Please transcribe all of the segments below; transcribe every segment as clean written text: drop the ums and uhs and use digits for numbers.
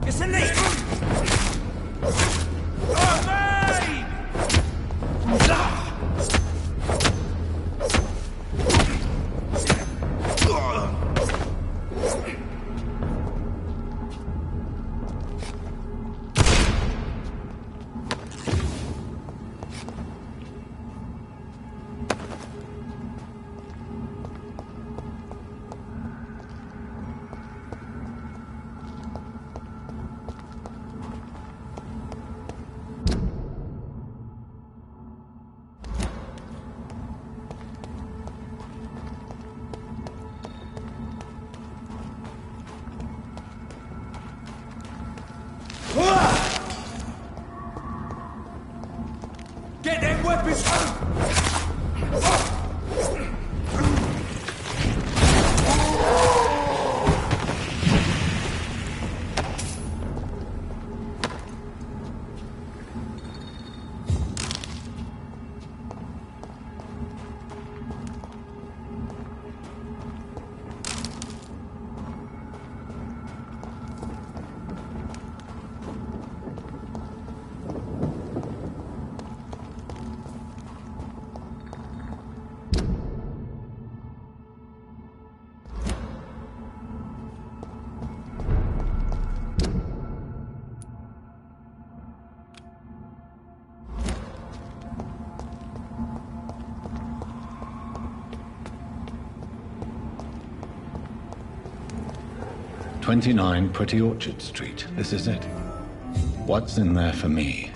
It's a leak! Get them weapons! 29 Pretty Orchard Street. This is it. What's in there for me?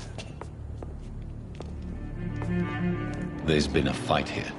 There's been a fight here.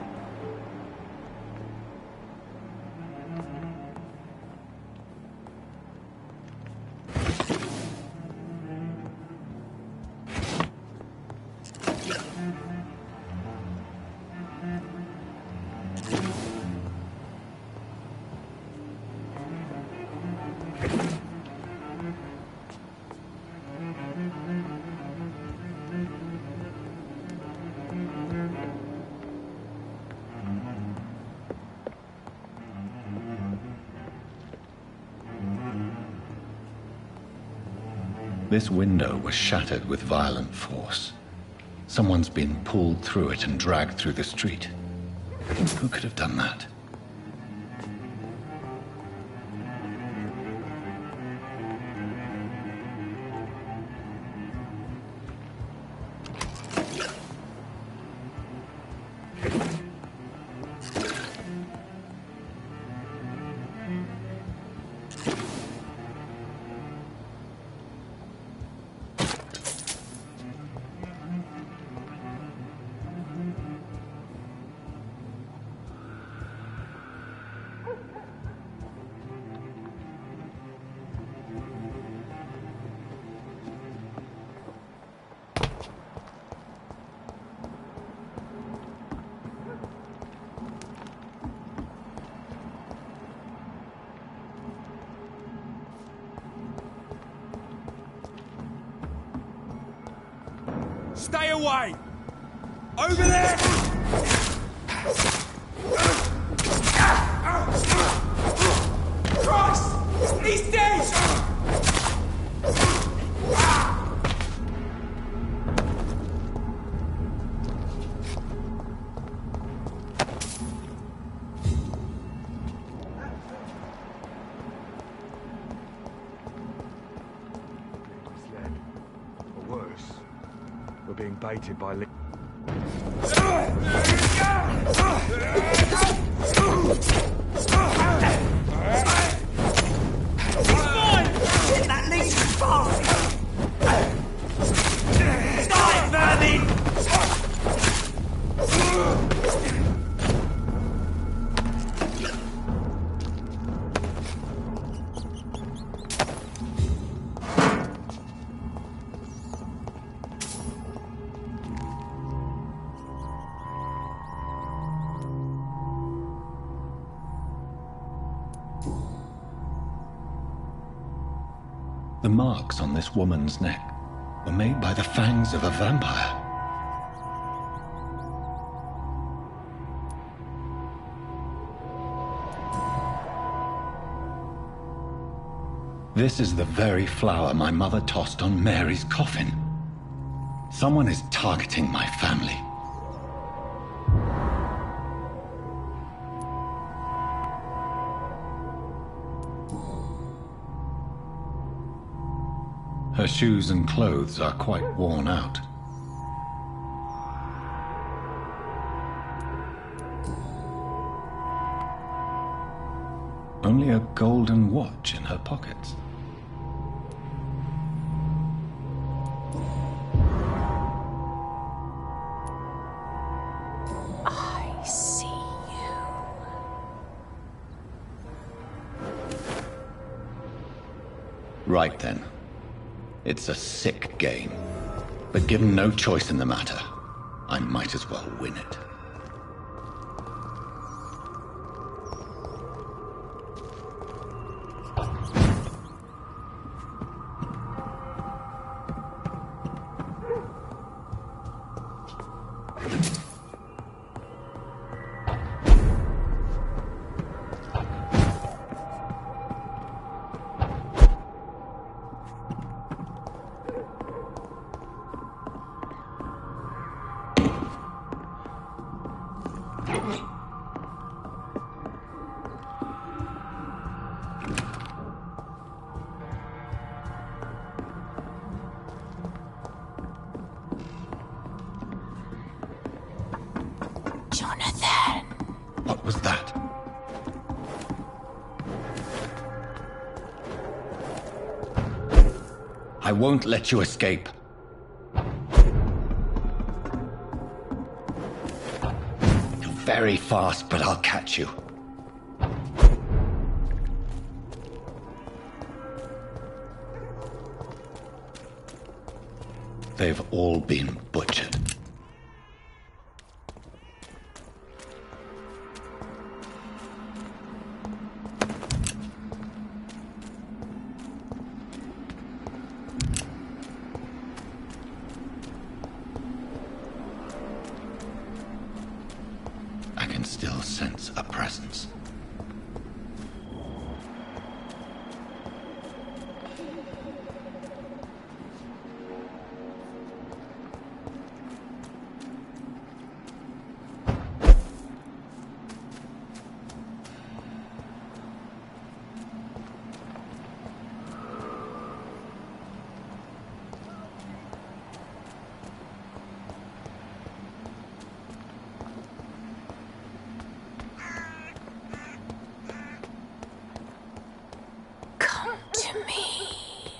This window was shattered with violent force. Someone's been pulled through it and dragged through the street. Who could have done that? Stay away! Over there! Christ! He's dead! We're being baited by That leads too fast! Stop it, vermin! The marks on this woman's neck were made by the fangs of a vampire. This is the very flower my mother tossed on Mary's coffin. Someone is targeting my family. Her shoes and clothes are quite worn out. Only a golden watch in her pockets. I see you. Right then. It's a sick game. But given no choice in the matter, I might as well win it. Jonathan. What was that? I won't let you escape. You're very fast, but I'll catch you. They've all been butchered. I can still sense a presence. Come to me.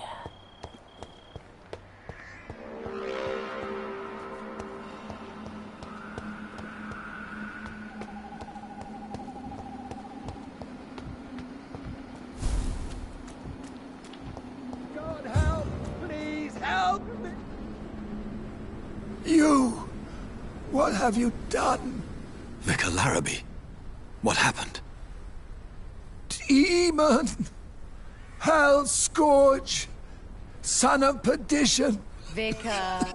God help! Please help me! You! What have you done? Vicar Larrabee, what happened? Demon! Hell scourge! Son of perdition! Vicar.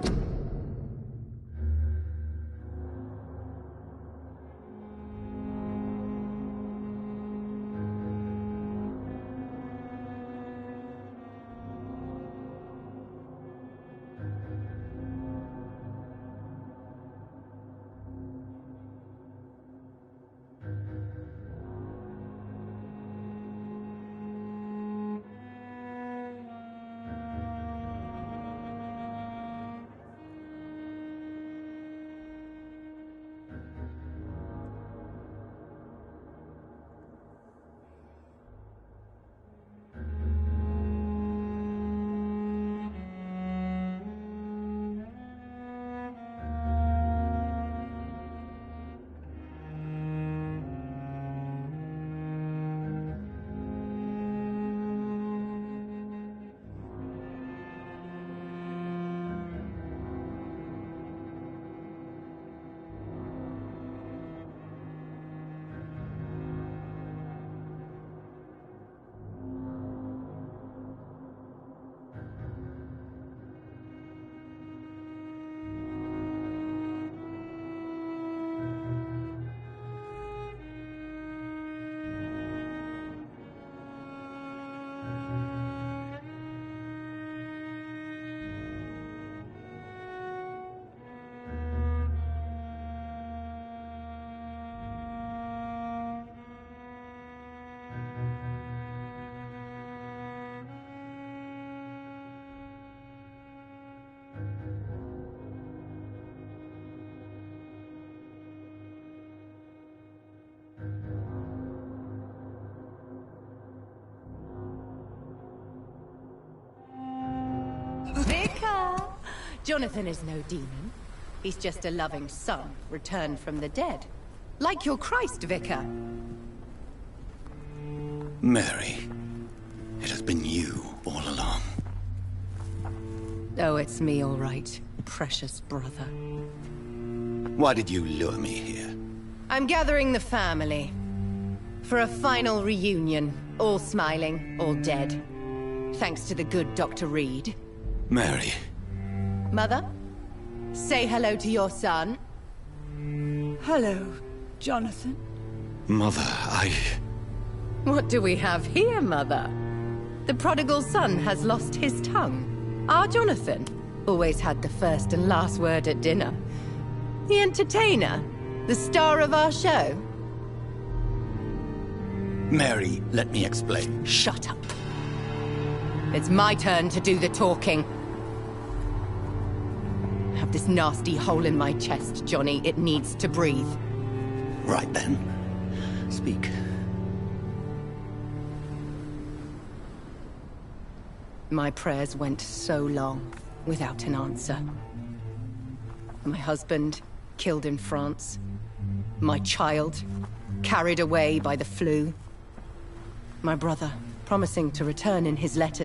Vicar! Jonathan is no demon. He's just a loving son, returned from the dead. Like your Christ, Vicar. Mary, it has been you all along. Oh, it's me, all right. Precious brother. Why did you lure me here? I'm gathering the family. For a final reunion. All smiling, all dead. Thanks to the good Dr. Reed. Mary. Mother? Say hello to your son. Hello, Jonathan. Mother, What do we have here, Mother? The prodigal son has lost his tongue. Our Jonathan always had the first and last word at dinner. The entertainer, the star of our show. Mary, let me explain. Shut up. It's my turn to do the talking. I have this nasty hole in my chest, Johnny. It needs to breathe. Right then. Speak. My prayers went so long without an answer. My husband, killed in France. My child, carried away by the flu. My brother, promising to return in his letter.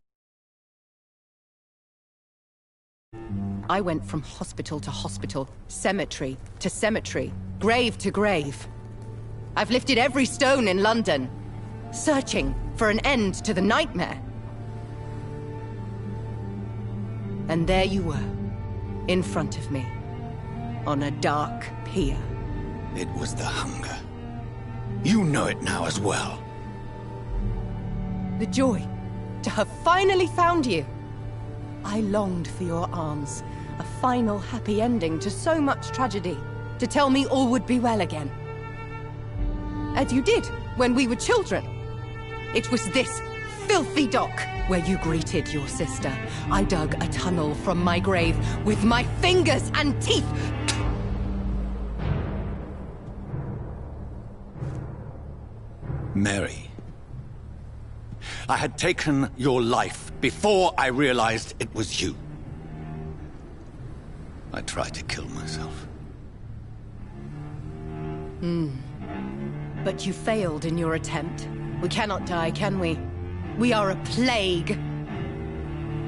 I went from hospital to hospital, cemetery to cemetery, grave to grave. I've lifted every stone in London, searching for an end to the nightmare. And there you were, in front of me, on a dark pier. It was the hunger. You know it now as well. The joy to have finally found you. I longed for your arms, a final happy ending to so much tragedy, to tell me all would be well again. As you did when we were children. It was this filthy dock where you greeted your sister. I dug a tunnel from my grave with my fingers and teeth. Mary. I had taken your life before I realized it was you. I tried to kill myself. But you failed in your attempt. We cannot die, can we? We are a plague.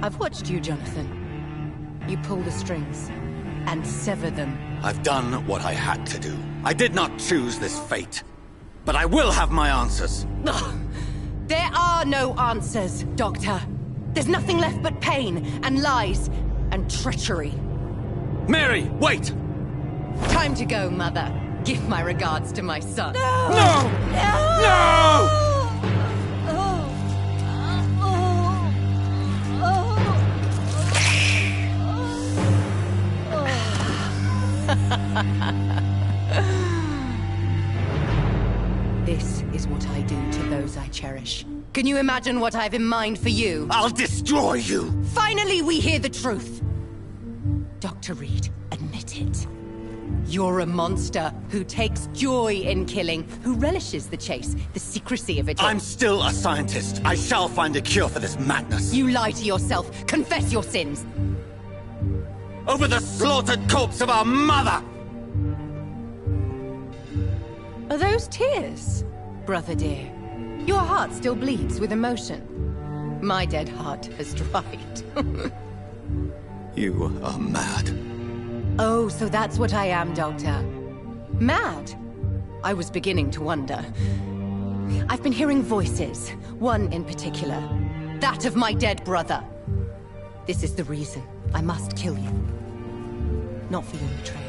I've watched you, Jonathan. You pull the strings and sever them. I've done what I had to do. I did not choose this fate. But I will have my answers. Ugh. There are no answers, Doctor. There's nothing left but pain and lies and treachery. Mary, wait! Time to go, Mother. Give my regards to my son. No! No! This is what I do to those I cherish. Can you imagine what I've in mind for you? I'll destroy you! Finally, we hear the truth. Dr. Reed, admit it. You're a monster who takes joy in killing, who relishes the chase, the secrecy of it all. I'm still a scientist. I shall find a cure for this madness. You lie to yourself. Confess your sins. Over the slaughtered corpse of our mother! Are those tears, brother dear? Your heart still bleeds with emotion. My dead heart has dried. You are mad. Oh, so that's what I am, Doctor. Mad? I was beginning to wonder. I've been hearing voices, one in particular. That of my dead brother. This is the reason I must kill you. Not for your betrayal.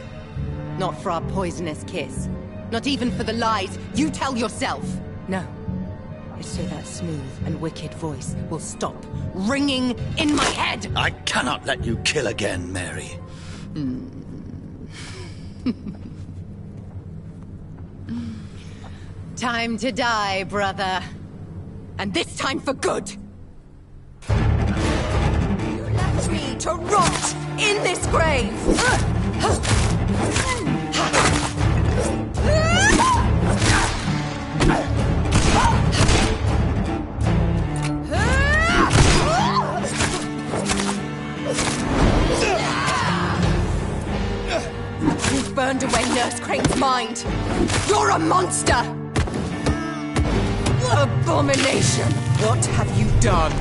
Not for our poisonous kiss. Not even for the lies you tell yourself. No. It's so that smooth and wicked voice will stop ringing in my head! I cannot let you kill again, Mary. Time to die, brother. And this time for good! You left me to rot in this grave! mind. You're a monster! Abomination! What have you done?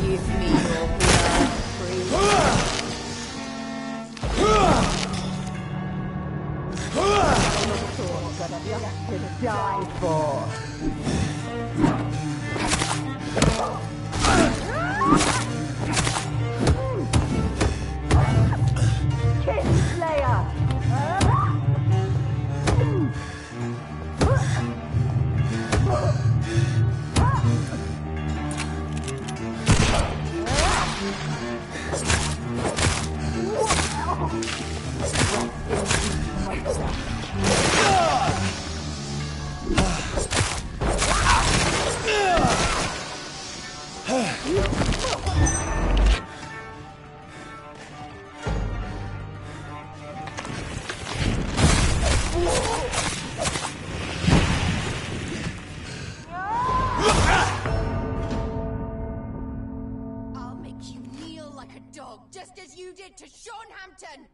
Give me your blood, priest. Die for. I'll make you kneel like a dog, just as you did to Sean Hampton!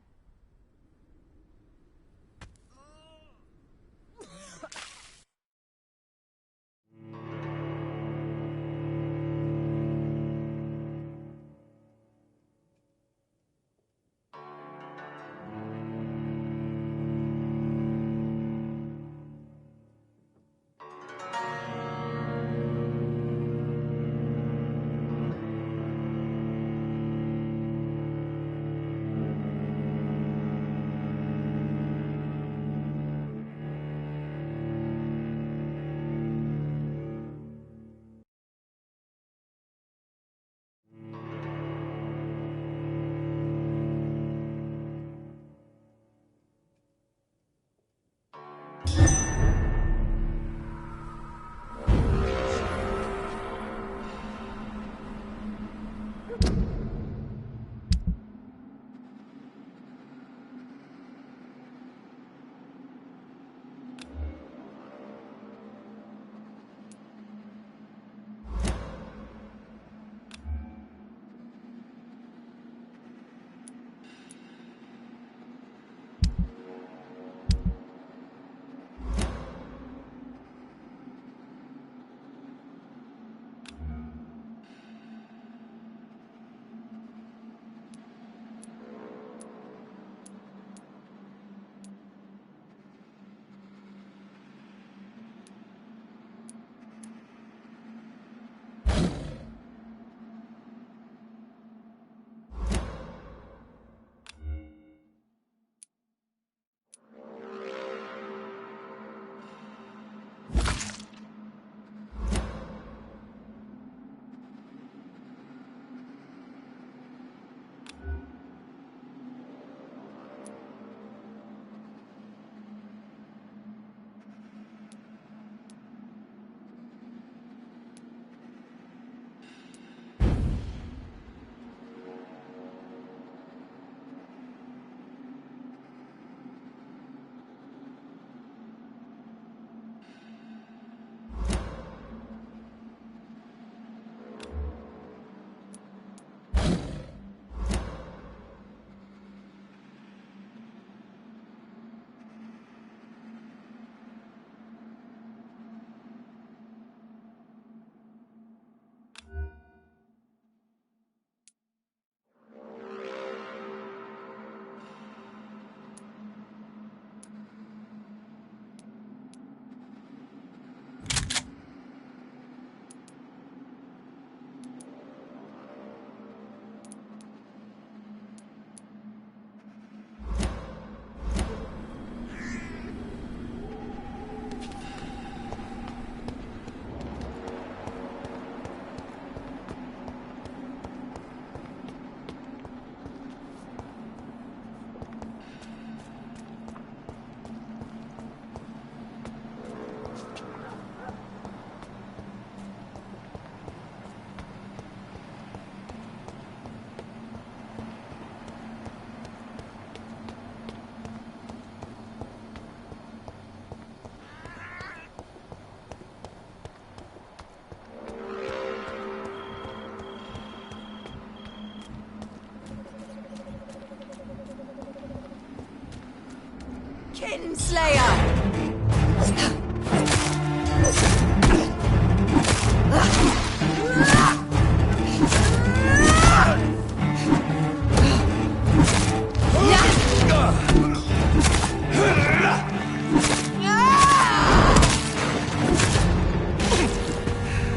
Titan Slayer!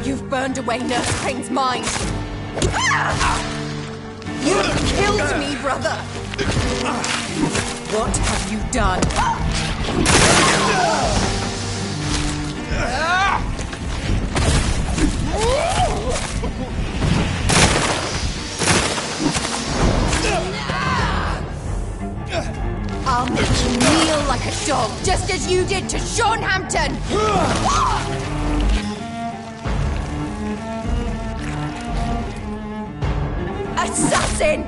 You've burned away Nurse Crane's mind. You have killed me, brother. What have you done? I'll make you kneel like a dog, just as you did to Sean Hampton! Assassin!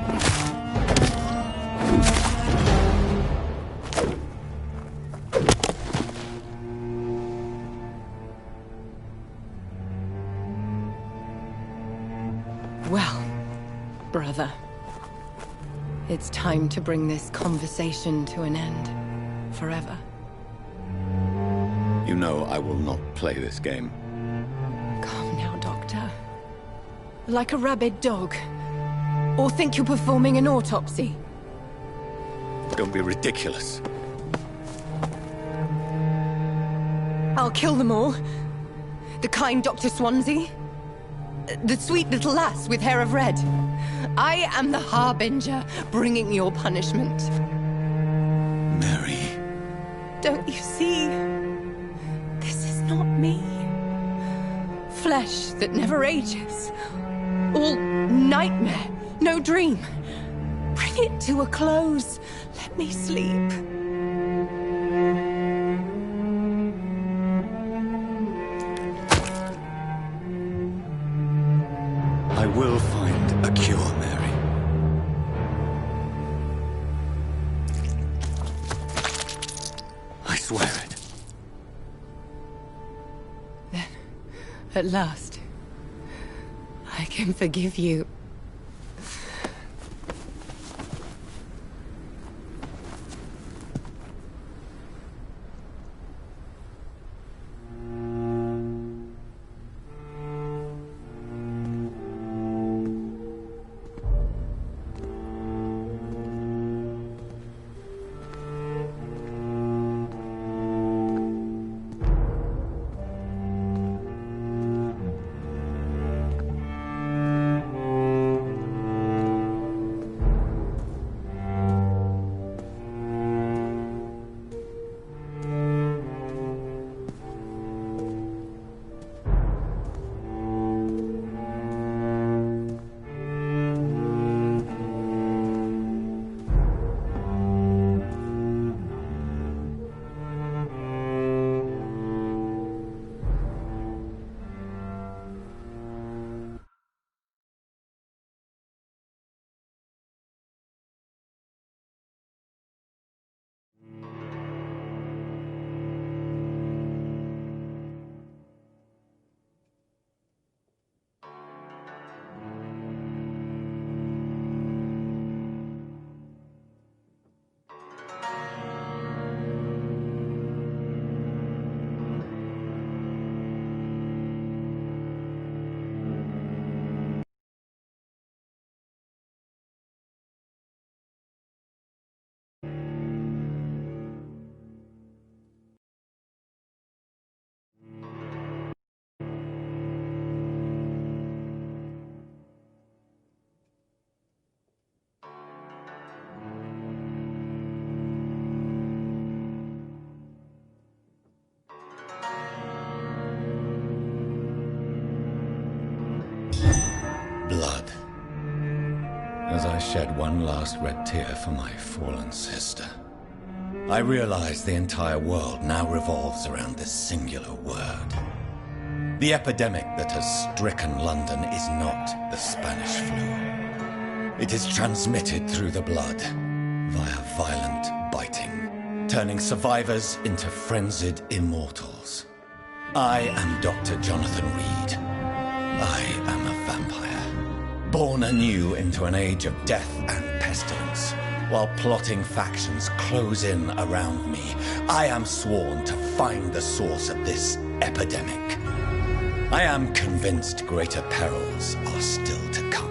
Well, brother, it's time to bring this conversation to an end. Forever. You know I will not play this game. Calm now, Doctor. Like a rabid dog. Or think you're performing an autopsy. Don't be ridiculous. I'll kill them all. The kind Dr. Swansea. The sweet little lass with hair of red. I am the Harbinger, bringing your punishment. Mary. Don't you see? This is not me. Flesh that never ages. All nightmare, no dream. Bring it to a close. Let me sleep. I will find a cure, Mary. I swear it. Then, at last, I can forgive you. Blood. As I shed one last red tear for my fallen sister, I realize the entire world now revolves around this singular word. The epidemic that has stricken London is not the Spanish flu. It is transmitted through the blood, via violent biting, turning survivors into frenzied immortals. I am Dr. Jonathan Reed. I am a vampire, born anew into an age of death and pestilence. While plotting factions close in around me, I am sworn to find the source of this epidemic. I am convinced greater perils are still to come.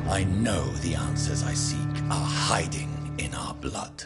I know the answers I seek are hiding in our blood.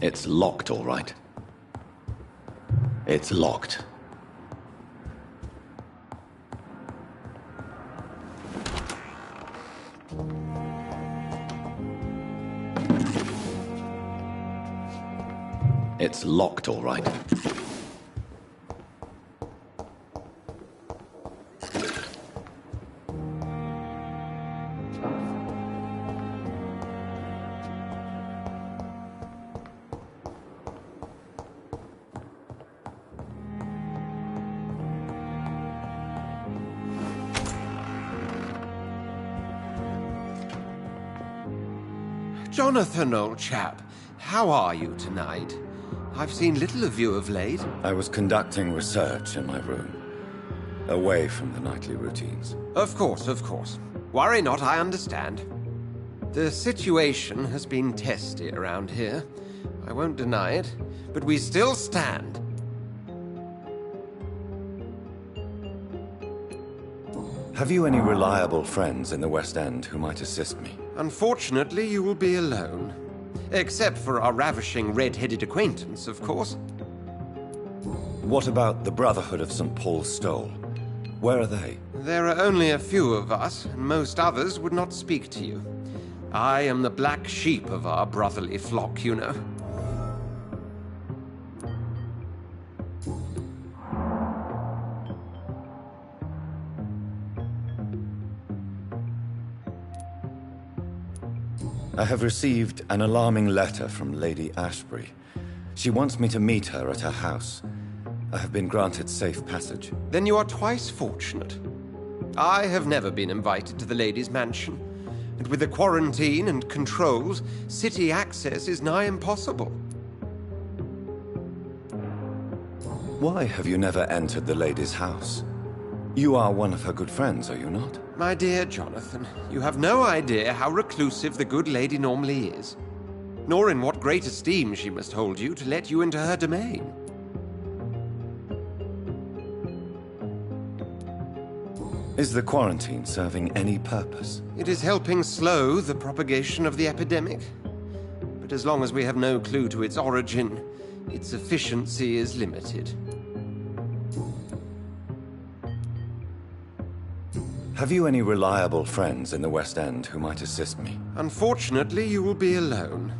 It's locked, all right. It's locked. It's locked, all right. Jonathan, old chap, how are you tonight? I've seen little of you of late. I was conducting research in my room, away from the nightly routines. Of course, of course. Worry not, I understand. The situation has been testy around here. I won't deny it, but we still stand. Have you any reliable friends in the West End who might assist me? Unfortunately, you will be alone. Except for our ravishing red-headed acquaintance, of course. What about the Brotherhood of St. Paul's Stole? Where are they? There are only a few of us, and most others would not speak to you. I am the black sheep of our brotherly flock, you know. I have received an alarming letter from Lady Ashbury. She wants me to meet her at her house. I have been granted safe passage. Then you are twice fortunate. I have never been invited to the lady's mansion, and with the quarantine and controls, city access is nigh impossible. Why have you never entered the lady's house? You are one of her good friends, are you not? My dear Jonathan, you have no idea how reclusive the good lady normally is, nor in what great esteem she must hold you to let you into her domain. Is the quarantine serving any purpose? It is helping slow the propagation of the epidemic. But as long as we have no clue to its origin, its efficiency is limited. Have you any reliable friends in the West End who might assist me? Unfortunately, you will be alone.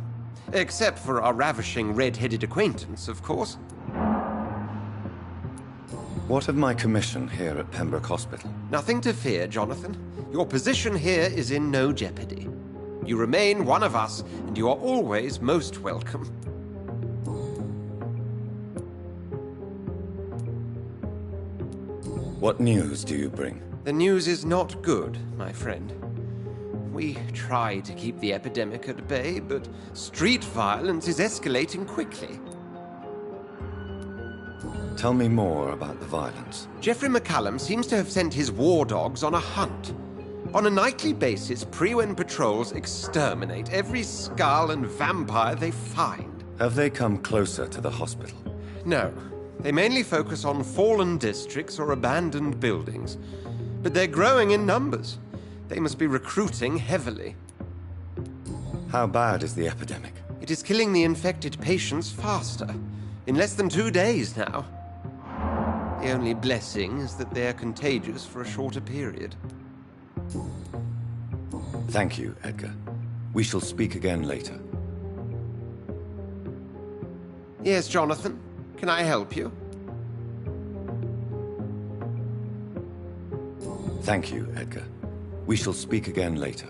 Except for our ravishing red-headed acquaintance, of course. What of my commission here at Pembroke Hospital? Nothing to fear, Jonathan. Your position here is in no jeopardy. You remain one of us, and you are always most welcome. What news do you bring? The news is not good, my friend. We try to keep the epidemic at bay, but street violence is escalating quickly. Tell me more about the violence. Geoffrey McCallum seems to have sent his war dogs on a hunt. On a nightly basis, Prewen patrols exterminate every skull and vampire they find. Have they come closer to the hospital? No. They mainly focus on fallen districts or abandoned buildings. But they're growing in numbers. They must be recruiting heavily. How bad is the epidemic? It is killing the infected patients faster. In less than 2 days now. The only blessing is that they are contagious for a shorter period. Thank you, Edgar. We shall speak again later. Yes, Jonathan. Can I help you? Thank you, Edgar. We shall speak again later.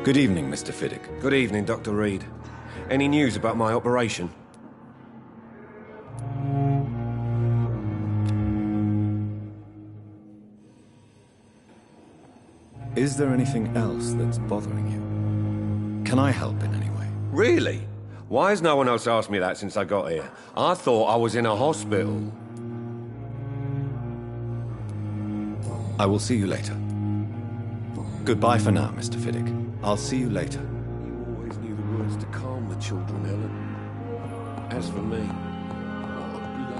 Good evening, Mr. Fiddick. Good evening, Dr. Reed. Any news about my operation? Is there anything else that's bothering you? Can I help in any way? Really? Why has no one else asked me that since I got here? I thought I was in a hospital. I will see you later. Goodbye for now, Mr. Fiddick. I'll see you later. You always knew the words to calm the children, Helen. As for me, what a blundering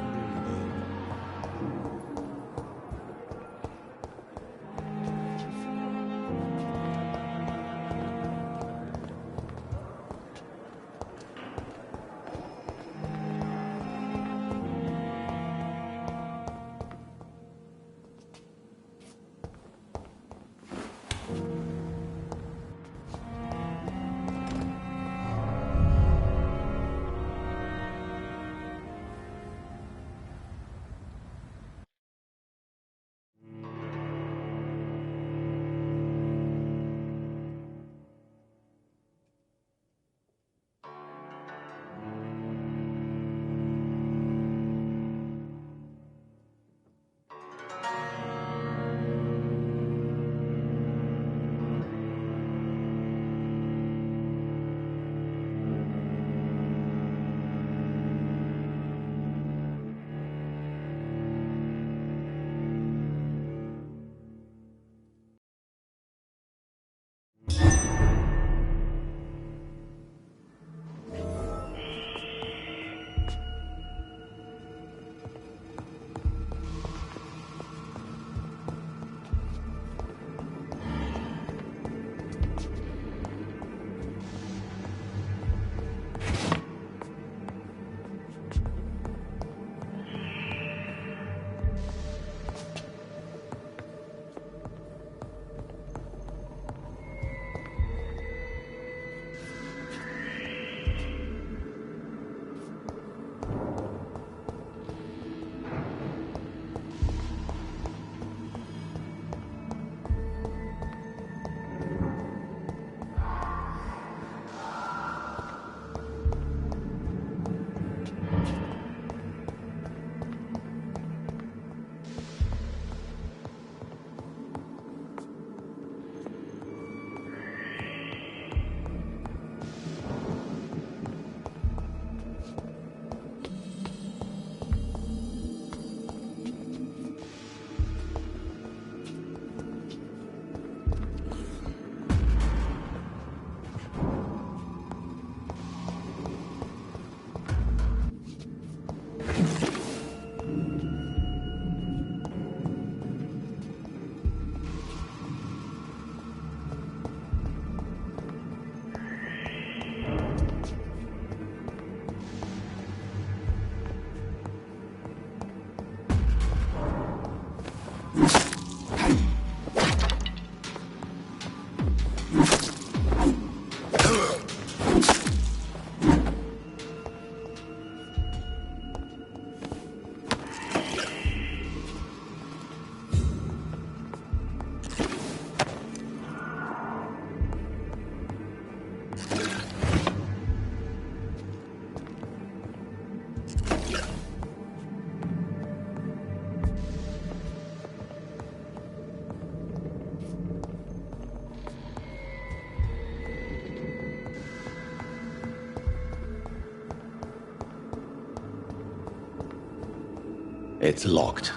It's locked.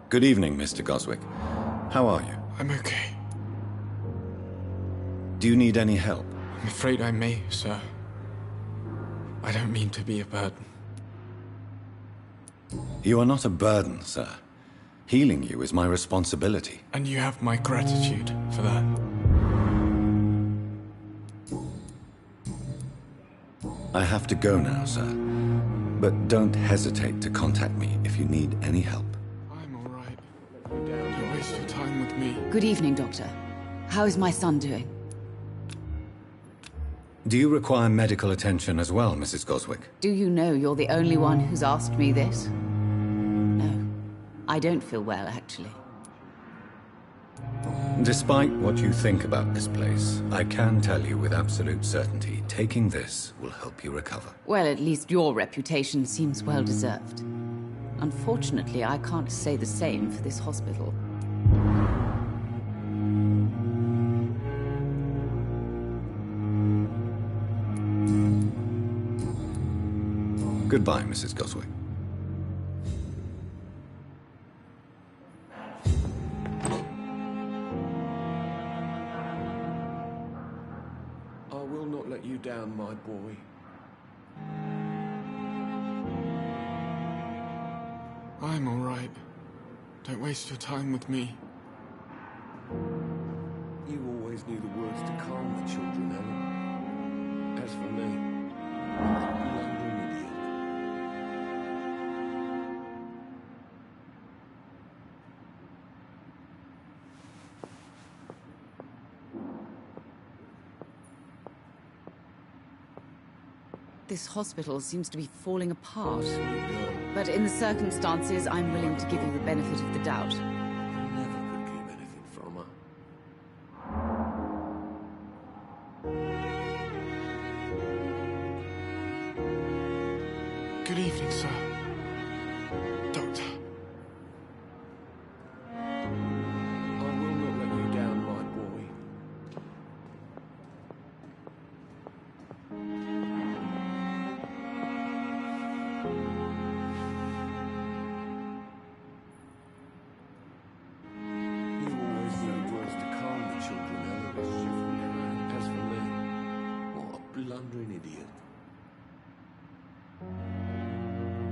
Good evening, Mr. Goswick. How are you? I'm okay. Do you need any help? I'm afraid I may, sir. I don't mean to be a burden. You are not a burden, sir. Healing you is my responsibility. And you have my gratitude for that. I have to go now, sir. But don't hesitate to contact me if you need any help. I'm all right. Don't waste your time with me. Good evening, Doctor. How is my son doing? Do you require medical attention as well, Mrs. Goswick? Do you know you're the only one who's asked me this? No. I don't feel well, actually. Despite what you think about this place, I can tell you with absolute certainty, taking this will help you recover. Well, at least your reputation seems well deserved. Unfortunately, I can't say the same for this hospital. Goodbye, Mrs. Goswick. I will not let you down, my boy. I'm all right. Don't waste your time with me. You always knew the words to calm the children, Ellen. As for me, blundering idiot. This hospital seems to be falling apart. But in the circumstances, I'm willing to give you the benefit of the doubt. I never could keep anything from her. Good evening, sir. Doctor. I will not let you down, my boy. You always knew the words to calm the children, Ellen. As for me, what a blundering idiot.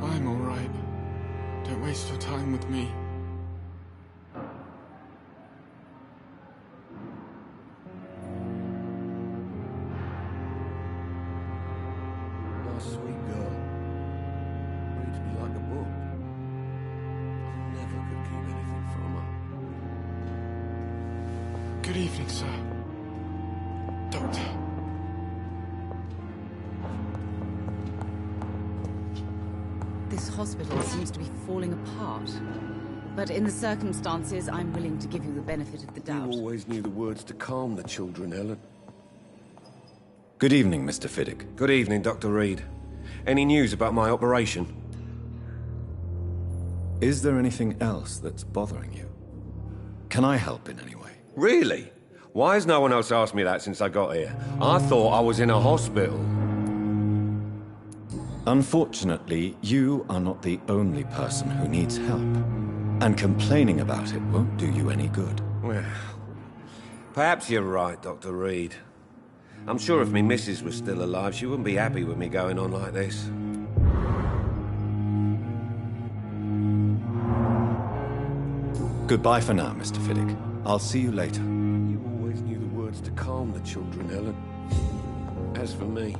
I'm all right. Don't waste your time with me. My sweet girl. Reads me like a book. I never could keep anything from her. Good evening, sir. Doctor. This hospital seems to be falling apart. But in the circumstances, I'm willing to give you the benefit of the doubt. You always knew the words to calm the children, Ellen. Good evening, Mr. Fiddick. Good evening, Dr. Reed. Any news about my operation? Is there anything else that's bothering you? Can I help in any way? Really? Why has no one else asked me that since I got here? I thought I was in a hospital. Unfortunately, you are not the only person who needs help. And complaining about it won't do you any good. Well, perhaps you're right, Dr. Reed. I'm sure if me missus was still alive, she wouldn't be happy with me going on like this. Goodbye for now, Mr. Fiddick. I'll see you later. You always knew the words to calm the children, Ellen. As for me,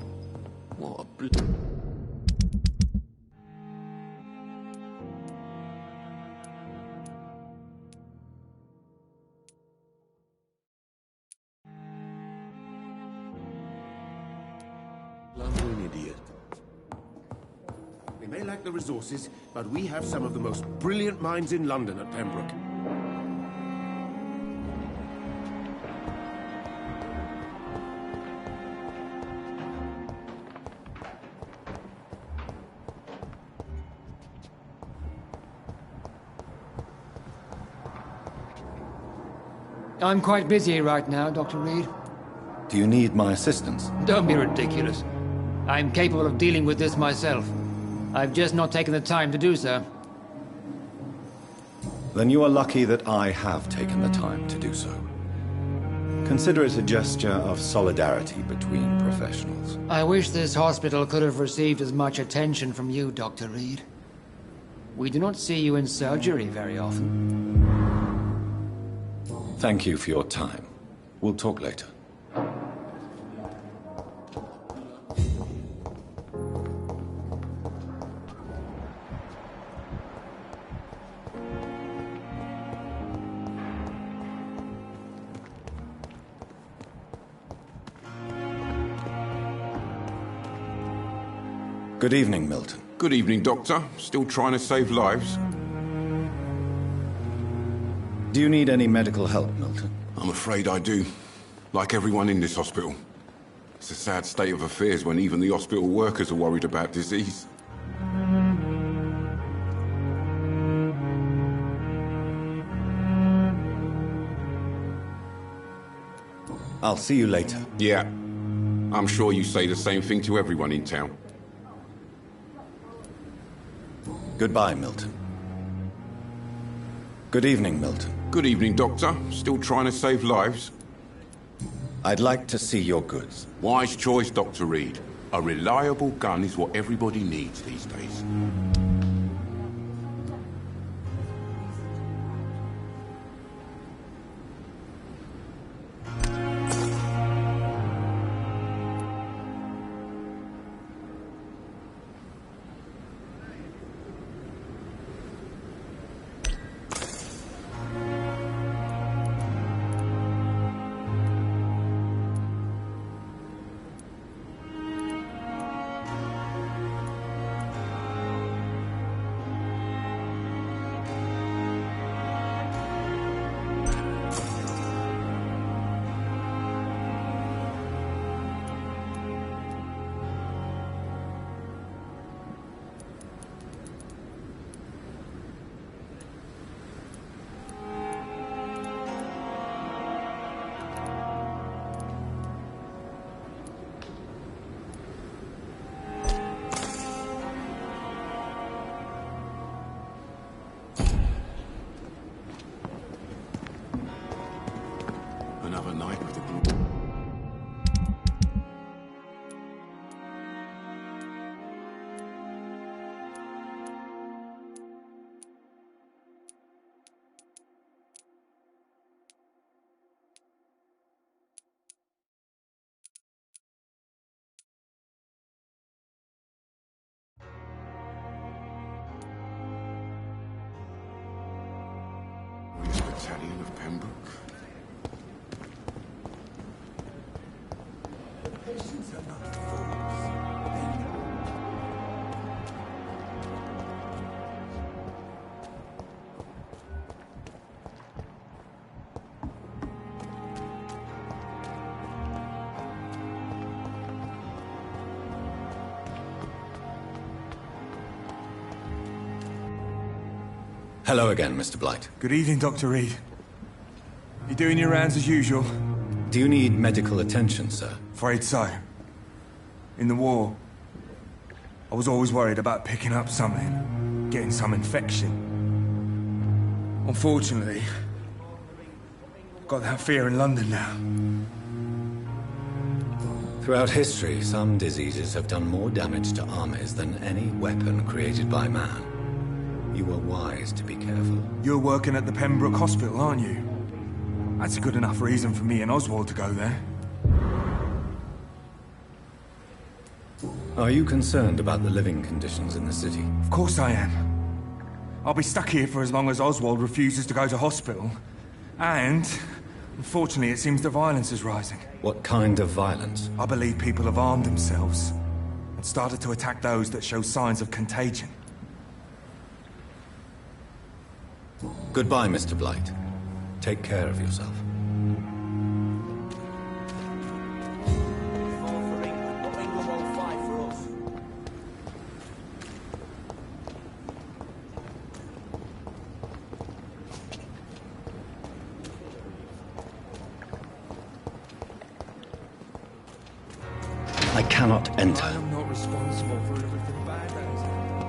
what a blundering idiot. We may lack the resources, but we have some of the most brilliant minds in London at Pembroke. I'm quite busy right now, Dr. Reed. Do you need my assistance? Don't be ridiculous. I'm capable of dealing with this myself. I've just not taken the time to do so. Then you are lucky that I have taken the time to do so. Consider it a gesture of solidarity between professionals. I wish this hospital could have received as much attention from you, Dr. Reed. We do not see you in surgery very often. Thank you for your time. We'll talk later. Good evening, Milton. Good evening, Doctor. Still trying to save lives? Do you need any medical help, Milton? I'm afraid I do. Like everyone in this hospital. It's a sad state of affairs when even the hospital workers are worried about disease. I'll see you later. Yeah. I'm sure you say the same thing to everyone in town. Goodbye, Milton. Good evening, Milton. Good evening, Doctor. Still trying to save lives? I'd like to see your goods. Wise choice, Dr. Reed. A reliable gun is what everybody needs these days. Another night with the group. Which battalion of Pembroke? Hello again, Mr. Blight. Good evening, Dr. Reed. You doing your rounds as usual? Do you need medical attention, sir? Afraid so. In the war, I was always worried about picking up something, getting some infection. Unfortunately, I've got that fear in London now. Throughout history, some diseases have done more damage to armies than any weapon created by man. You were wise to be careful. You're working at the Pembroke Hospital, aren't you? That's a good enough reason for me and Oswald to go there. Are you concerned about the living conditions in the city? Of course I am. I'll be stuck here for as long as Oswald refuses to go to hospital. And, unfortunately, it seems the violence is rising. What kind of violence? I believe people have armed themselves and started to attack those that show signs of contagion. Goodbye, Mr. Blight. Take care of yourself. I cannot enter. I am not responsible for everything bad that has happened.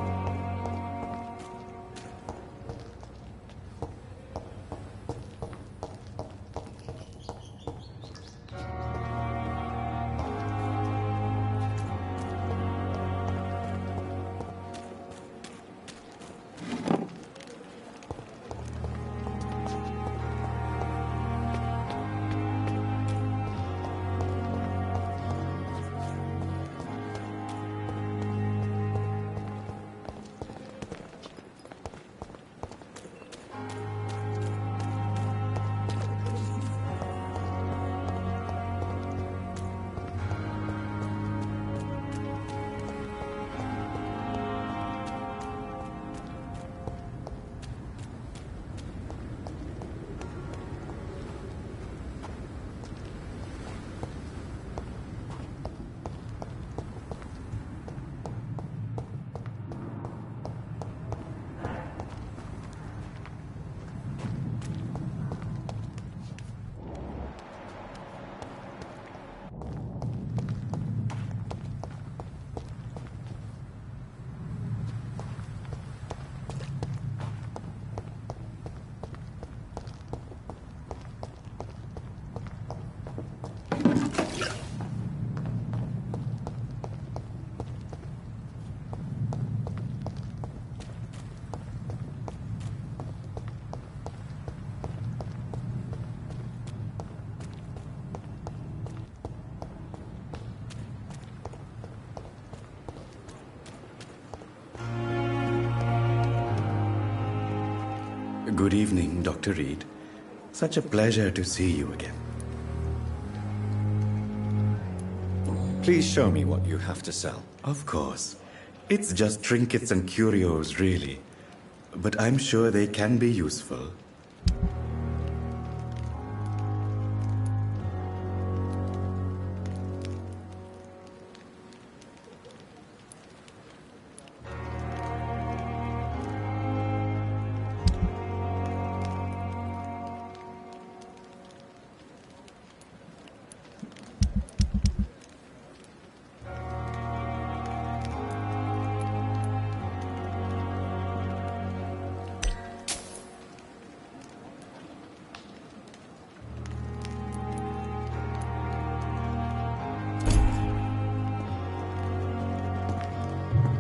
Good evening, Dr. Reed. Such a pleasure to see you again. Please show me what you have to sell. Of course. It's just trinkets and curios, really. But I'm sure they can be useful.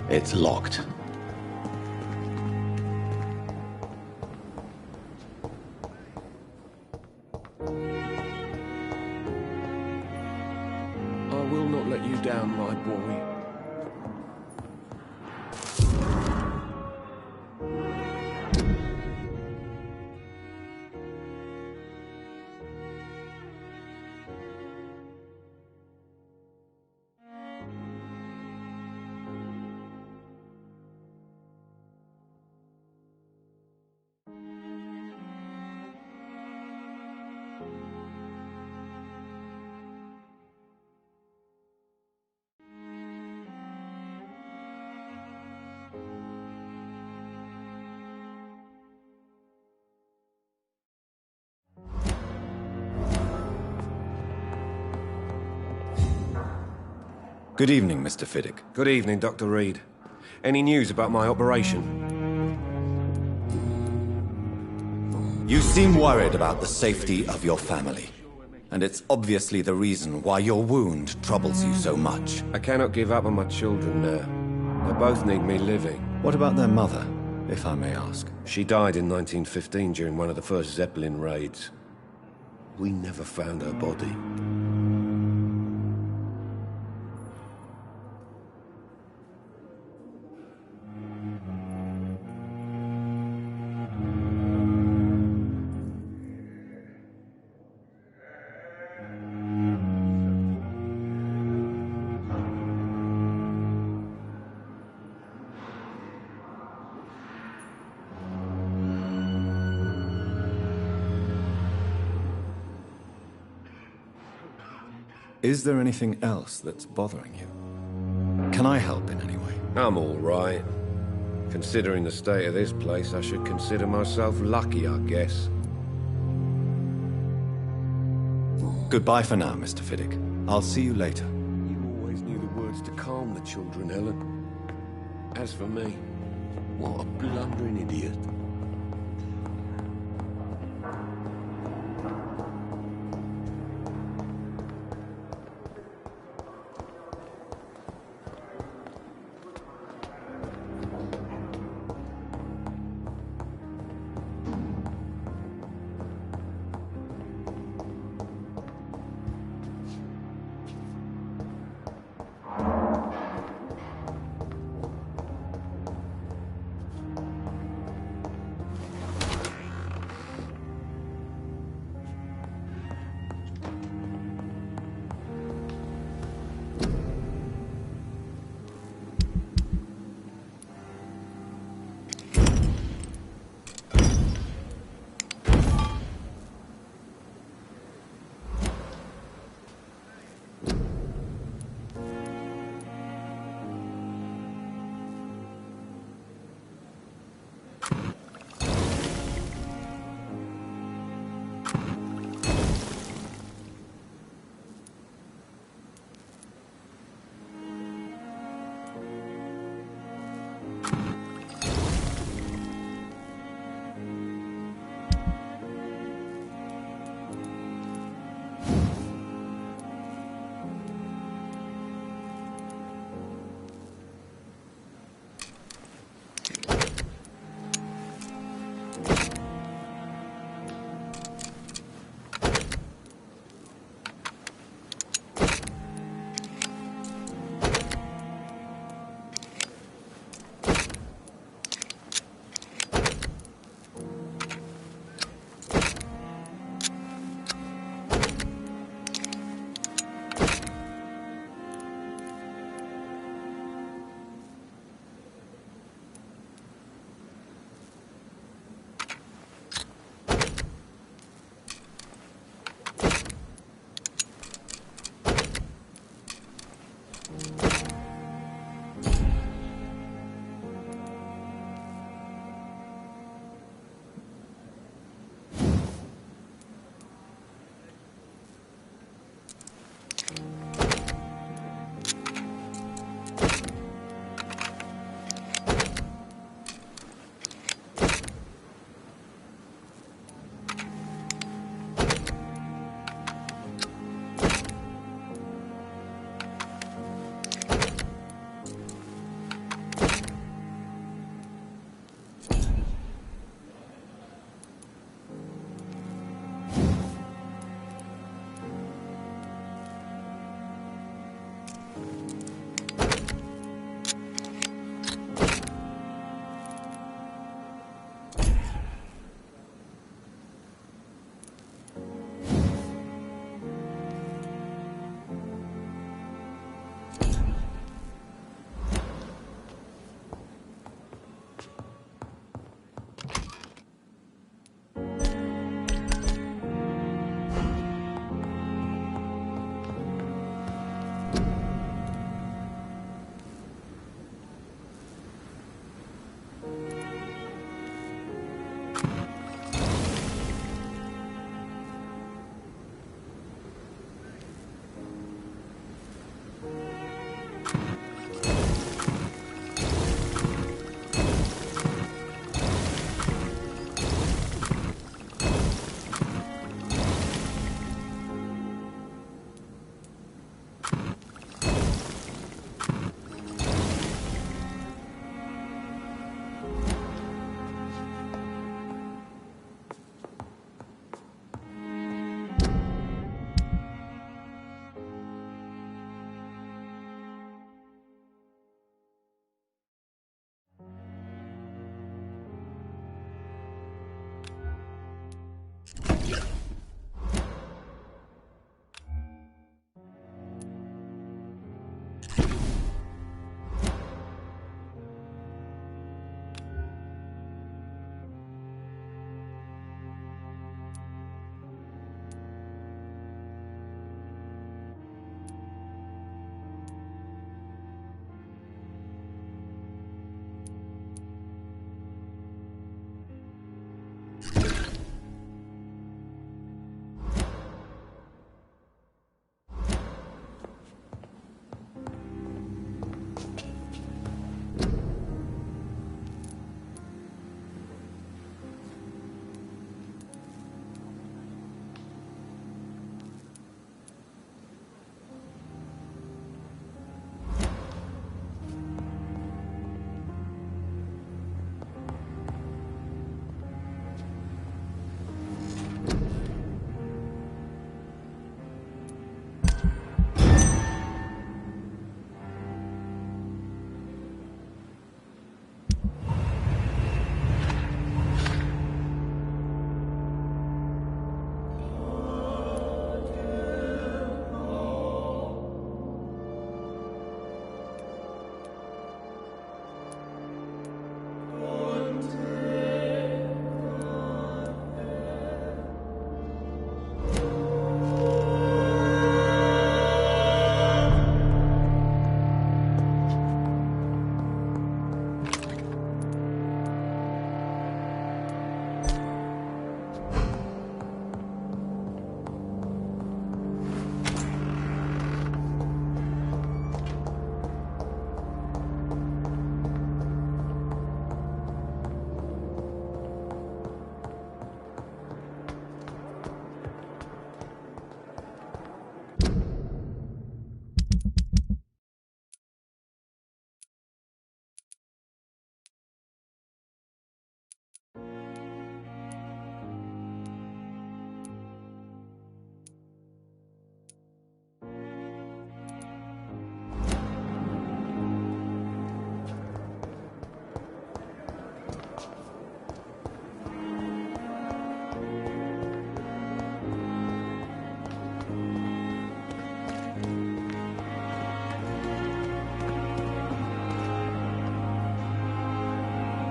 It's locked. I will not let you down, my boy. Good evening, Mr. Fiddick. Good evening, Dr. Reed. Any news about my operation? You seem worried about the safety of your family. And it's obviously the reason why your wound troubles you so much. I cannot give up on my children now. They both need me living. What about their mother, if I may ask? She died in 1915 during one of the first Zeppelin raids. We never found her body. Is there anything else that's bothering you? Can I help in any way? I'm all right. Considering the state of this place, I should consider myself lucky, I guess. Goodbye for now, Mr. Fiddick. I'll see you later. You always knew the words to calm harm the children, Helen. As for me, what a blundering idiot.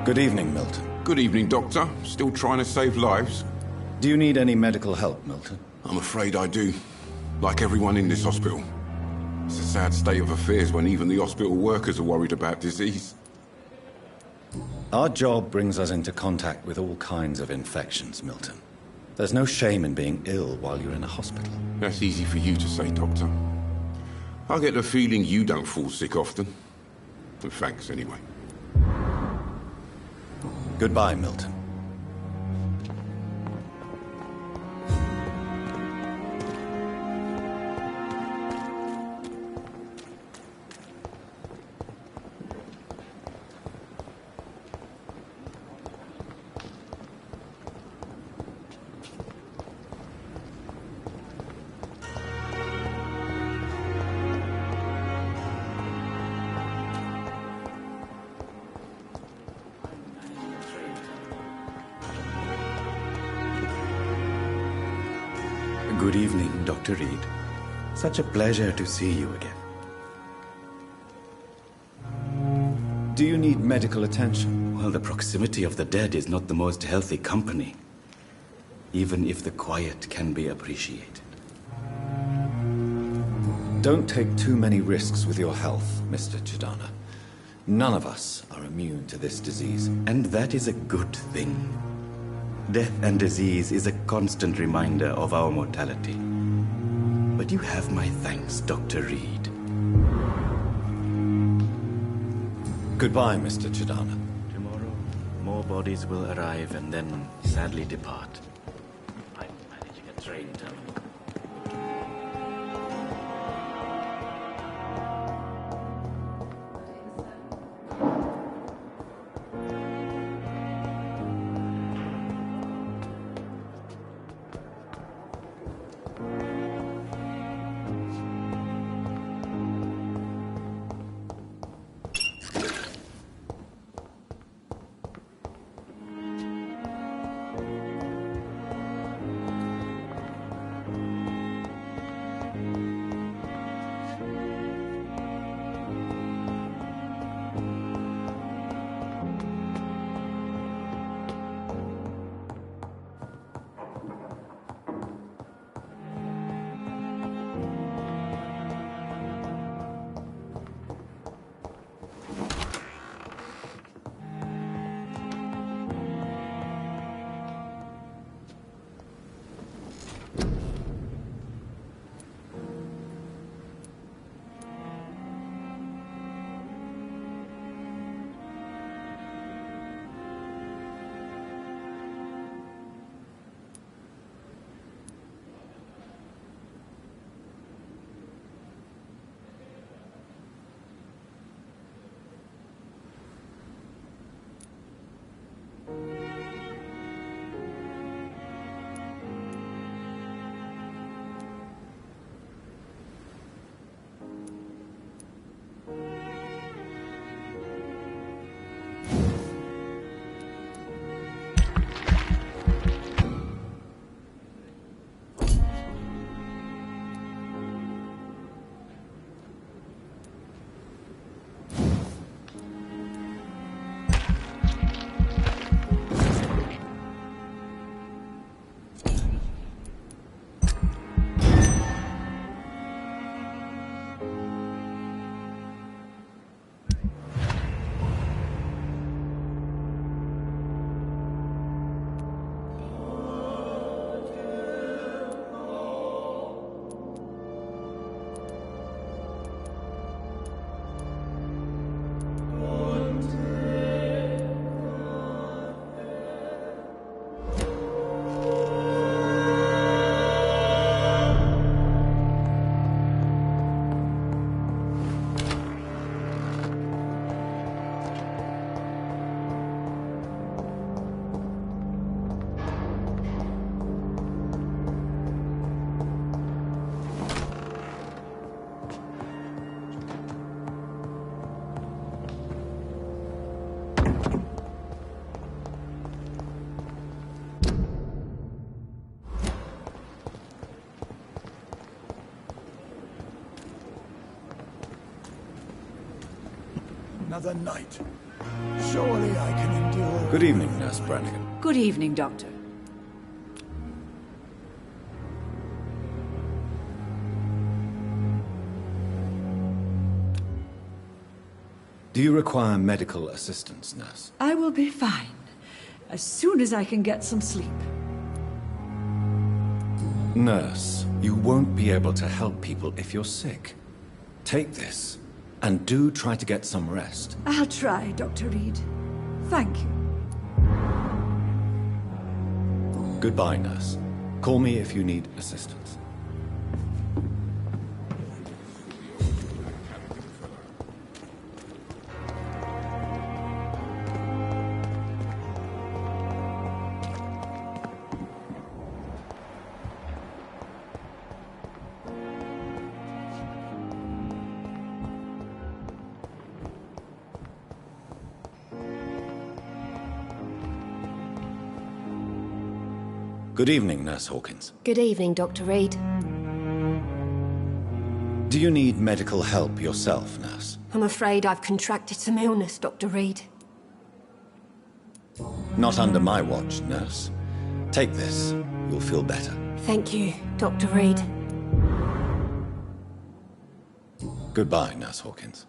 Good evening, Milton. Good evening, Doctor. Still trying to save lives? Do you need any medical help, Milton? I'm afraid I do. Like everyone in this hospital. It's a sad state of affairs when even the hospital workers are worried about disease. Our job brings us into contact with all kinds of infections, Milton. There's no shame in being ill while you're in a hospital. That's easy for you to say, Doctor. I get the feeling you don't fall sick often. And thanks, anyway. Goodbye, Milton. Good evening, Dr. Reed. Such a pleasure to see you again. Do you need medical attention? Well, the proximity of the dead is not the most healthy company, even if the quiet can be appreciated. Don't take too many risks with your health, Mr. Chidana. None of us are immune to this disease. And that is a good thing. Death and disease is a constant reminder of our mortality. But you have my thanks, Dr. Reed. Goodbye, Mr. Chidana. Tomorrow, more bodies will arrive and then sadly depart. I'm managing a train terminal. Another night Surely I can endure. Good evening, Nurse Brannigan. Good evening, Doctor. Do you require medical assistance, Nurse? I will be fine, as soon as I can get some sleep. Nurse, you won't be able to help people if you're sick. Take this, and do try to get some rest. I'll try, Dr. Reed. Thank you. Goodbye, Nurse. Call me if you need assistance. Good evening, Nurse Hawkins. Good evening, Dr. Reed. Do you need medical help yourself, Nurse? I'm afraid I've contracted some illness, Dr. Reed. Not under my watch, Nurse. Take this. You'll feel better. Thank you, Dr. Reed. Goodbye, Nurse Hawkins.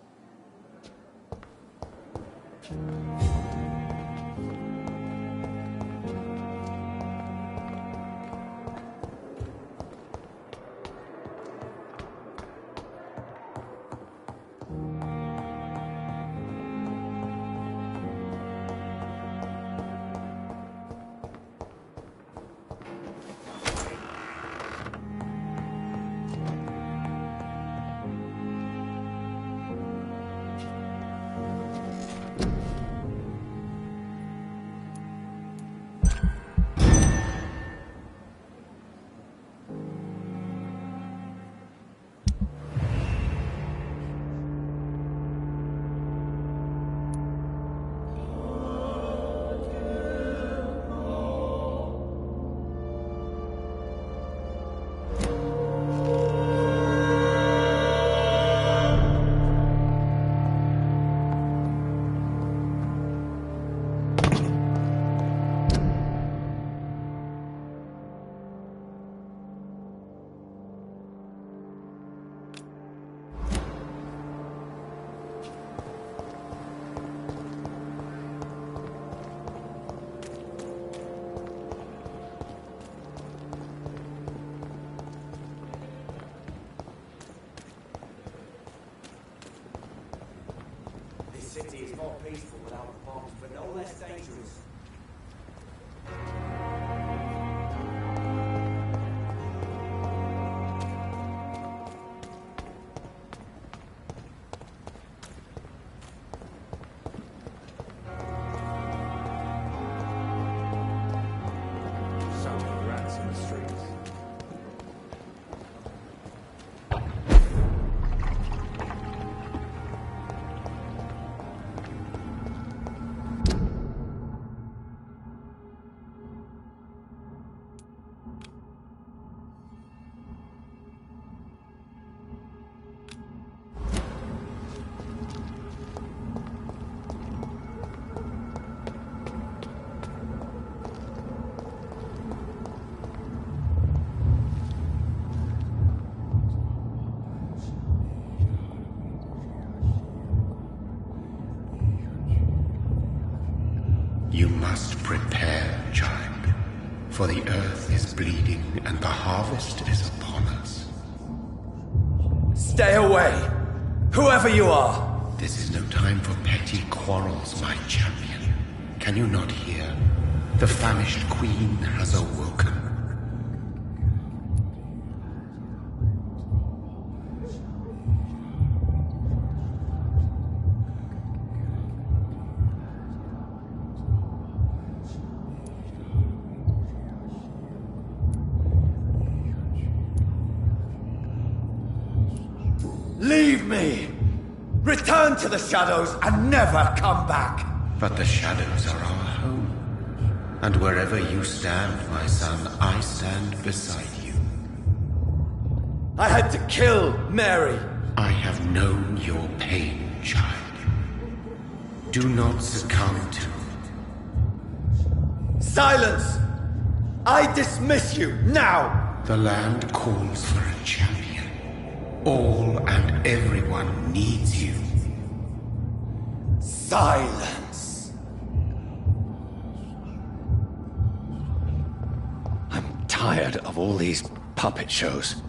City is more peaceful without the bombs, but no less dangerous. So many rats in the streets. You must prepare, child, for the earth is bleeding and the harvest is upon us. Stay away, whoever you are. This is no time for petty quarrels, my champion. Can you not hear? The famished queen has awoken. Leave me! Return to the shadows and never come back! But the shadows are our home. And wherever you stand, my son, I stand beside you. I had to kill Mary. I have known your pain, child. Do not succumb to. Silence! I dismiss you, now! The land calls for a champion. All and everyone needs you. Silence! I'm tired of all these puppet shows.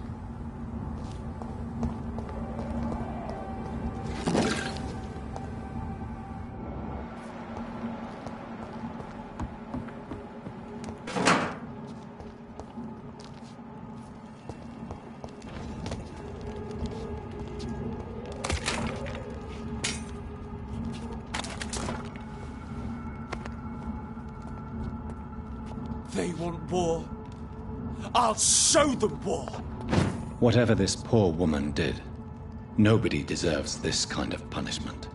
They want war. I'll show them war. Whatever this poor woman did, nobody deserves this kind of punishment.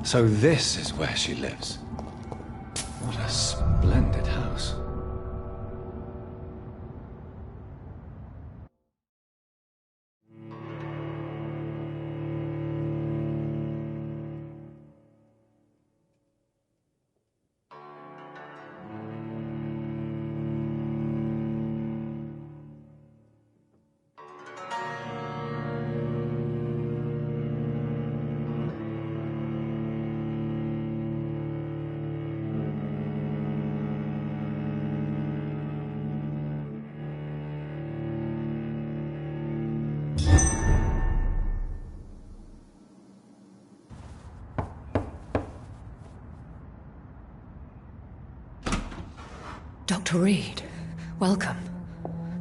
So this is where she lives. What a splendid house. Dr. Reed, welcome.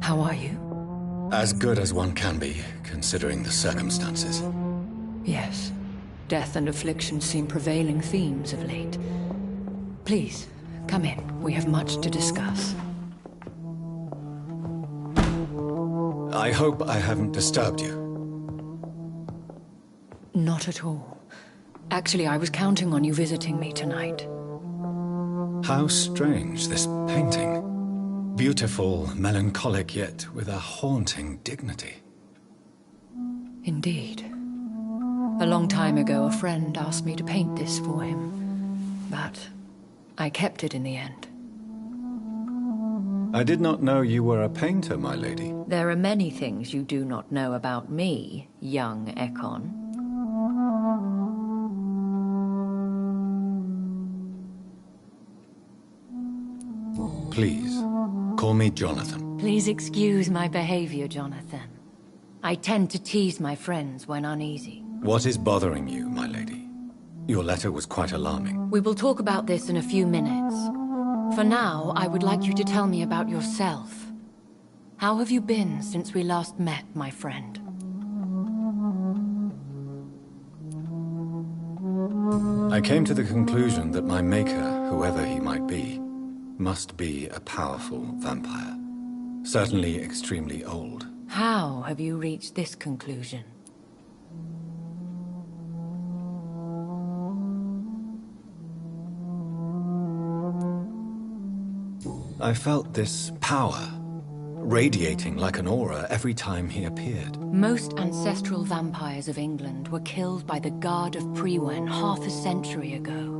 How are you? As good as one can be, considering the circumstances. Yes. Death and affliction seem prevailing themes of late. Please, come in. We have much to discuss. I hope I haven't disturbed you. Not at all. Actually, I was counting on you visiting me tonight. How strange, this painting. Beautiful, melancholic, yet with a haunting dignity. Indeed. A long time ago, a friend asked me to paint this for him. But I kept it in the end. I did not know you were a painter, my lady. There are many things you do not know about me, young Ekon. Please, call me Jonathan. Please excuse my behavior, Jonathan. I tend to tease my friends when uneasy. What is bothering you, my lady? Your letter was quite alarming. We will talk about this in a few minutes. For now, I would like you to tell me about yourself. How have you been since we last met, my friend? I came to the conclusion that my maker, whoever he might be, must be a powerful vampire. Certainly extremely old. How have you reached this conclusion? I felt this power radiating like an aura every time he appeared. Most ancestral vampires of England were killed by the Guard of Priwen half a century ago.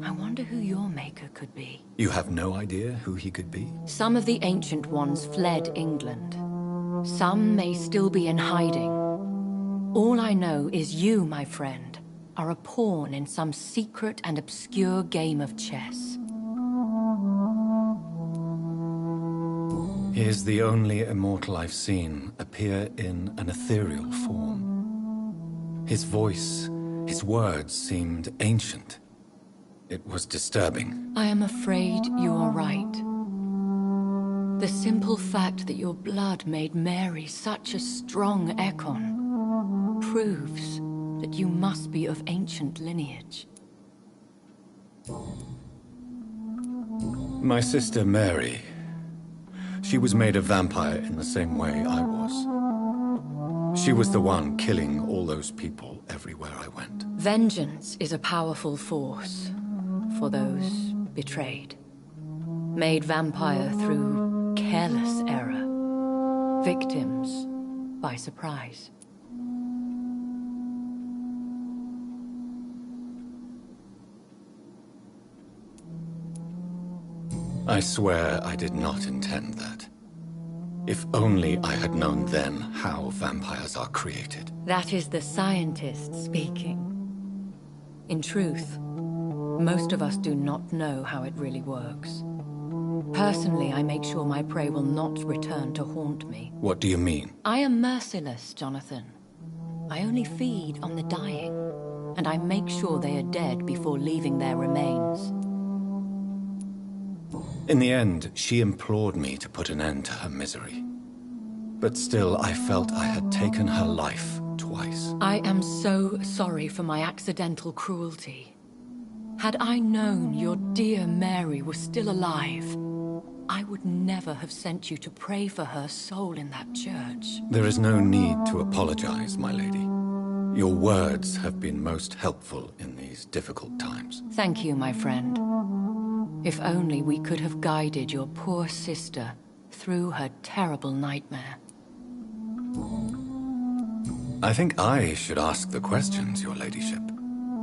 I wonder who your maker could be. You have no idea who he could be? Some of the Ancient Ones fled England. Some may still be in hiding. All I know is you, my friend, are a pawn in some secret and obscure game of chess. He is the only immortal I've seen appear in an ethereal form. His voice, his words seemed ancient. It was disturbing. I am afraid you are right. The simple fact that your blood made Mary such a strong Ekon proves that you must be of ancient lineage. My sister Mary. She was made a vampire in the same way I was. She was the one killing all those people everywhere I went. Vengeance is a powerful force for those betrayed. Made vampire through careless error. Victims by surprise. I swear I did not intend that. If only I had known then how vampires are created. That is the scientist speaking. In truth, most of us do not know how it really works. Personally, I make sure my prey will not return to haunt me. What do you mean? I am merciless, Jonathan. I only feed on the dying, and I make sure they are dead before leaving their remains. In the end, she implored me to put an end to her misery. But still, I felt I had taken her life twice. I am so sorry for my accidental cruelty. Had I known your dear Mary was still alive, I would never have sent you to pray for her soul in that church. There is no need to apologize, my lady. Your words have been most helpful in these difficult times. Thank you, my friend. If only we could have guided your poor sister through her terrible nightmare. I think I should ask the questions, your ladyship.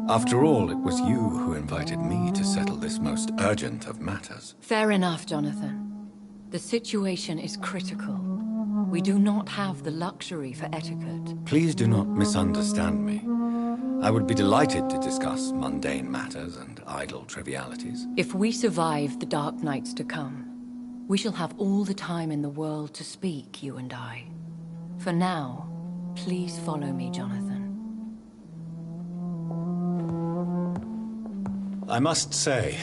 After all, it was you who invited me to settle this most urgent of matters. Fair enough, Jonathan. The situation is critical. We do not have the luxury for etiquette. Please do not misunderstand me. I would be delighted to discuss mundane matters and idle trivialities. If we survive the dark nights to come, we shall have all the time in the world to speak, you and I. For now, please follow me, Jonathan. I must say,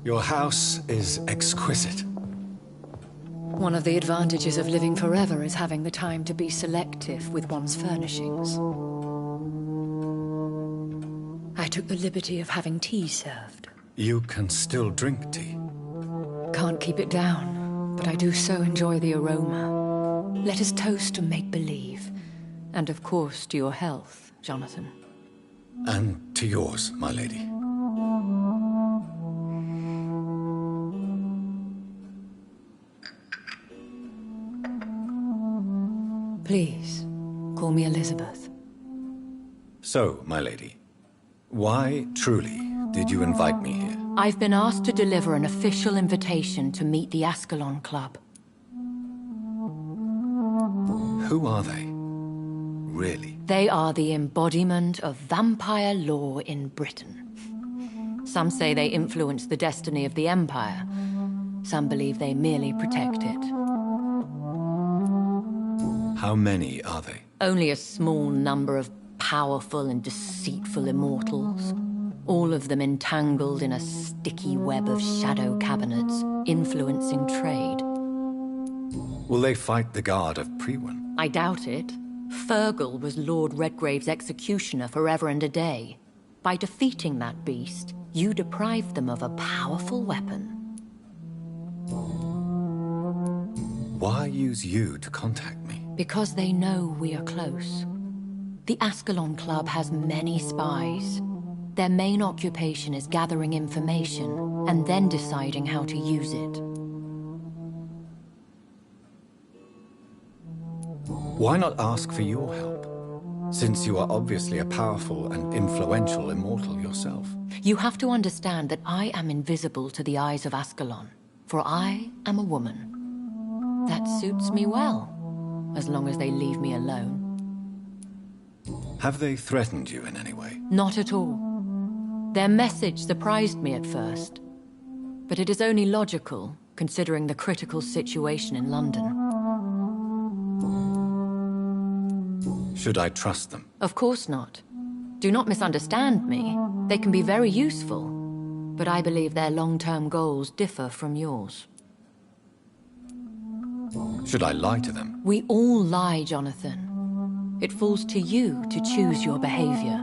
your house is exquisite. One of the advantages of living forever is having the time to be selective with one's furnishings. I took the liberty of having tea served. You can still drink tea. Can't keep it down, but I do so enjoy the aroma. Let us toast to make-believe. And of course to your health, Jonathan. And to yours, my lady. Please, call me Elizabeth. So, my lady, why, truly, did you invite me here? I've been asked to deliver an official invitation to meet the Ascalon Club. Who are they? Really? They are the embodiment of vampire law in Britain. Some say they influence the destiny of the Empire. Some believe they merely protect it. How many are they? Only a small number of powerful and deceitful immortals. All of them entangled in a sticky web of shadow cabinets, influencing trade. Will they fight the Guard of Priwen? I doubt it. Fergal was Lord Redgrave's executioner forever and a day. By defeating that beast, you deprived them of a powerful weapon. Why use you to contact me? Because they know we are close. The Ascalon Club has many spies. Their main occupation is gathering information and then deciding how to use it. Why not ask for your help? Since you are obviously a powerful and influential immortal yourself. You have to understand that I am invisible to the eyes of Ascalon, for I am a woman. That suits me well, as long as they leave me alone. Have they threatened you in any way? Not at all. Their message surprised me at first, but it is only logical, considering the critical situation in London. Should I trust them? Of course not. Do not misunderstand me. They can be very useful, but I believe their long-term goals differ from yours. Should I lie to them? We all lie, Jonathan. It falls to you to choose your behavior.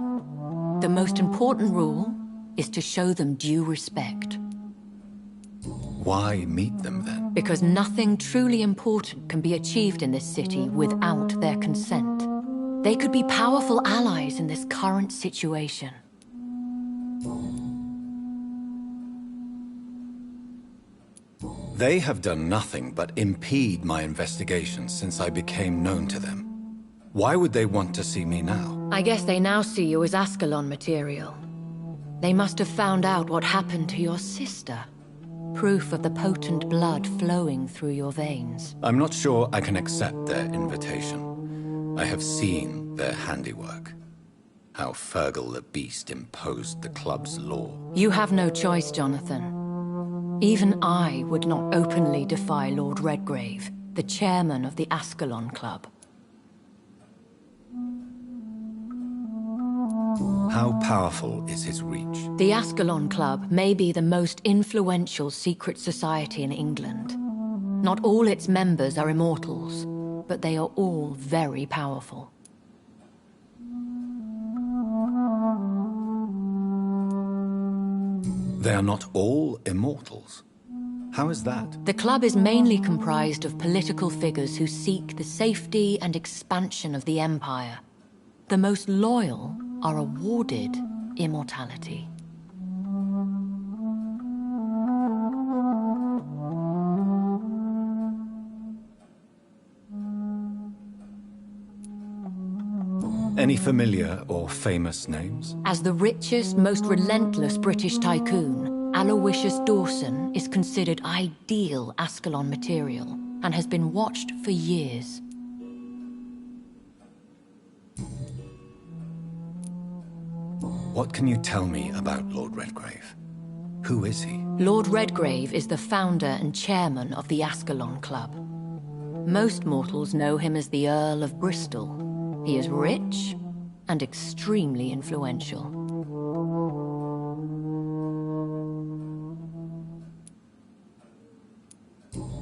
The most important rule is to show them due respect. Why meet them then? Because nothing truly important can be achieved in this city without their consent. They could be powerful allies in this current situation. They have done nothing but impede my investigations since I became known to them. Why would they want to see me now? I guess they now see you as Ascalon material. They must have found out what happened to your sister. Proof of the potent blood flowing through your veins. I'm not sure I can accept their invitation. I have seen their handiwork. How Fergal the Beast imposed the club's law. You have no choice, Jonathan. Even I would not openly defy Lord Redgrave, the chairman of the Ascalon Club. How powerful is his reach? The Ascalon Club may be the most influential secret society in England. Not all its members are immortals, but they are all very powerful. They are not all immortals. How is that? The club is mainly comprised of political figures who seek the safety and expansion of the Empire. The most loyal are awarded immortality. Any familiar or famous names? As the richest, most relentless British tycoon, Aloysius Dawson is considered ideal Ascalon material and has been watched for years. What can you tell me about Lord Redgrave? Who is he? Lord Redgrave is the founder and chairman of the Ascalon Club. Most mortals know him as the Earl of Bristol. He is rich and extremely influential.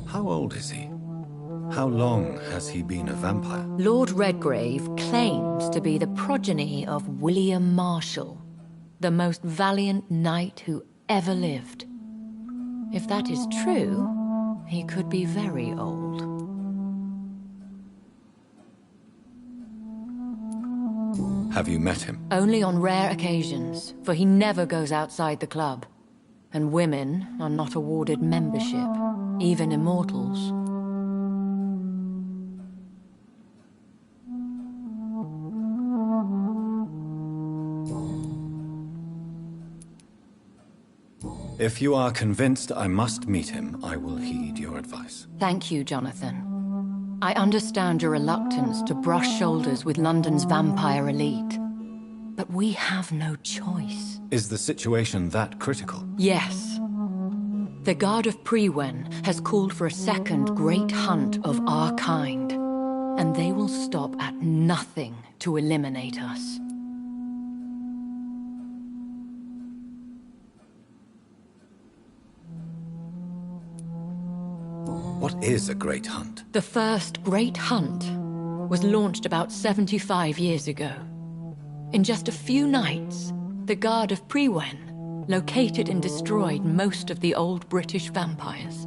How old is he? How long has he been a vampire? Lord Redgrave claims to be the progeny of William Marshall, the most valiant knight who ever lived. If that is true, he could be very old. Have you met him? Only on rare occasions, for he never goes outside the club. And women are not awarded membership, even immortals. If you are convinced I must meet him, I will heed your advice. Thank you, Jonathan. I understand your reluctance to brush shoulders with London's vampire elite. But we have no choice. Is the situation that critical? Yes. The Guard of Prewen has called for a second great hunt of our kind. And they will stop at nothing to eliminate us. What is a great hunt? The first great hunt was launched about 75 years ago. In just a few nights, the Guard of Prewen located and destroyed most of the old British vampires.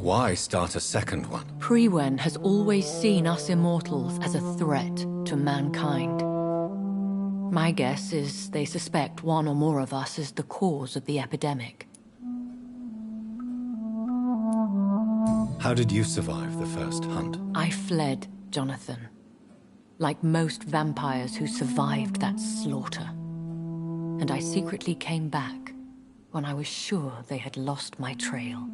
Why start a second one? Priwen has always seen us immortals as a threat to mankind. My guess is they suspect one or more of us is the cause of the epidemic. How did you survive the first hunt? I fled, Jonathan. Like most vampires who survived that slaughter. And I secretly came back when I was sure they had lost my trail.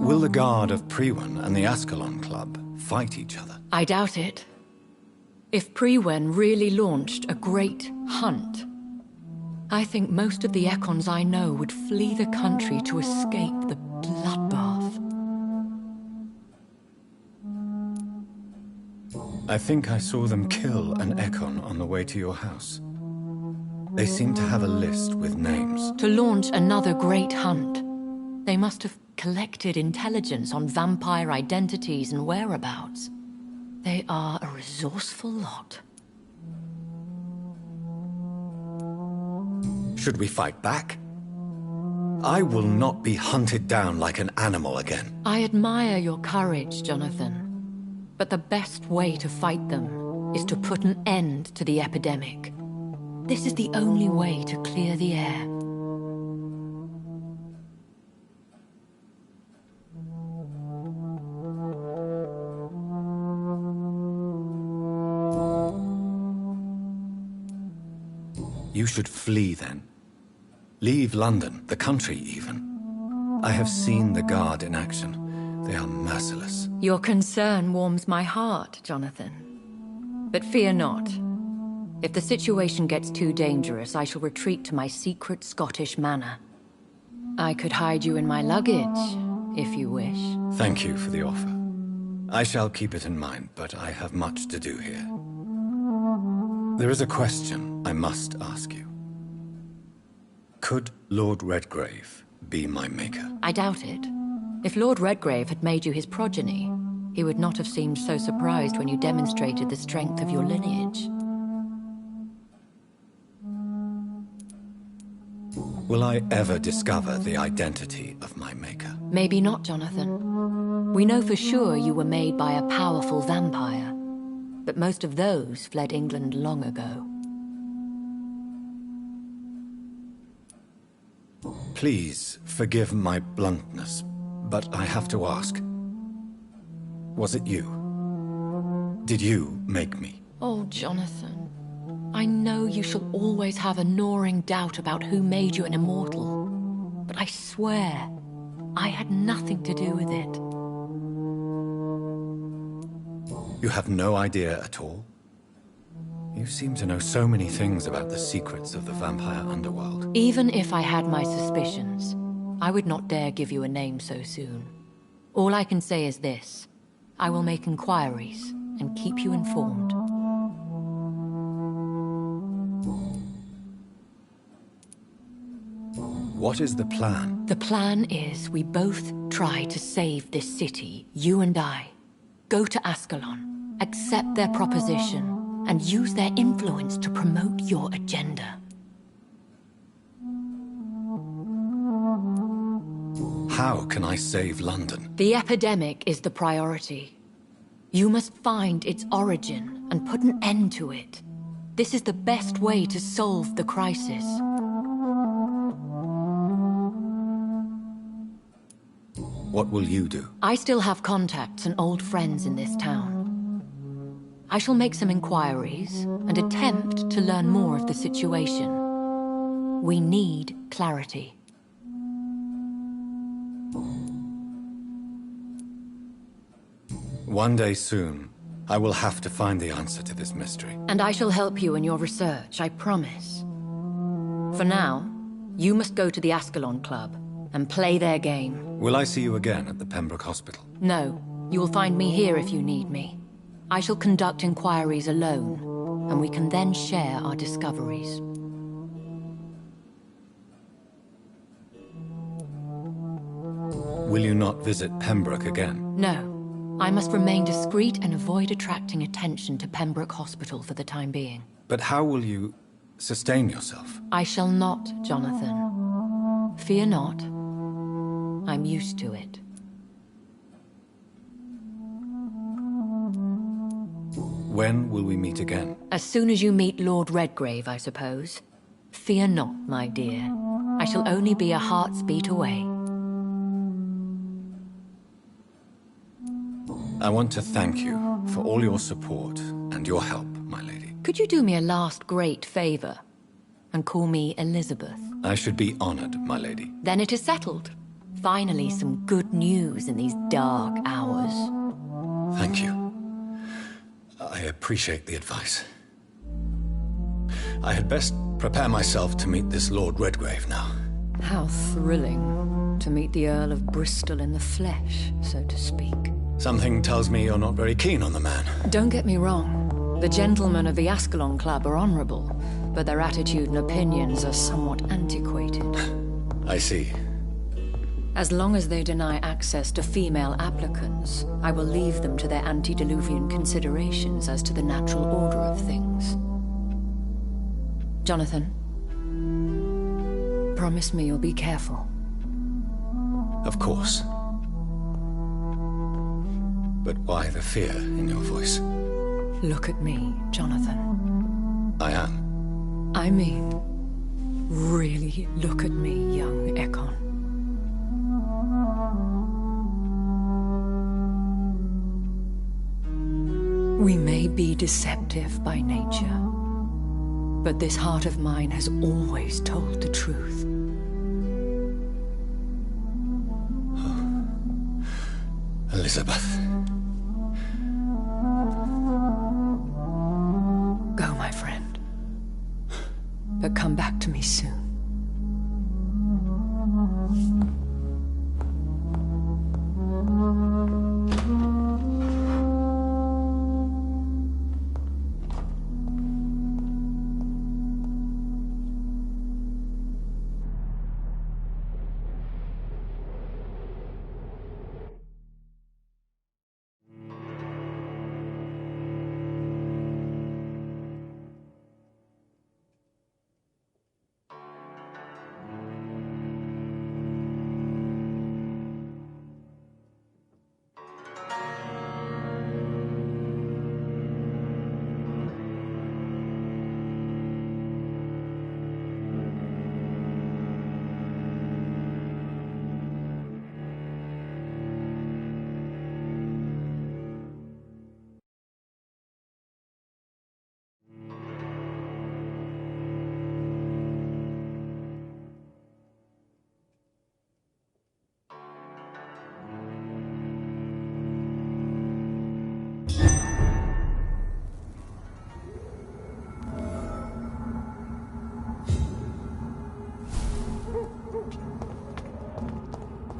Will the Guard of Priwen and the Ascalon Club fight each other? I doubt it. If Priwen really launched a great hunt, I think most of the Ekons I know would flee the country to escape the bloodbath. I think I saw them kill an Ekon on the way to your house. They seem to have a list with names. To launch another great hunt, they must have collected intelligence on vampire identities and whereabouts. They are a resourceful lot. Should we fight back? I will not be hunted down like an animal again. I admire your courage, Jonathan. But the best way to fight them is to put an end to the epidemic. This is the only way to clear the air. You should flee then. Leave London, the country even. I have seen the Guard in action. They are merciless. Your concern warms my heart, Jonathan. But fear not. If the situation gets too dangerous, I shall retreat to my secret Scottish manor. I could hide you in my luggage, if you wish. Thank you for the offer. I shall keep it in mind, but I have much to do here. There is a question I must ask you. Could Lord Redgrave be my maker? I doubt it. If Lord Redgrave had made you his progeny, he would not have seemed so surprised when you demonstrated the strength of your lineage. Will I ever discover the identity of my maker? Maybe not, Jonathan. We know for sure you were made by a powerful vampire, but most of those fled England long ago. Please forgive my bluntness, but I have to ask. Was it you? Did you make me? Oh, Jonathan. I know you shall always have a gnawing doubt about who made you an immortal. But I swear, I had nothing to do with it. You have no idea at all? You seem to know so many things about the secrets of the vampire underworld. Even if I had my suspicions, I would not dare give you a name so soon. All I can say is this. I will make inquiries and keep you informed. What is the plan? The plan is we both try to save this city, you and I. Go to Ascalon, accept their proposition, and use their influence to promote your agenda. How can I save London? The epidemic is the priority. You must find its origin and put an end to it. This is the best way to solve the crisis. What will you do? I still have contacts and old friends in this town. I shall make some inquiries and attempt to learn more of the situation. We need clarity. One day soon, I will have to find the answer to this mystery. And I shall help you in your research, I promise. For now, you must go to the Ascalon Club and play their game. Will I see you again at the Pembroke Hospital? No, you will find me here if you need me. I shall conduct inquiries alone, and we can then share our discoveries. Will you not visit Pembroke again? No. I must remain discreet and avoid attracting attention to Pembroke Hospital for the time being. But how will you... sustain yourself. I shall not, Jonathan. Fear not. I'm used to it. When will we meet again? As soon as you meet Lord Redgrave, I suppose. Fear not, my dear. I shall only be a heart's beat away. I want to thank you for all your support and your help, my lady. Could you do me a last great favor and call me Elizabeth? I should be honored, my lady. Then it is settled. Finally, some good news in these dark hours. Thank you. I appreciate the advice. I had best prepare myself to meet this Lord Redgrave now. How thrilling to meet the Earl of Bristol in the flesh, so to speak. Something tells me you're not very keen on the man. Don't get me wrong. The gentlemen of the Ascalon Club are honorable, but their attitude and opinions are somewhat antiquated. I see. As long as they deny access to female applicants, I will leave them to their antediluvian considerations as to the natural order of things. Jonathan, promise me you'll be careful. Of course. But why the fear in your voice? Look at me, Jonathan. I am. I mean, really look at me, young Ekon. We may be deceptive by nature, but this heart of mine has always told the truth. Elizabeth. Go, my friend. But come back to me soon.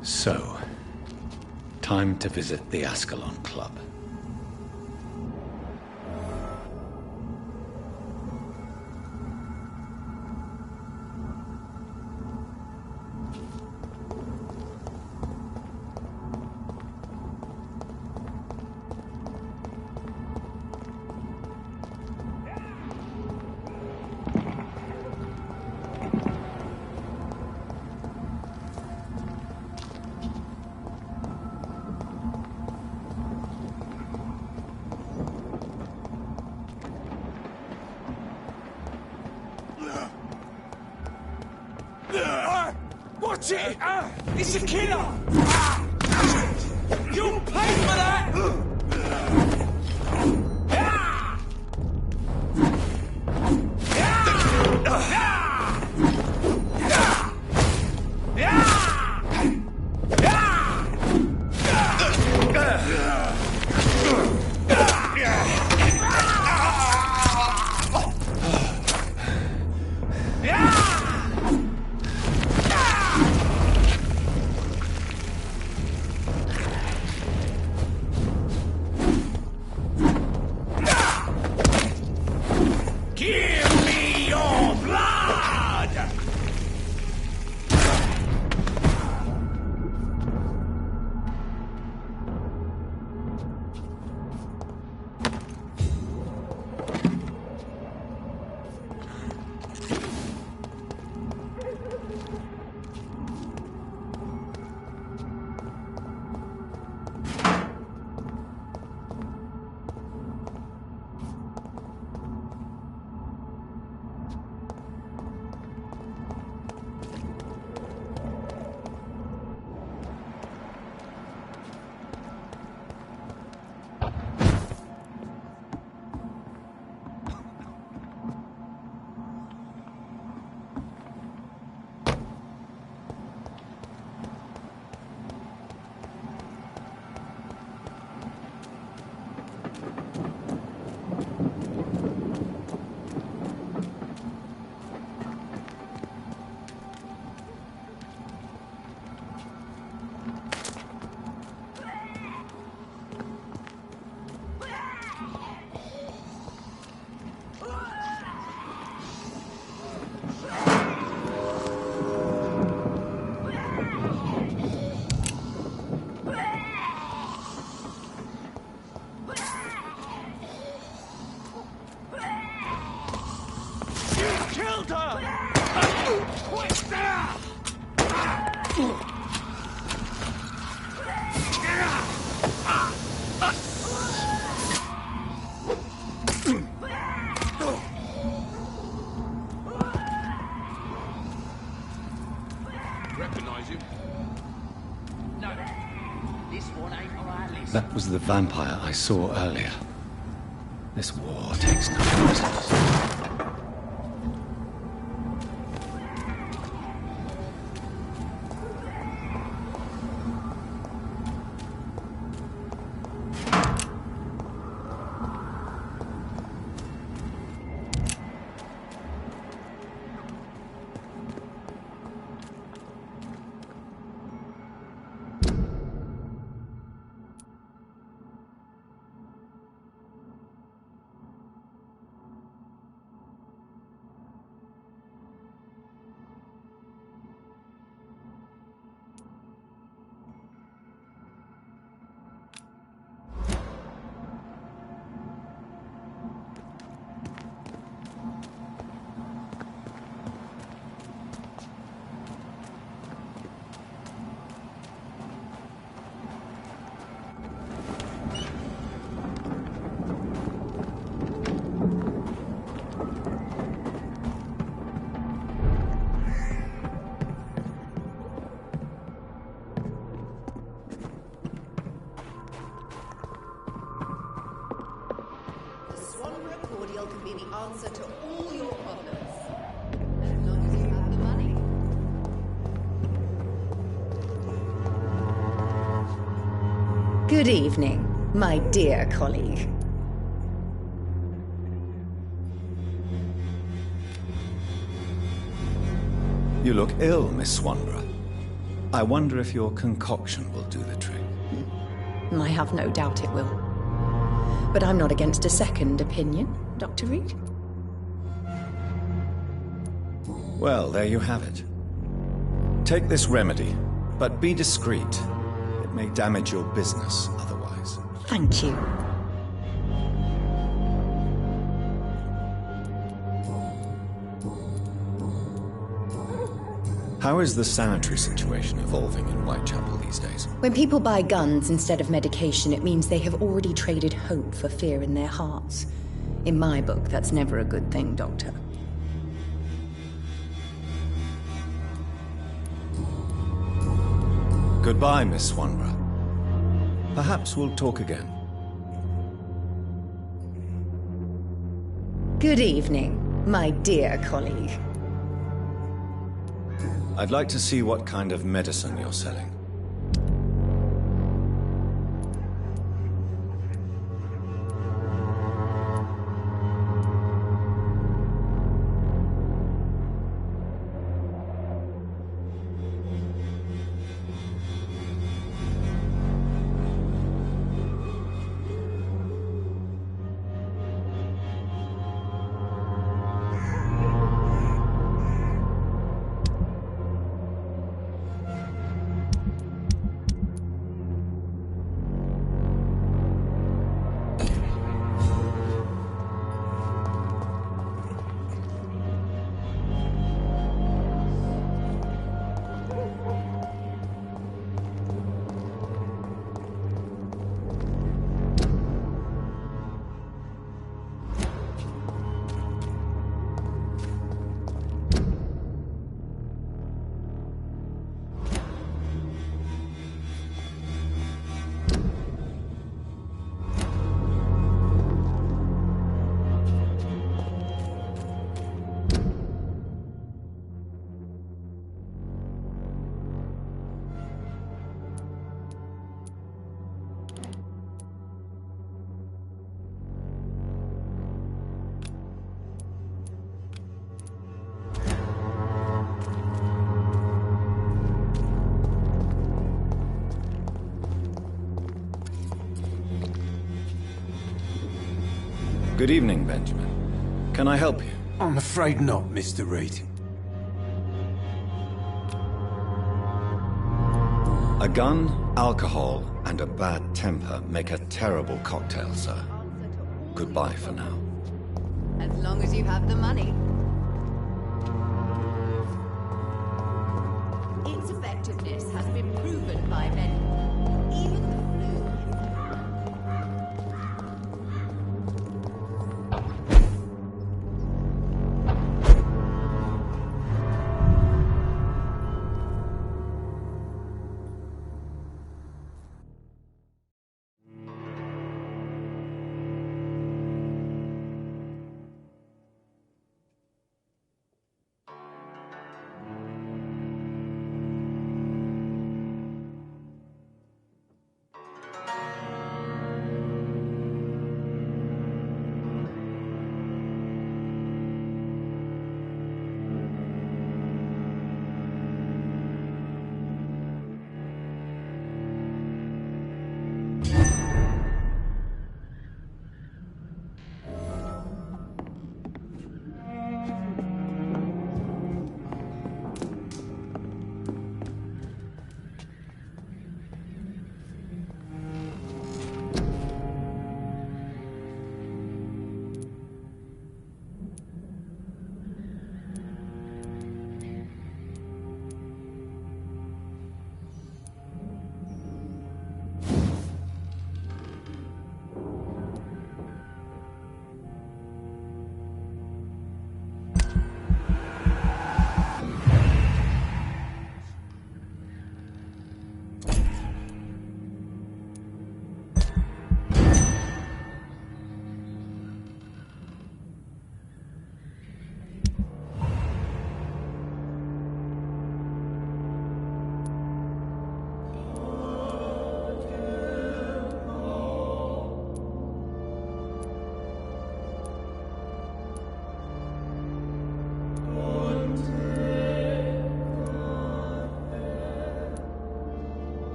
So, time to visit the Ascalon Club. Watch it! It's a killer! You'll pay for that! That was the vampire I saw earlier. This war takes no prisoners. Can be the answer to all your problems. As long as you have the money. Good evening, my dear colleague. You look ill, Miss Swanborough. I wonder if your concoction will do the trick. I have no doubt it will. But I'm not against a second opinion, Dr. Reed. Well, there you have it. Take this remedy, but be discreet. It may damage your business otherwise. Thank you. How is the sanitary situation evolving in Whitechapel these days? When people buy guns instead of medication, it means they have already traded hope for fear in their hearts. In my book, that's never a good thing, Doctor. Goodbye, Miss Swanborough. Perhaps we'll talk again. Good evening, my dear colleague. I'd like to see what kind of medicine you're selling. Good evening, Benjamin. Can I help you? I'm afraid not, Mr. Reed. A gun, alcohol, and a bad temper make a terrible cocktail, sir. Goodbye for now. As long as you have the money. Its effectiveness has been proven by many. Even the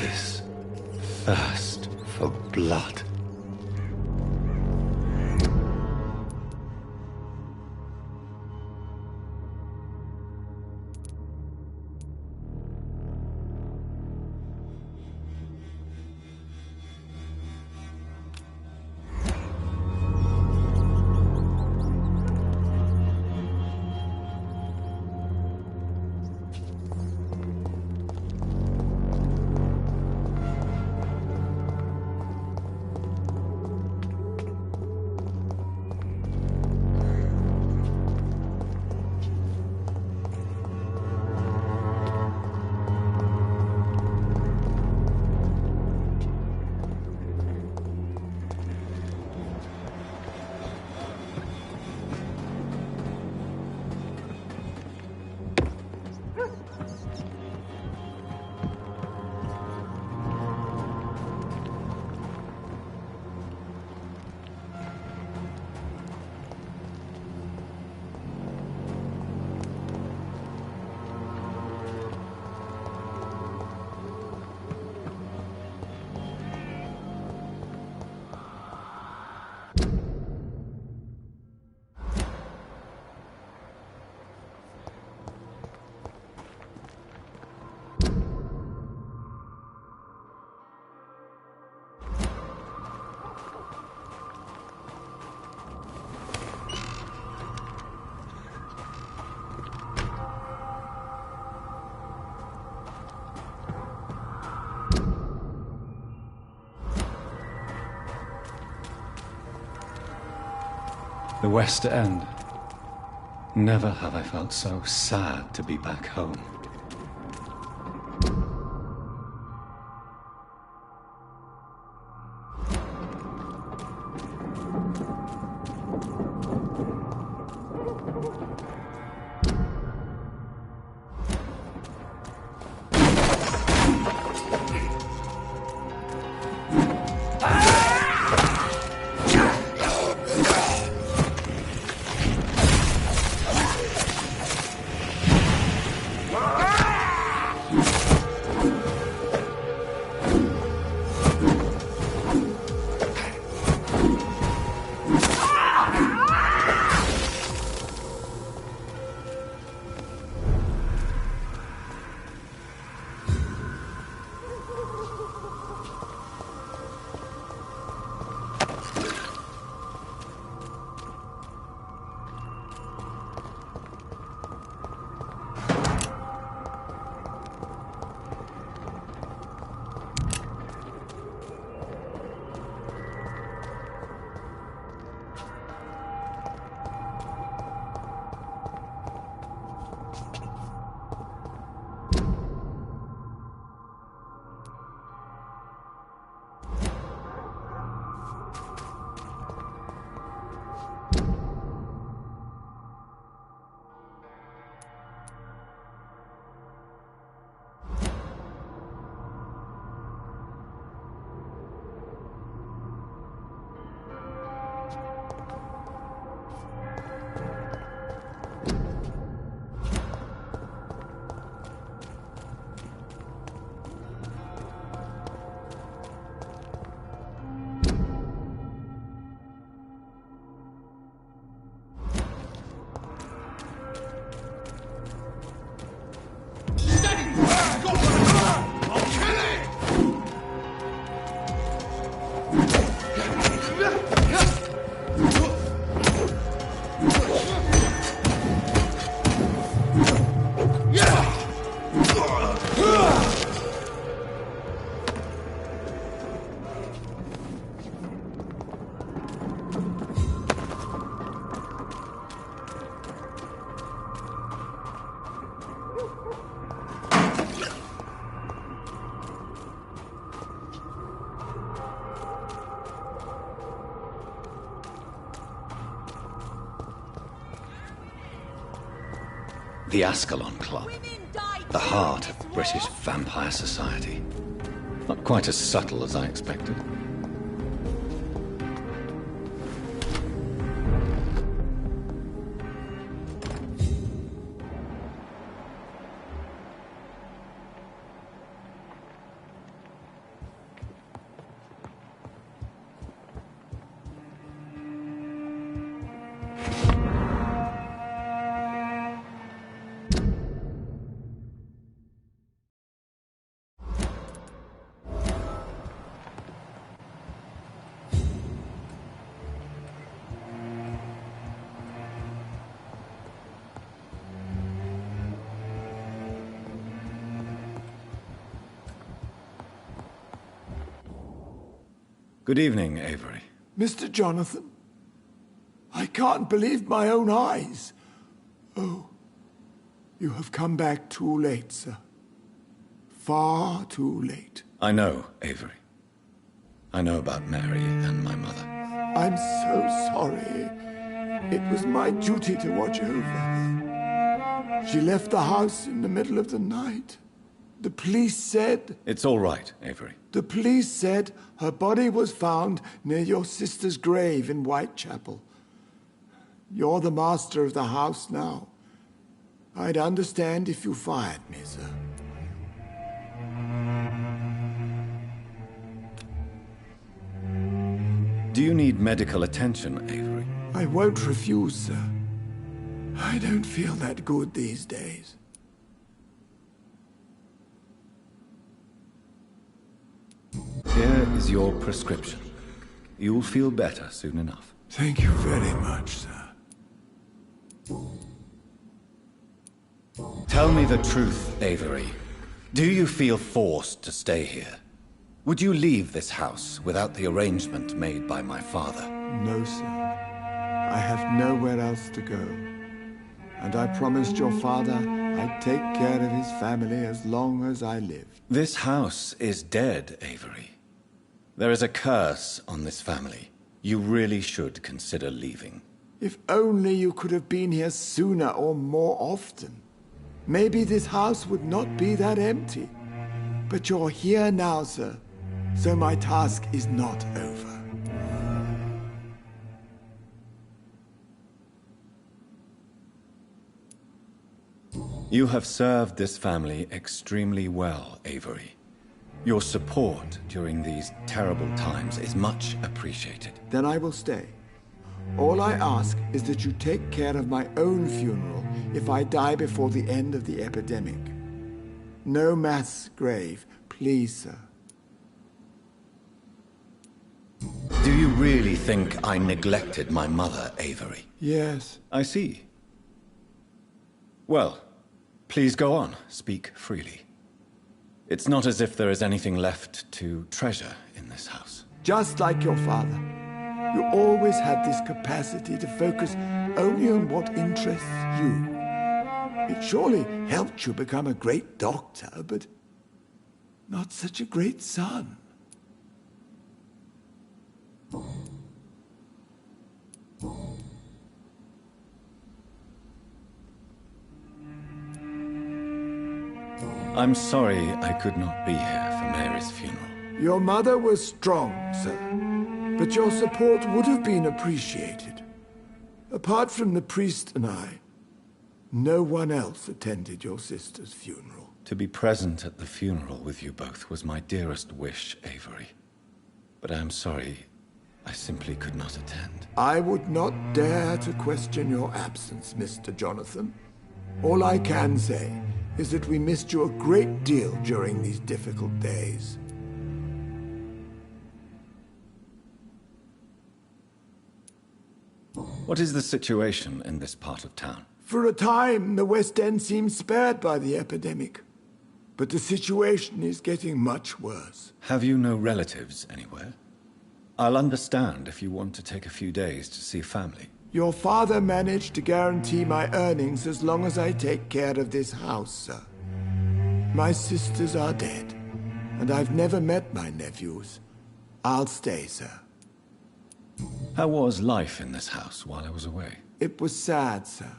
This thirst for blood. The West End. Never have I felt so sad to be back home. The Ascalon Club. The heart of British vampire society. Not quite as subtle as I expected. Good evening, Avery. Mr. Jonathan, I can't believe my own eyes. Oh, you have come back too late, sir. Far too late. I know, Avery. I know about Mary and my mother. I'm so sorry. It was my duty to watch over her. She left the house in the middle of the night. The police said... It's all right, Avery. The police said her body was found near your sister's grave in Whitechapel. You're the master of the house now. I'd understand if you fired me, sir. Do you need medical attention, Avery? I won't refuse, sir. I don't feel that good these days. Here is your prescription. You'll feel better soon enough. Thank you very much, sir. Tell me the truth, Avery. Do you feel forced to stay here? Would you leave this house without the arrangement made by my father? No, sir. I have nowhere else to go. And I promised your father I'd take care of his family as long as I lived. This house is dead, Avery. There is a curse on this family. You really should consider leaving. If only you could have been here sooner or more often. Maybe this house would not be that empty. But you're here now, sir. So my task is not over. You have served this family extremely well, Avery. Your support during these terrible times is much appreciated. Then I will stay. All I ask is that you take care of my own funeral if I die before the end of the epidemic. No mass grave, please, sir. Do you really think I neglected my mother, Avery? Yes. I see. Well, please go on. Speak freely. It's not as if there is anything left to treasure in this house. Just like your father. You always had this capacity to focus only on what interests you. It surely helped you become a great doctor, but not such a great son. I'm sorry I could not be here for Mary's funeral. Your mother was strong, sir, but your support would have been appreciated. Apart from the priest and I, no one else attended your sister's funeral. To be present at the funeral with you both was my dearest wish, Avery. But I am sorry, I simply could not attend. I would not dare to question your absence, Mr. Jonathan. All I can say is that we missed you a great deal during these difficult days. What is the situation in this part of town? For a time, the West End seemed spared by the epidemic. But the situation is getting much worse. Have you no relatives anywhere? I'll understand if you want to take a few days to see family. Your father managed to guarantee my earnings as long as I take care of this house, sir. My sisters are dead, and I've never met my nephews. I'll stay, sir. How was life in this house while I was away? It was sad, sir.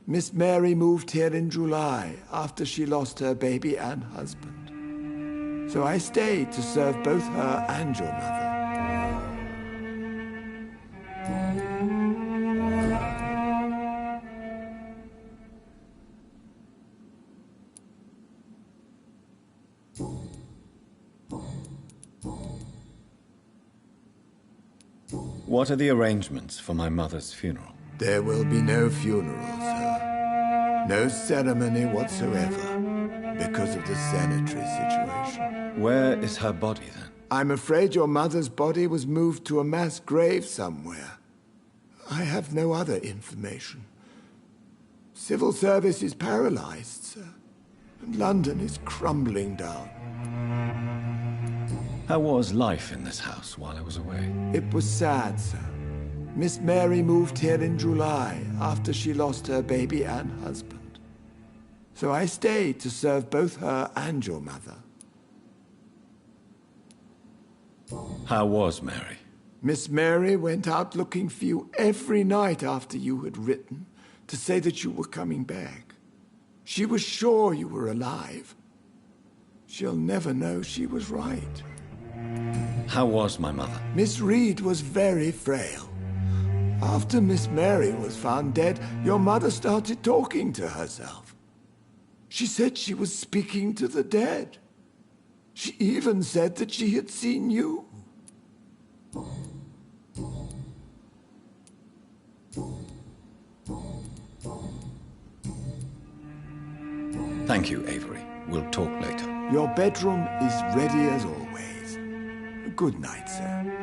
Miss Mary moved here in July after she lost her baby and husband. So I stayed to serve both her and your mother. What are the arrangements for my mother's funeral? There will be no funeral, sir. No ceremony whatsoever, because of the sanitary situation. Where is her body, then? I'm afraid your mother's body was moved to a mass grave somewhere. I have no other information. Civil service is paralyzed, sir, and London is crumbling down. How was life in this house while I was away? It was sad, sir. Miss Mary moved here in July after she lost her baby and husband. So I stayed to serve both her and your mother. How was Mary? Miss Mary went out looking for you every night after you had written to say that you were coming back. She was sure you were alive. She'll never know she was right. How was my mother? Miss Reed was very frail. After Miss Mary was found dead, your mother started talking to herself. She said she was speaking to the dead. She even said that she had seen you. Thank you, Avery. We'll talk later. Your bedroom is ready as always. Good night, sir.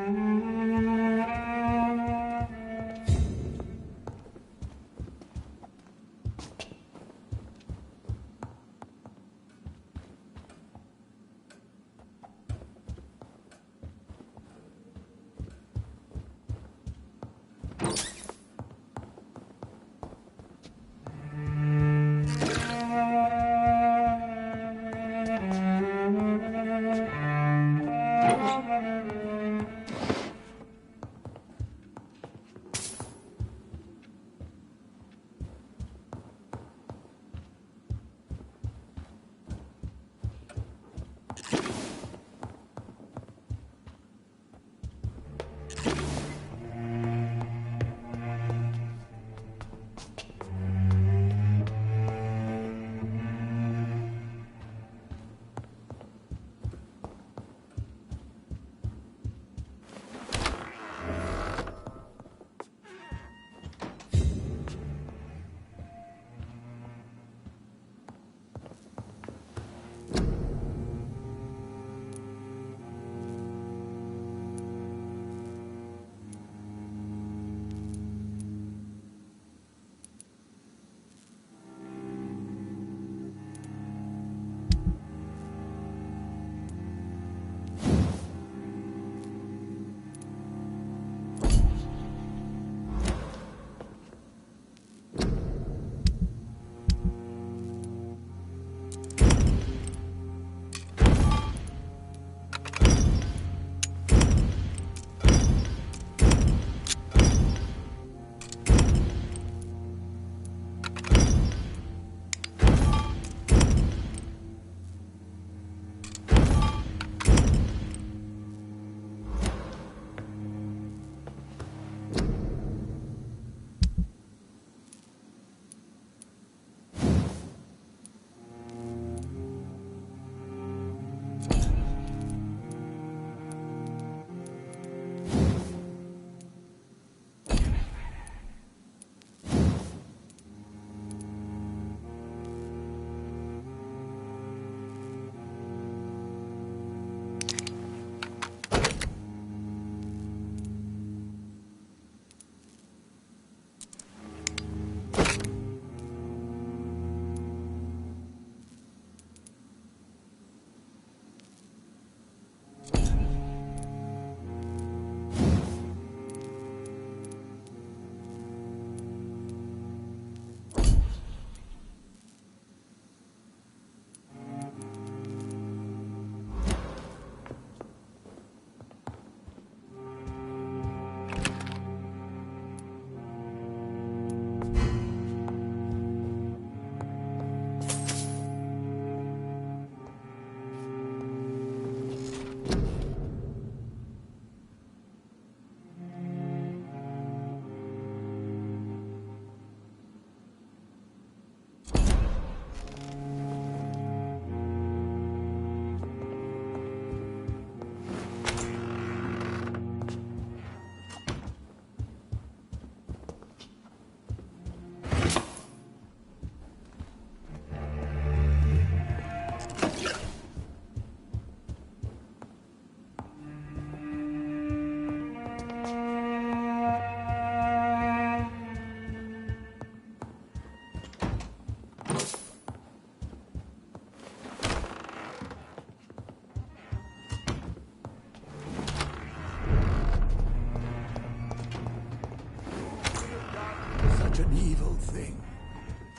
evil thing.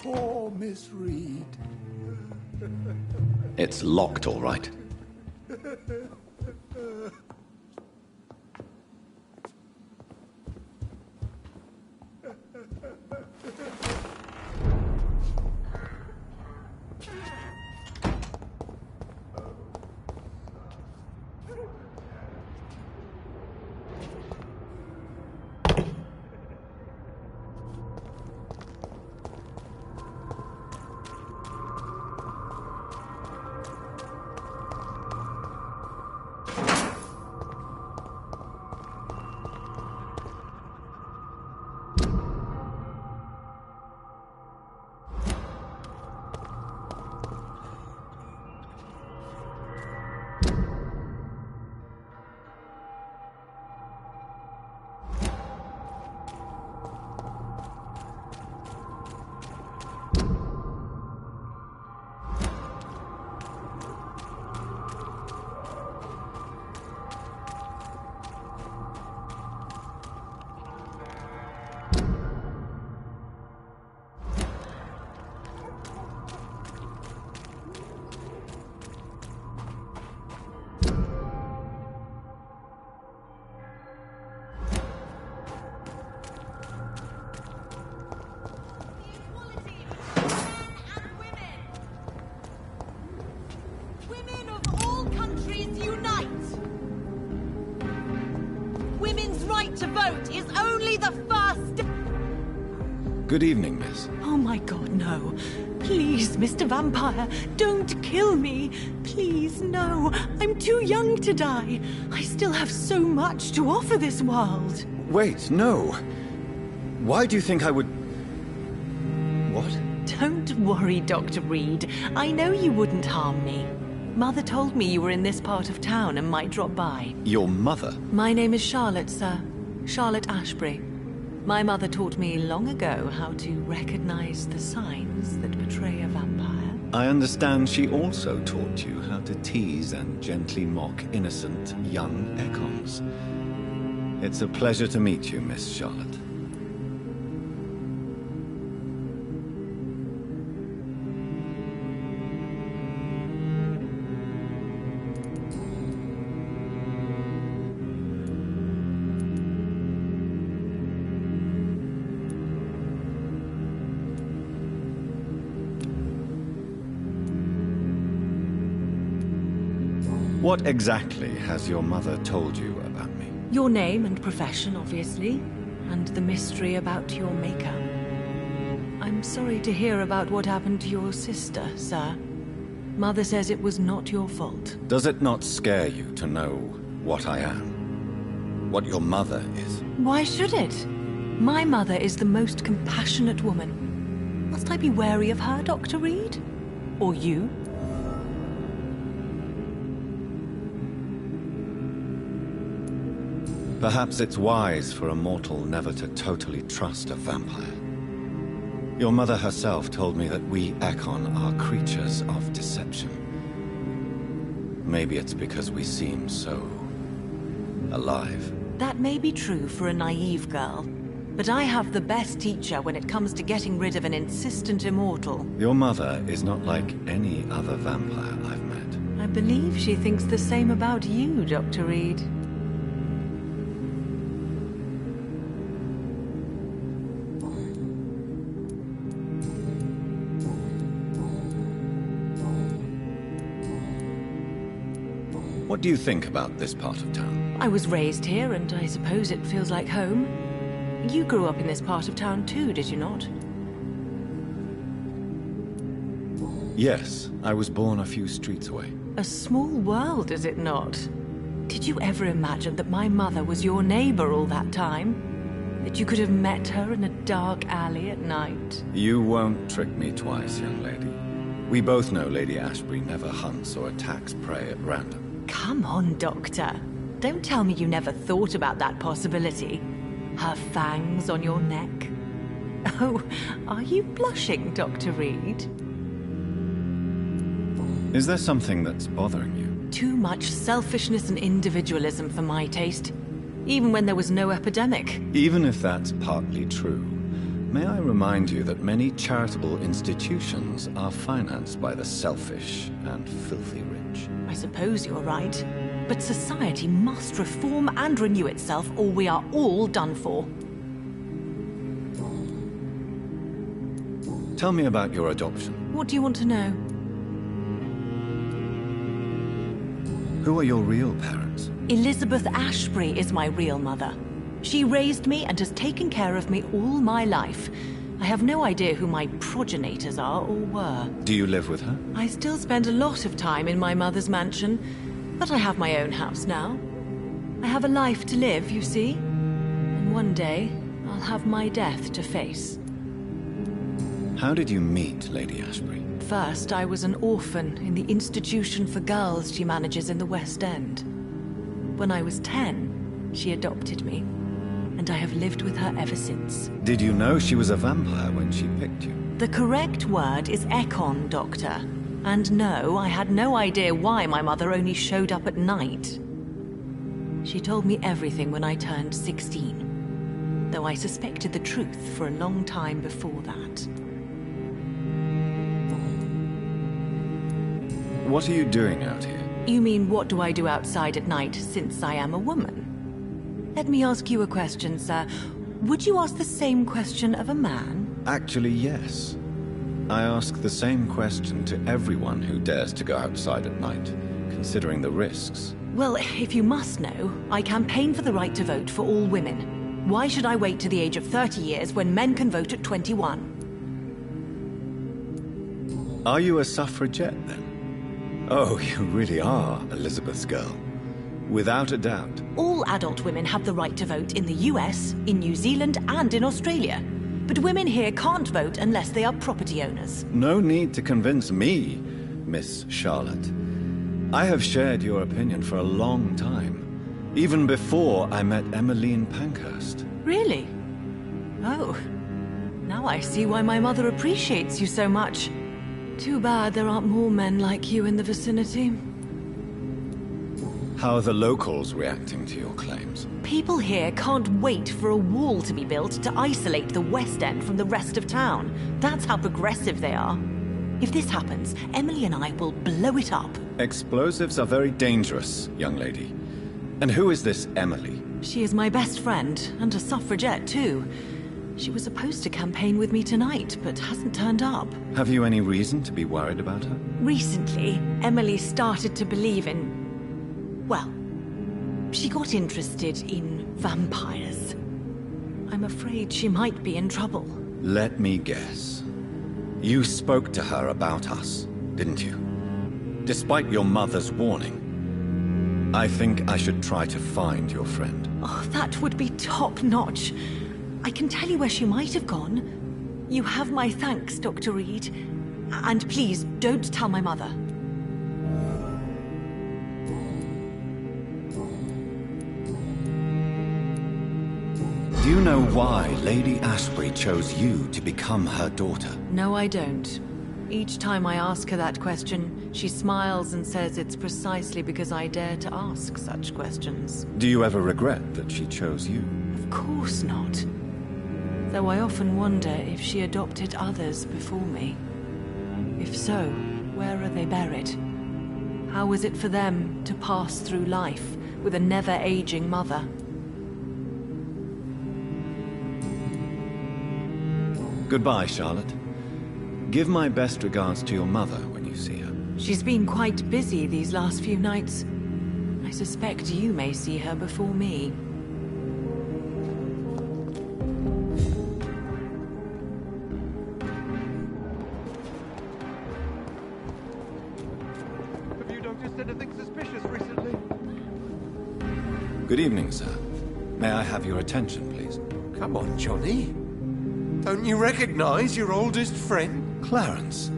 Poor Miss Reed. It's locked, all right. To vote is only the first. Good evening, miss. Oh my god, no. Please, Mr. Vampire, don't kill me. Please, no. I'm too young to die. I still have so much to offer this world. Wait, no. Why do you think I would... What? Don't worry, Dr. Reed. I know you wouldn't harm me. Mother told me you were in this part of town and might drop by. Your mother? My name is Charlotte, sir. Charlotte Ashbury. My mother taught me long ago how to recognize the signs that betray a vampire. I understand she also taught you how to tease and gently mock innocent young Ekons. It's a pleasure to meet you, Miss Charlotte. What exactly has your mother told you about me? Your name and profession, obviously, and the mystery about your maker. I'm sorry to hear about what happened to your sister, sir. Mother says it was not your fault. Does it not scare you to know what I am? What your mother is? Why should it? My mother is the most compassionate woman. Must I be wary of her, Dr. Reed? Or you? Perhaps it's wise for a mortal never to totally trust a vampire. Your mother herself told me that we Ekon are creatures of deception. Maybe it's because we seem so... alive. That may be true for a naive girl, but I have the best teacher when it comes to getting rid of an insistent immortal. Your mother is not like any other vampire I've met. I believe she thinks the same about you, Dr. Reed. What do you think about this part of town? I was raised here, and I suppose it feels like home. You grew up in this part of town too, did you not? Yes, I was born a few streets away. A small world, is it not? Did you ever imagine that my mother was your neighbor all that time? That you could have met her in a dark alley at night? You won't trick me twice, young lady. We both know Lady Ashbury never hunts or attacks prey at random. Come on, Doctor. Don't tell me you never thought about that possibility. Her fangs on your neck. Oh, are you blushing, Dr. Reed? Is there something that's bothering you? Too much selfishness and individualism for my taste. Even when there was no epidemic. Even if that's partly true, May I remind you that many charitable institutions are financed by the selfish and filthy rich. I suppose you're right. But society must reform and renew itself, or we are all done for. Tell me about your adoption. What do you want to know? Who are your real parents? Elizabeth Ashbury is my real mother. She raised me and has taken care of me all my life. I have no idea who my progenitors are or were. Do you live with her? I still spend a lot of time in my mother's mansion, but I have my own house now. I have a life to live, you see. And one day, I'll have my death to face. How did you meet Lady Ashbury? First, I was an orphan in the institution for girls she manages in the West End. When I was 10, she adopted me, and I have lived with her ever since. Did you know she was a vampire when she picked you? The correct word is Ekon, Doctor. And no, I had no idea why my mother only showed up at night. She told me everything when I turned 16, though I suspected the truth for a long time before that. What are you doing out here? You mean, what do I do outside at night since I am a woman? Let me ask you a question, sir. Would you ask the same question of a man? Actually, yes. I ask the same question to everyone who dares to go outside at night, considering the risks. Well, if you must know, I campaign for the right to vote for all women. Why should I wait to the age of 30 years when men can vote at 21? Are you a suffragette, then? Oh, you really are Elizabeth's girl. Without a doubt. All adult women have the right to vote in the US, in New Zealand, and in Australia. But women here can't vote unless they are property owners. No need to convince me, Miss Charlotte. I have shared your opinion for a long time. Even before I met Emmeline Pankhurst. Really? Oh. Now I see why my mother appreciates you so much. Too bad there aren't more men like you in the vicinity. How are the locals reacting to your claims? People here can't wait for a wall to be built to isolate the West End from the rest of town. That's how progressive they are. If this happens, Emily and I will blow it up. Explosives are very dangerous, young lady. And who is this Emily? She is my best friend, and a suffragette too. She was supposed to campaign with me tonight, but hasn't turned up. Have you any reason to be worried about her? Recently, Emily started to believe in... well, she got interested in vampires. I'm afraid she might be in trouble. Let me guess. You spoke to her about us, didn't you? Despite your mother's warning. I think I should try to find your friend. Oh, that would be top-notch. I can tell you where she might have gone. You have my thanks, Dr. Reed. And please, don't tell my mother. Do you know why Lady Ashbury chose you to become her daughter? No, I don't. Each time I ask her that question, she smiles and says it's precisely because I dare to ask such questions. Do you ever regret that she chose you? Of course not. Though I often wonder if she adopted others before me. If so, where are they buried? How is it for them to pass through life with a never-aging mother? Goodbye, Charlotte. Give my best regards to your mother when you see her. She's been quite busy these last few nights. I suspect you may see her before me. Have you noticed anything suspicious recently? Good evening, sir. May I have your attention, please? Come on, Johnny. Don't you recognize your oldest friend? Clarence.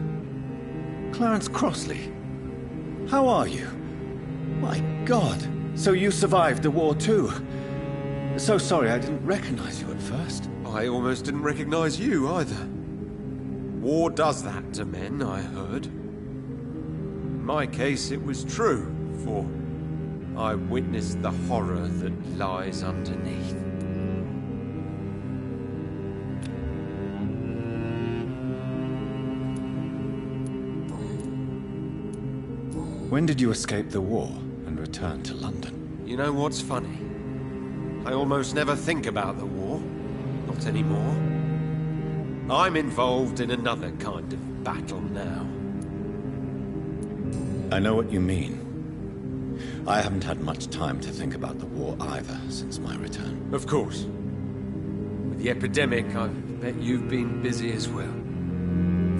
Clarence Crossley. How are you? My God. So you survived the war too. So sorry I didn't recognize you at first. I almost didn't recognize you either. War does that to men, I heard. In my case, it was true, for I witnessed the horror that lies underneath. When did you escape the war and return to London? You know what's funny? I almost never think about the war. Not anymore. I'm involved in another kind of battle now. I know what you mean. I haven't had much time to think about the war either since my return. Of course. With the epidemic, I bet you've been busy as well.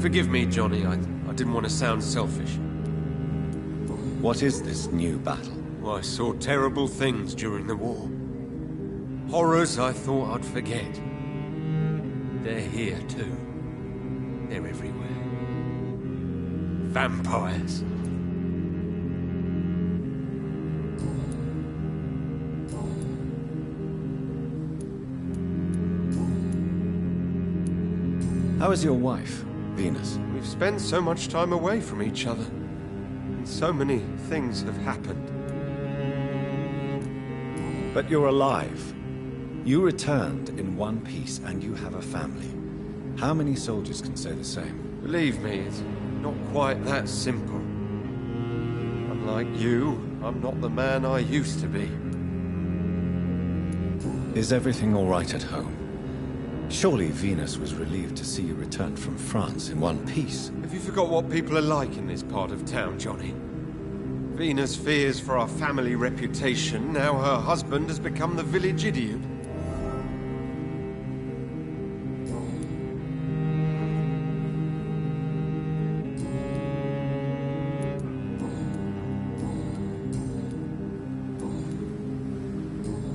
Forgive me, Johnny, I didn't want to sound selfish. What is this new battle? Well, I saw terrible things during the war. Horrors I thought I'd forget. They're here too. They're everywhere. Vampires. How is your wife, Venus? We've spent so much time away from each other. And so many things have happened. But you're alive. You returned in one piece and you have a family. How many soldiers can say the same? Believe me, it's not quite that simple. Unlike you, I'm not the man I used to be. Is everything all right at home? Surely Venus was relieved to see you return from France in one piece. Have you forgot what people are like in this part of town, Johnny? Venus fears for our family reputation. Now her husband has become the village idiot.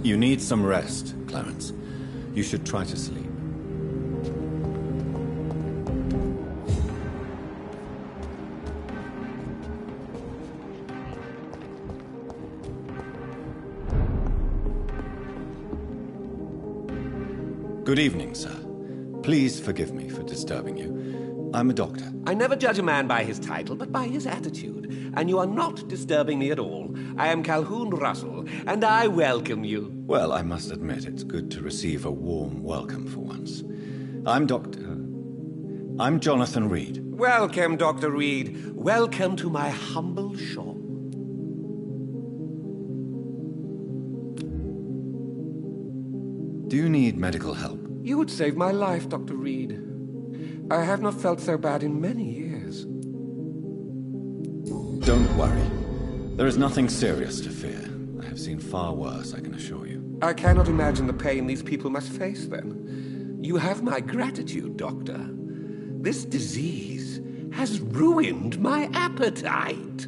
You need some rest, Clarence. You should try to sleep. Good evening, sir. Please forgive me for disturbing you. I'm a doctor. I never judge a man by his title, but by his attitude. And you are not disturbing me at all. I am Calhoun Russell, and I welcome you. Well, I must admit it's good to receive a warm welcome for once. I'm Jonathan Reed. Welcome, Dr. Reed. Welcome to my humble shop. Do you need medical help? You would save my life, Dr. Reed. I have not felt so bad in many years. Don't worry. There is nothing serious to fear. I have seen far worse, I can assure you. I cannot imagine the pain these people must face then. You have my gratitude, Doctor. This disease has ruined my appetite.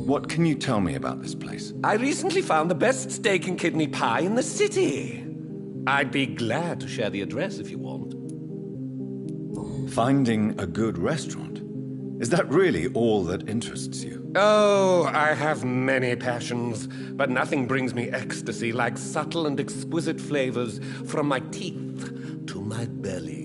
What can you tell me about this place? I recently found the best steak and kidney pie in the city. I'd be glad to share the address if you want. Finding a good restaurant? Is that really all that interests you? Oh, I have many passions, but nothing brings me ecstasy like subtle and exquisite flavors from my teeth to my belly.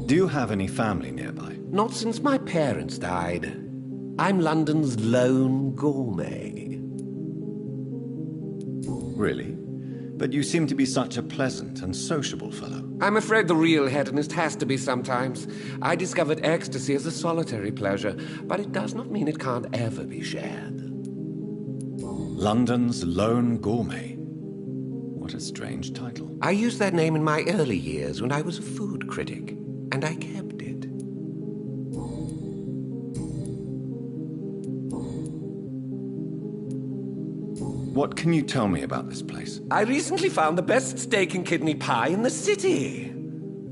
Do you have any family nearby? Not since my parents died. I'm London's lone gourmet. Really? But you seem to be such a pleasant and sociable fellow. I'm afraid the real hedonist has to be sometimes. I discovered ecstasy as a solitary pleasure, but it does not mean it can't ever be shared. London's lone gourmet. What a strange title. I used that name in my early years when I was a food critic, and I kept it. What can you tell me about this place? I recently found the best steak and kidney pie in the city.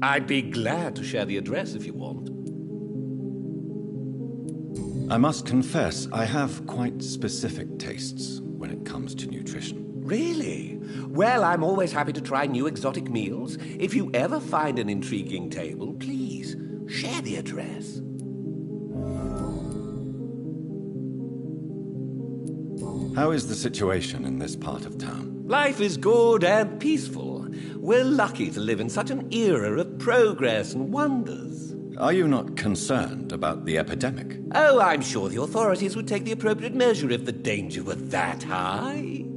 I'd be glad to share the address if you want. I must confess, I have quite specific tastes when it comes to nutrition. Really? Well, I'm always happy to try new exotic meals. If you ever find an intriguing table, please share the address. How is the situation in this part of town? Life is good and peaceful. We're lucky to live in such an era of progress and wonders. Are you not concerned about the epidemic? Oh, I'm sure the authorities would take the appropriate measure if the danger were that high.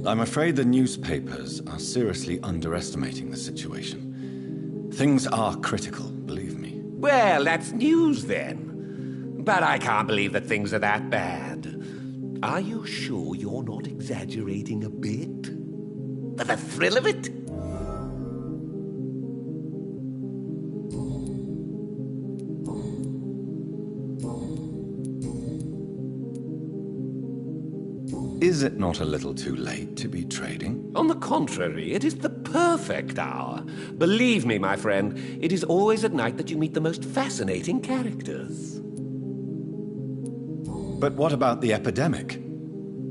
I'm afraid the newspapers are seriously underestimating the situation. Things are critical, believe me. Well, that's news then. But I can't believe that things are that bad. Are you sure you're not exaggerating a bit? For the thrill of it? Is it not a little too late to be trading? On the contrary, it is the perfect hour. Believe me, my friend, it is always at night that you meet the most fascinating characters. But what about the epidemic?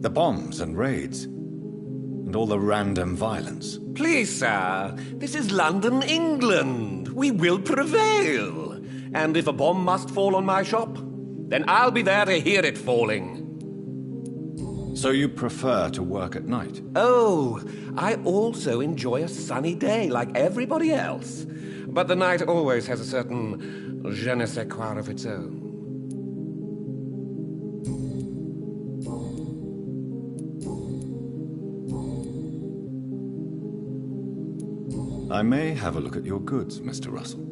The bombs and raids? And all the random violence? Please, sir, this is London, England. We will prevail. And if a bomb must fall on my shop, then I'll be there to hear it falling. So you prefer to work at night? Oh, I also enjoy a sunny day like everybody else. But the night always has a certain je ne sais quoi of its own. I may have a look at your goods, Mr. Russell.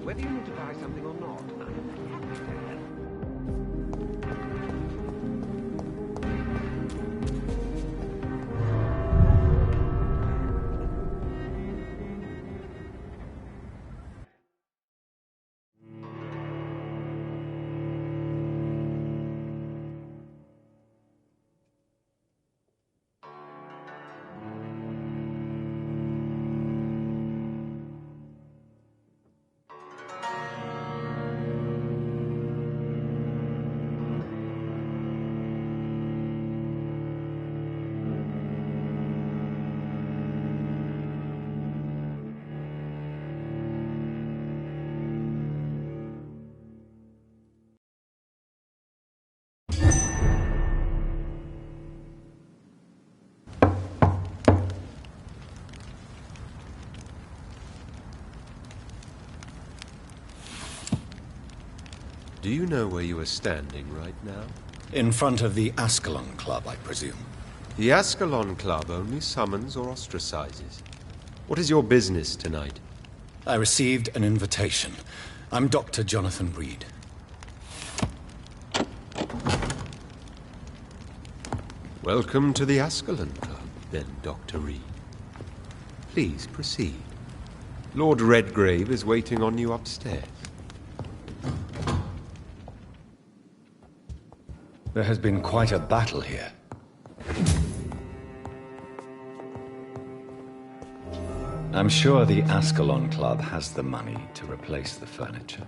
Whether you need to buy something or not, I'm happy to help. Do you know where you are standing right now? In front of the Ascalon Club, I presume. The Ascalon Club only summons or ostracizes. What is your business tonight? I received an invitation. I'm Dr. Jonathan Reed. Welcome to the Ascalon Club, then, Dr. Reed. Please proceed. Lord Redgrave is waiting on you upstairs. There has been quite a battle here. I'm sure the Ascalon Club has the money to replace the furniture.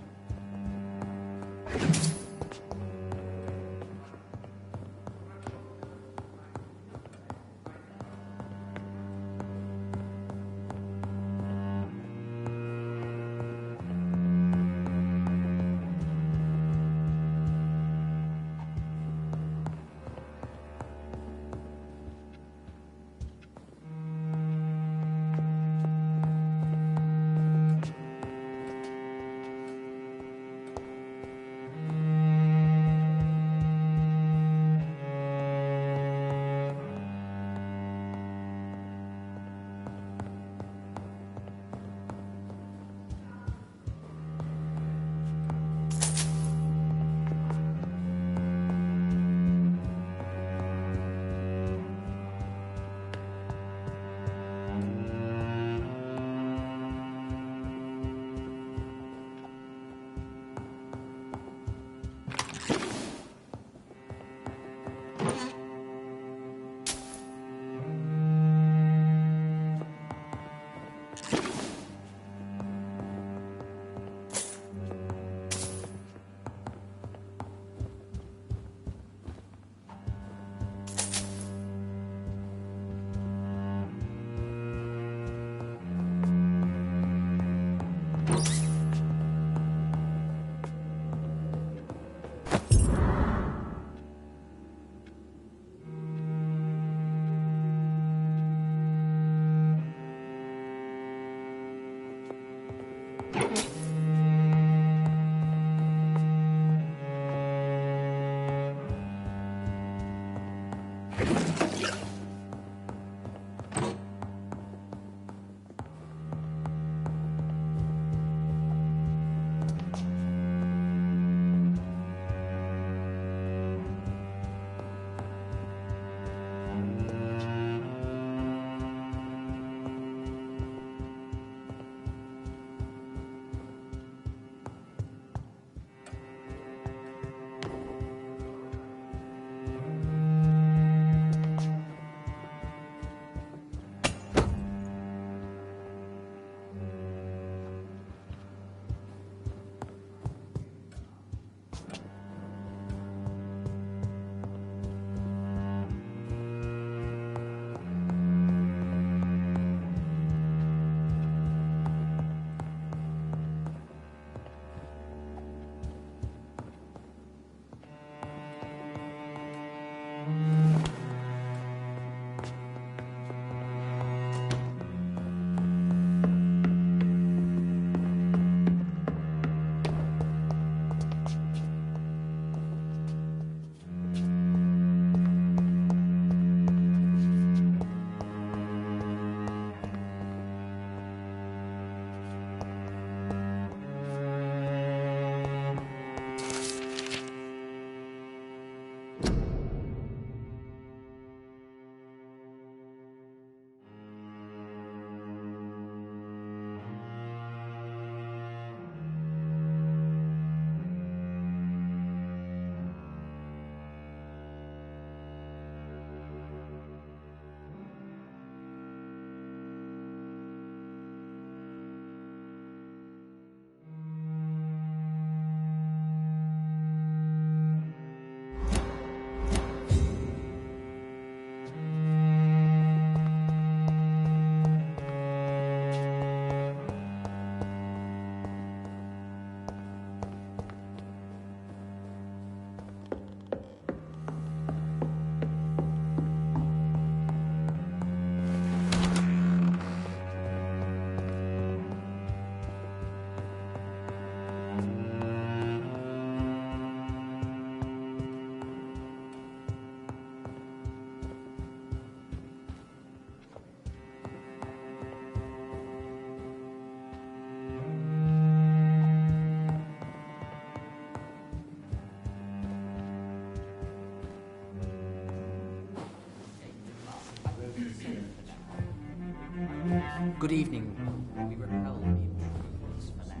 Good evening. We repel the intruders for now.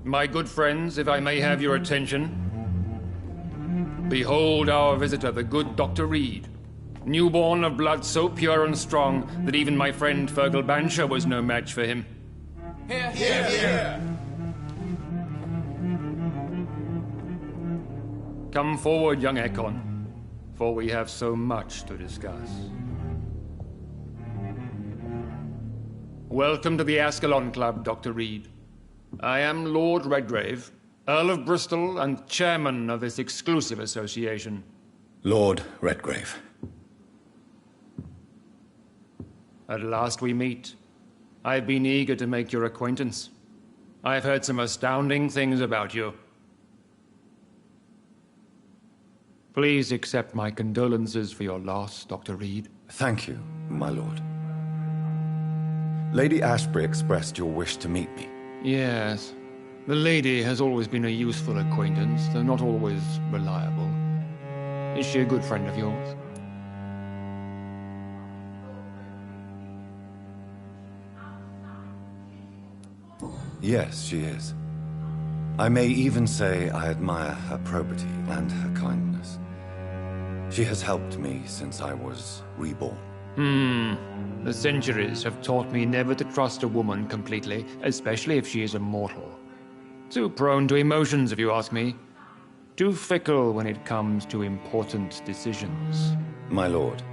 My good friends, if I may have your attention. Behold our visitor, the good Dr. Reed. Newborn of blood so pure and strong that even my friend Fergal Bancher was no match for him. Here, here, here! Come forward, young Ekon, for we have so much to discuss. Welcome to the Ascalon Club, Dr. Reed. I am Lord Redgrave, Earl of Bristol and chairman of this exclusive association. Lord Redgrave. At last we meet. I've been eager to make your acquaintance. I've heard some astounding things about you. Please accept my condolences for your loss, Dr. Reed. Thank you, my lord. Lady Ashbury expressed your wish to meet me. Yes. The lady has always been a useful acquaintance, though not always reliable. Is she a good friend of yours? Yes, she is. I may even say I admire her probity and her kindness. She has helped me since I was reborn. The centuries have taught me never to trust a woman completely, especially if she is immortal. Too prone to emotions, if you ask me. Too fickle when it comes to important decisions. My lord,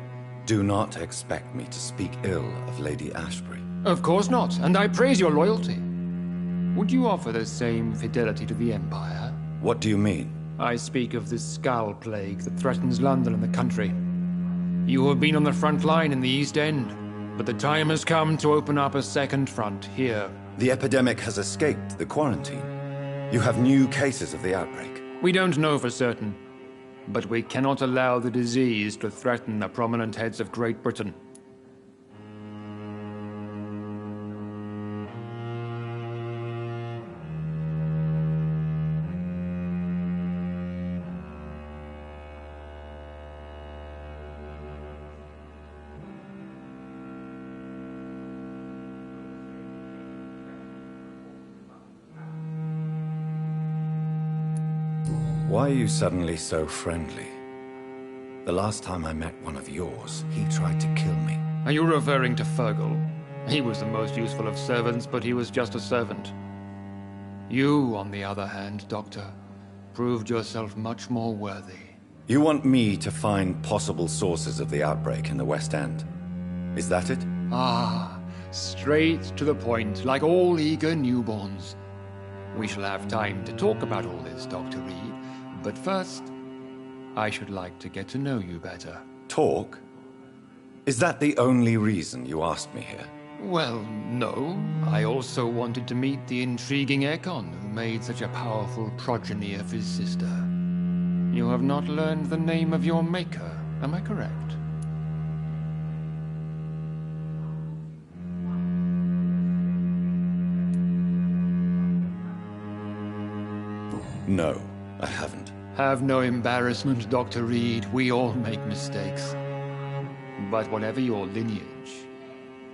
do not expect me to speak ill of Lady Ashbury. Of course not, and I praise your loyalty. Would you offer the same fidelity to the Empire? What do you mean? I speak of the Skull Plague that threatens London and the country. You have been on the front line in the East End, but the time has come to open up a second front here. The epidemic has escaped the quarantine. You have new cases of the outbreak. We don't know for certain, but we cannot allow the disease to threaten the prominent heads of Great Britain. Why are you suddenly so friendly? The last time I met one of yours, he tried to kill me. Are you referring to Fergal? He was the most useful of servants, but he was just a servant. You, on the other hand, Doctor, proved yourself much more worthy. You want me to find possible sources of the outbreak in the West End? Is that it? Ah, straight to the point, like all eager newborns. We shall have time to talk about all this, Dr. Reed. But first, I should like to get to know you better. Talk? Is that the only reason you asked me here? Well, no. I also wanted to meet the intriguing Ekon who made such a powerful progeny of his sister. You have not learned the name of your maker, am I correct? No, I haven't. Have no embarrassment, Dr. Reed. We all make mistakes. But whatever your lineage,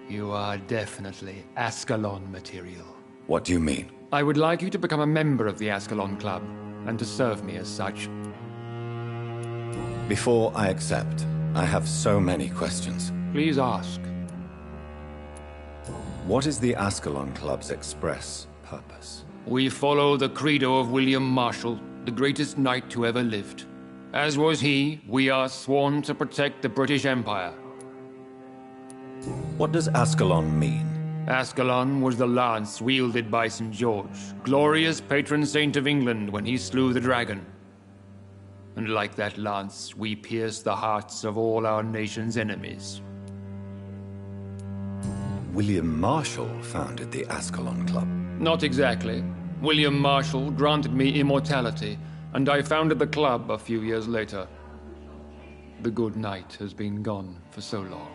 you are definitely Ascalon material. What do you mean? I would like you to become a member of the Ascalon Club, and to serve me as such. Before I accept, I have so many questions. Please ask. What is the Ascalon Club's express purpose? We follow the credo of William Marshall, the greatest knight who ever lived. As was he, we are sworn to protect the British Empire. What does Ascalon mean? Ascalon was the lance wielded by St. George, glorious patron saint of England when he slew the dragon. And like that lance, we pierce the hearts of all our nation's enemies. William Marshall founded the Ascalon Club. Not exactly. William Marshall granted me immortality, and I founded the club a few years later. The good knight has been gone for so long.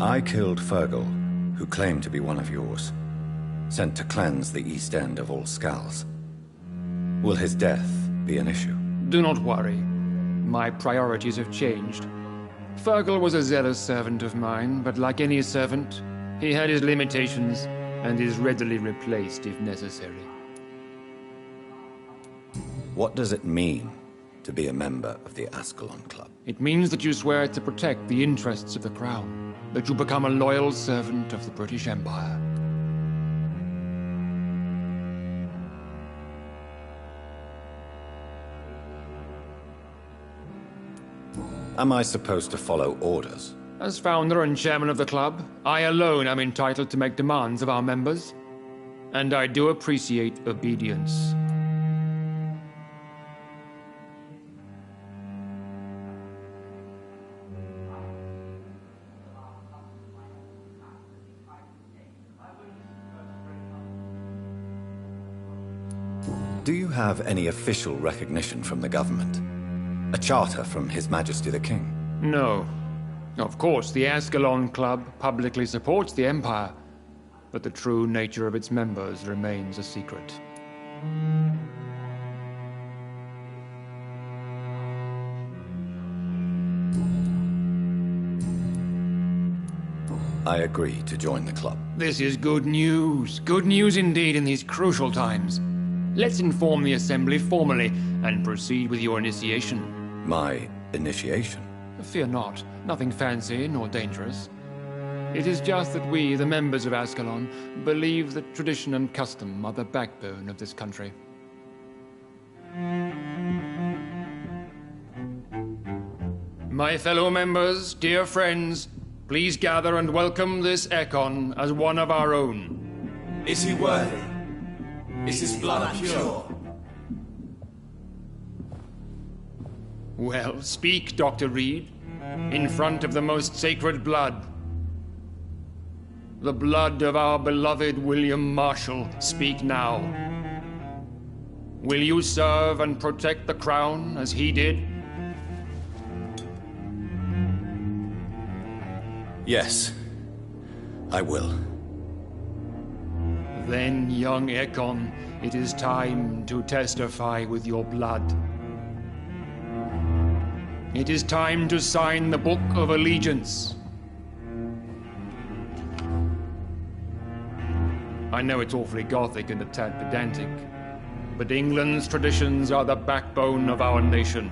I killed Fergal, who claimed to be one of yours, sent to cleanse the East End of all skulls. Will his death be an issue? Do not worry. My priorities have changed. Fergal was a zealous servant of mine, but like any servant, he had his limitations and is readily replaced if necessary. What does it mean to be a member of the Ascalon Club? It means that you swear to protect the interests of the Crown, that you become a loyal servant of the British Empire. Am I supposed to follow orders? As founder and chairman of the club, I alone am entitled to make demands of our members. And I do appreciate obedience. Do you have any official recognition from the government? A charter from His Majesty the King? No. Of course, the Ascalon Club publicly supports the Empire, but the true nature of its members remains a secret. I agree to join the club. This is good news. Good news indeed in these crucial times. Let's inform the Assembly formally and proceed with your initiation. My initiation? Fear not. Nothing fancy nor dangerous. It is just that we, the members of Ascalon, believe that tradition and custom are the backbone of this country. My fellow members, dear friends, please gather and welcome this Ekon as one of our own. Is he worthy? Is his blood pure? Well, speak, Dr. Reed, in front of the most sacred blood. The blood of our beloved William Marshall, speak now. Will you serve and protect the crown as he did? Yes, I will. Then, young Ekon, it is time to testify with your blood. It is time to sign the Book of Allegiance. I know it's awfully gothic and a tad pedantic, but England's traditions are the backbone of our nation.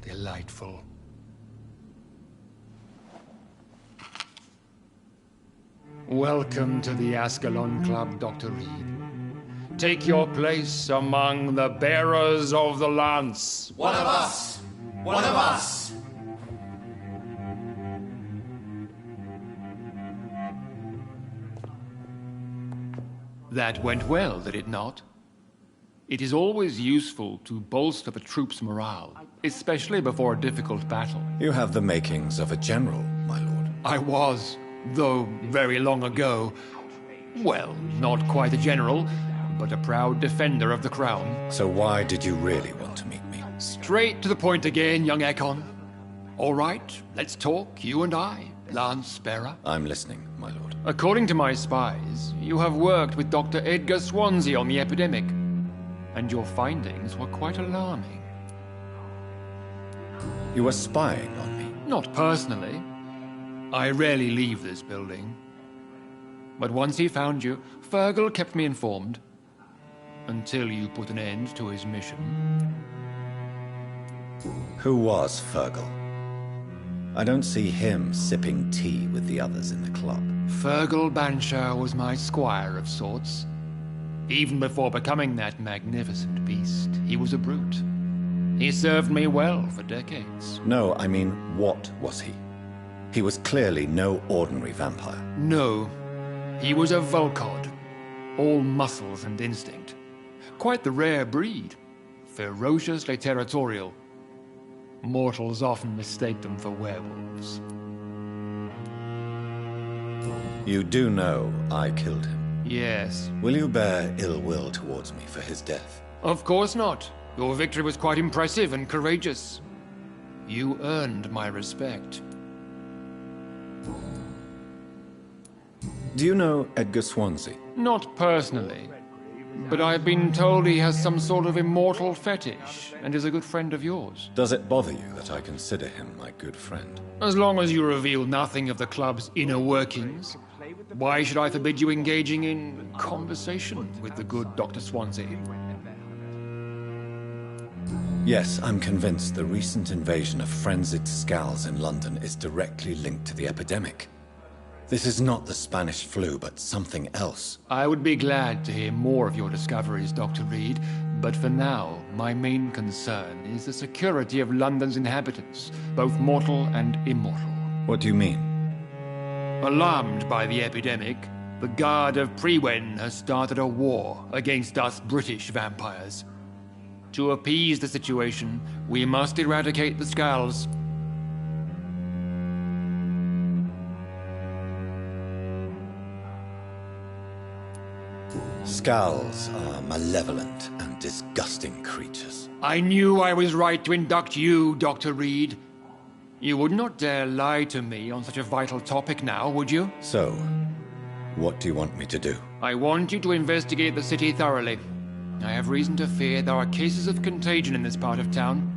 Delightful. Welcome to the Ascalon Club, Dr. Reed. Take your place among the bearers of the lance. One of us! One of us! That went well, did it not? It is always useful to bolster the troops' morale, especially before a difficult battle. You have the makings of a general, my lord. I was, though very long ago. Well, not quite a general, but a proud defender of the crown. So why did you really want to meet me? Straight to the point again, young Ekon. All right, let's talk, you and I, Lance Bearer. I'm listening, my lord. According to my spies, you have worked with Dr. Edgar Swansea on the epidemic, and your findings were quite alarming. You were spying on me? Not personally. I rarely leave this building. But once he found you, Fergal kept me informed. Until you put an end to his mission. Who was Fergal? I don't see him sipping tea with the others in the club. Fergal Banshire was my squire of sorts. Even before becoming that magnificent beast, he was a brute. He served me well for decades. No, I mean, what was he? He was clearly no ordinary vampire. No, he was a Volcod, all muscles and instinct. Quite the rare breed, ferociously territorial. Mortals often mistake them for werewolves. You do know I killed him? Yes. Will you bear ill will towards me for his death? Of course not. Your victory was quite impressive and courageous. You earned my respect. Do you know Edgar Swansea? Not personally, but I've been told he has some sort of immortal fetish and is a good friend of yours. Does it bother you that I consider him my good friend? As long as you reveal nothing of the club's inner workings, why should I forbid you engaging in conversation with the good Dr. Swansea? Yes, I'm convinced the recent invasion of frenzied Scals in London is directly linked to the epidemic. This is not the Spanish flu, but something else. I would be glad to hear more of your discoveries, Dr. Reed, but for now, my main concern is the security of London's inhabitants, both mortal and immortal. What do you mean? Alarmed by the epidemic, the Guard of Prewen has started a war against us British vampires. To appease the situation, we must eradicate the Scals. Skulls are malevolent and disgusting creatures. I knew I was right to induct you, Dr. Reed. You would not dare lie to me on such a vital topic now, would you? So, what do you want me to do? I want you to investigate the city thoroughly. I have reason to fear there are cases of contagion in this part of town.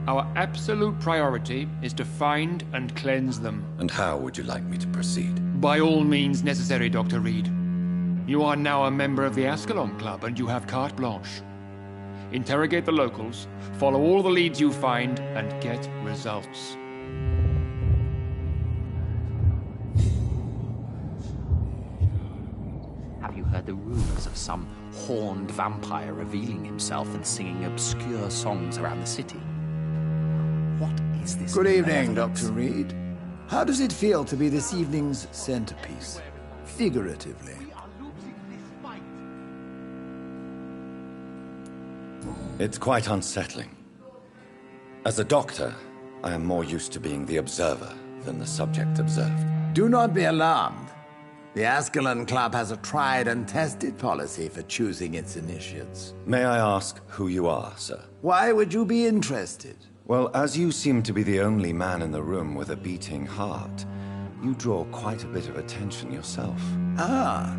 Our absolute priority is to find and cleanse them. And how would you like me to proceed? By all means necessary, Dr. Reed. You are now a member of the Ascalon Club, and you have carte blanche. Interrogate the locals, follow all the leads you find, and get results. Have you heard the rumors of some horned vampire revealing himself and singing obscure songs around the city? What is this? Good evening, Dr. Reed. How does it feel to be this evening's centerpiece? Figuratively. It's quite unsettling. As a doctor, I am more used to being the observer than the subject observed. Do not be alarmed. The Ascalon Club has a tried and tested policy for choosing its initiates. May I ask who you are, sir? Why would you be interested? Well, as you seem to be the only man in the room with a beating heart, you draw quite a bit of attention yourself. Ah,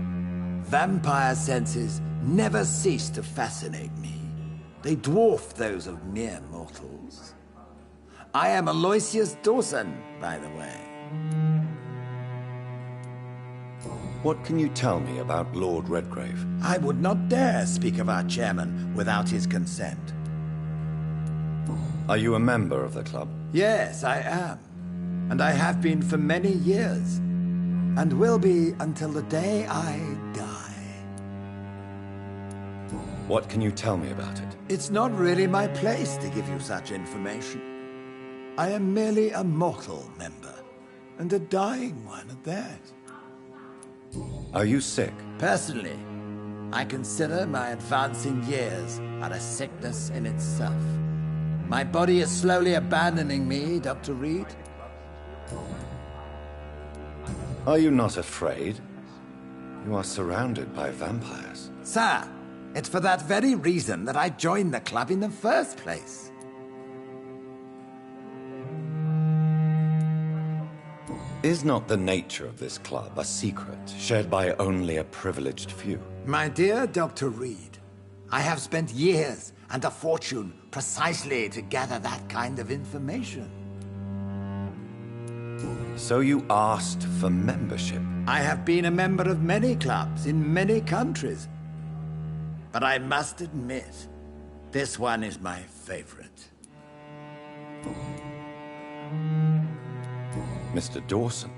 vampire senses never cease to fascinate me. They dwarf those of mere mortals. I am Aloysius Dawson, by the way. What can you tell me about Lord Redgrave? I would not dare speak of our chairman without his consent. Are you a member of the club? Yes, I am. And I have been for many years. And will be until the day I die. What can you tell me about it? It's not really my place to give you such information. I am merely a mortal member, and a dying one at that. Are you sick? Personally, I consider my advancing years are a sickness in itself. My body is slowly abandoning me, Dr. Reed. Are you not afraid? You are surrounded by vampires. Sir, it's for that very reason that I joined the club in the first place. Is not the nature of this club a secret shared by only a privileged few? My dear Dr. Reed, I have spent years and a fortune precisely to gather that kind of information. So you asked for membership? I have been a member of many clubs in many countries. But I must admit, this one is my favorite. Mr. Dawson,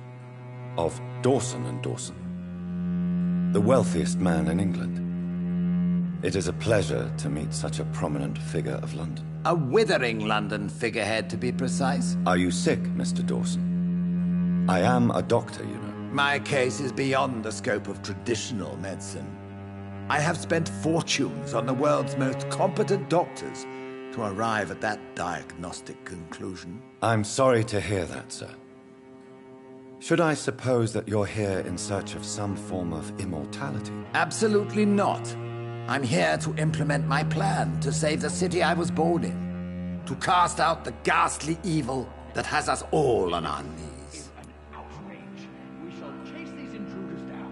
of Dawson and Dawson, the wealthiest man in England. It is a pleasure to meet such a prominent figure of London. A withering London figurehead, to be precise. Are you sick, Mr. Dawson? I am a doctor, you know. My case is beyond the scope of traditional medicine. I have spent fortunes on the world's most competent doctors to arrive at that diagnostic conclusion. I'm sorry to hear that, sir. Should I suppose that you're here in search of some form of immortality? Absolutely not. I'm here to implement my plan to save the city I was born in. To cast out the ghastly evil that has us all on our knees. Outrage. We shall chase these intruders down.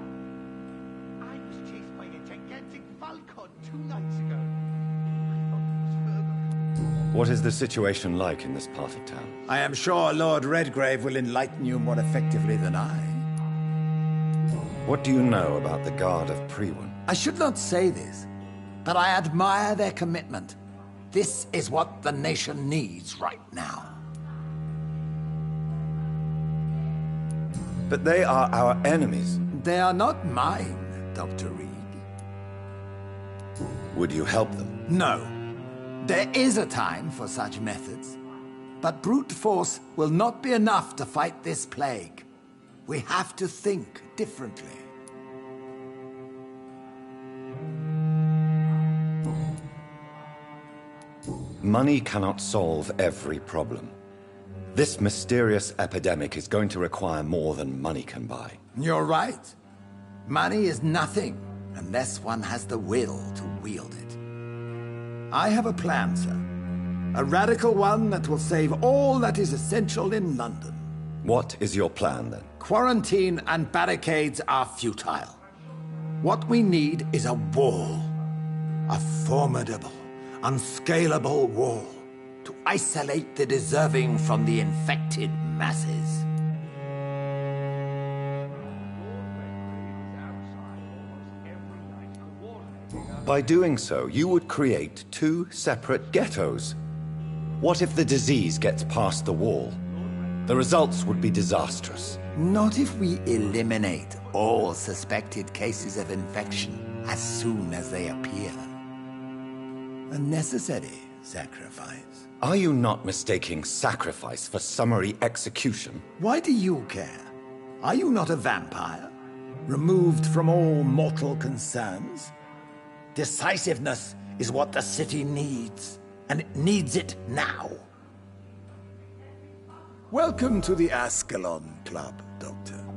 I was chased by a gigantic falcon 2 nights ago. I thought it was further. What is the situation like in this part of town? I am sure Lord Redgrave will enlighten you more effectively than I. What do you know about the Guard of Prewin? I should not say this, but I admire their commitment. This is what the nation needs right now. But they are our enemies. They are not mine, Dr. Reed. Would you help them? No. There is a time for such methods. But brute force will not be enough to fight this plague. We have to think differently. Money cannot solve every problem. This mysterious epidemic is going to require more than money can buy. You're right. Money is nothing unless one has the will to wield it. I have a plan, sir. A radical one that will save all that is essential in London. What is your plan, then? Quarantine and barricades are futile. What we need is a wall. A formidable, unscalable wall to isolate the deserving from the infected masses. By doing so, you would create two separate ghettos. What if the disease gets past the wall? The results would be disastrous. Not if we eliminate all suspected cases of infection as soon as they appear. A necessary sacrifice. Are you not mistaking sacrifice for summary execution? Why do you care? Are you not a vampire? Removed from all mortal concerns? Decisiveness is what the city needs, and it needs it now. Welcome to the Ascalon Club, Doctor.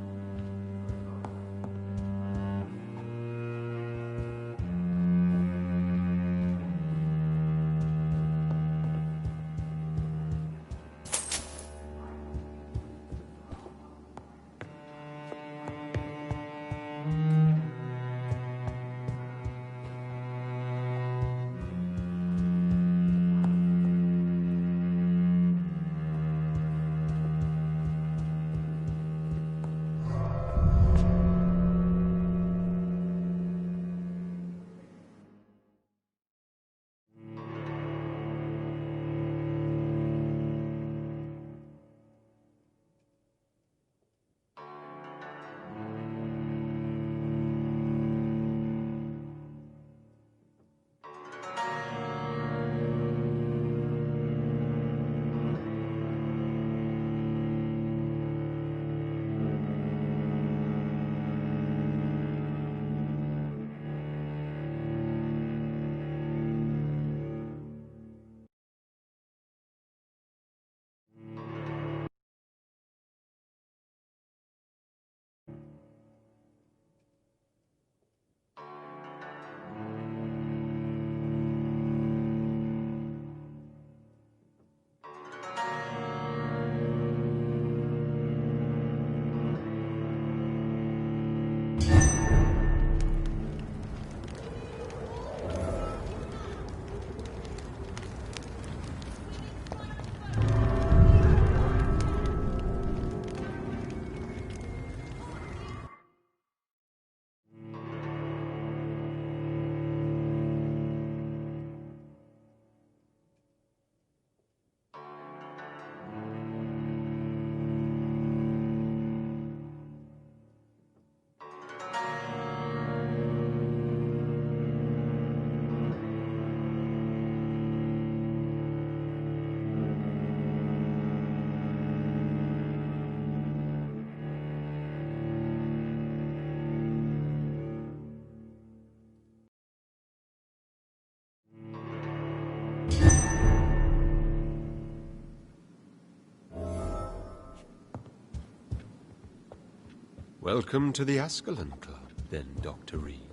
Welcome to the Ascalon Club, then, Dr. Reed.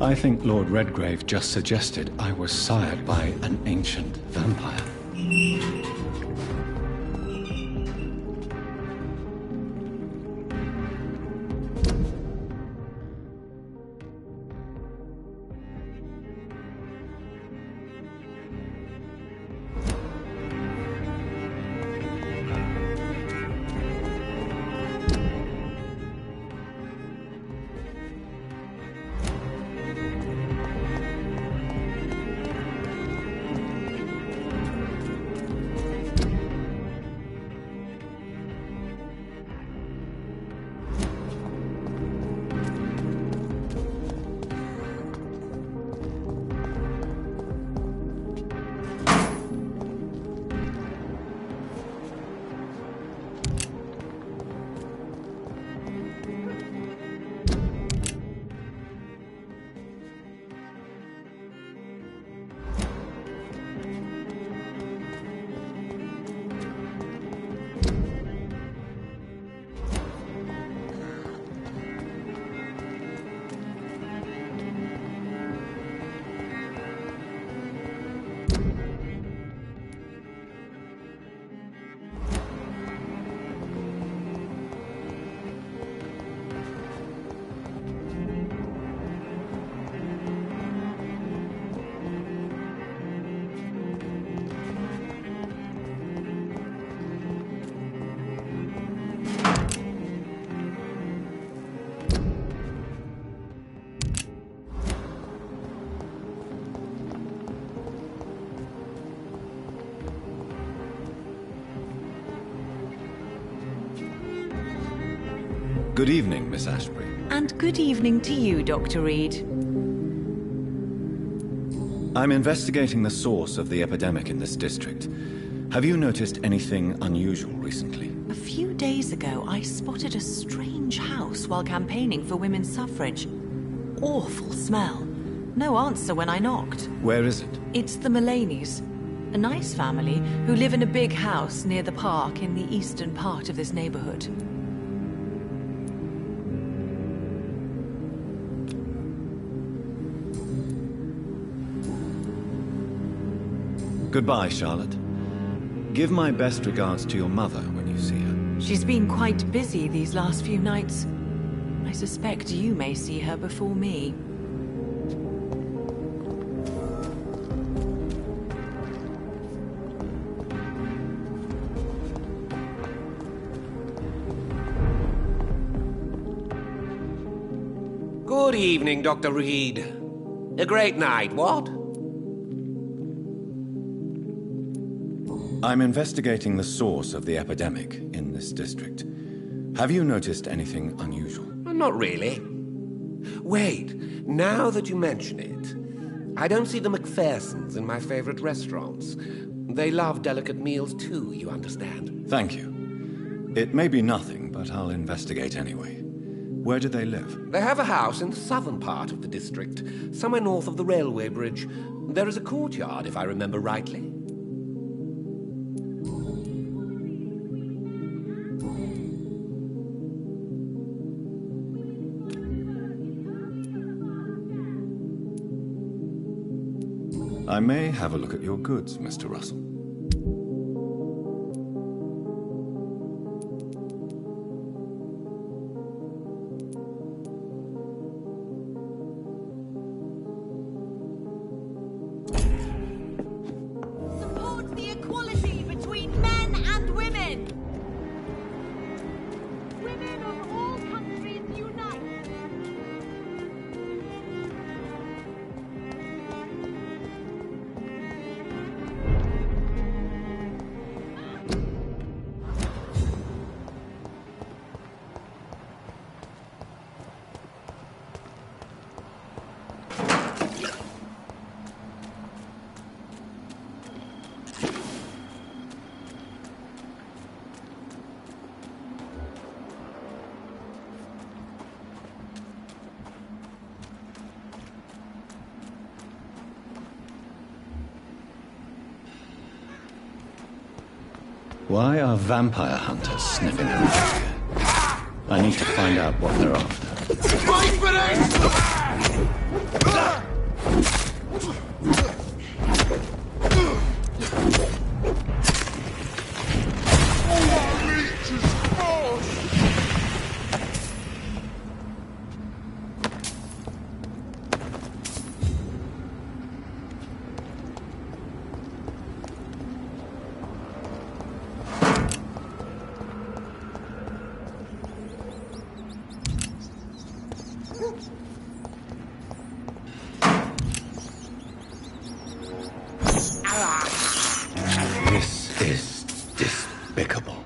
I think Lord Redgrave just suggested I was sired by an ancient vampire. Good evening, Miss Ashbury. And good evening to you, Dr. Reed. I'm investigating the source of the epidemic in this district. Have you noticed anything unusual recently? A few days ago, I spotted a strange house while campaigning for women's suffrage. Awful smell. No answer when I knocked. Where is it? It's the Mullaneys, a nice family who live in a big house near the park in the eastern part of this neighborhood. Goodbye, Charlotte. Give my best regards to your mother when you see her. She's been quite busy these last few nights. I suspect you may see her before me. Good evening, Dr. Reed. A great night, what? I'm investigating the source of the epidemic in this district. Have you noticed anything unusual? Not really. Wait, now that you mention it, I don't see the McPhersons in my favorite restaurants. They love delicate meals too, you understand. Thank you. It may be nothing, but I'll investigate anyway. Where do they live? They have a house in the southern part of the district, somewhere north of the railway bridge. There is a courtyard, if I remember rightly. I may have a look at your goods, Mr. Russell. Support the equality between men and women! Women of all countries unite! Why are vampire hunters sniffing around here? I need to find out what they're after. Fight for This is despicable.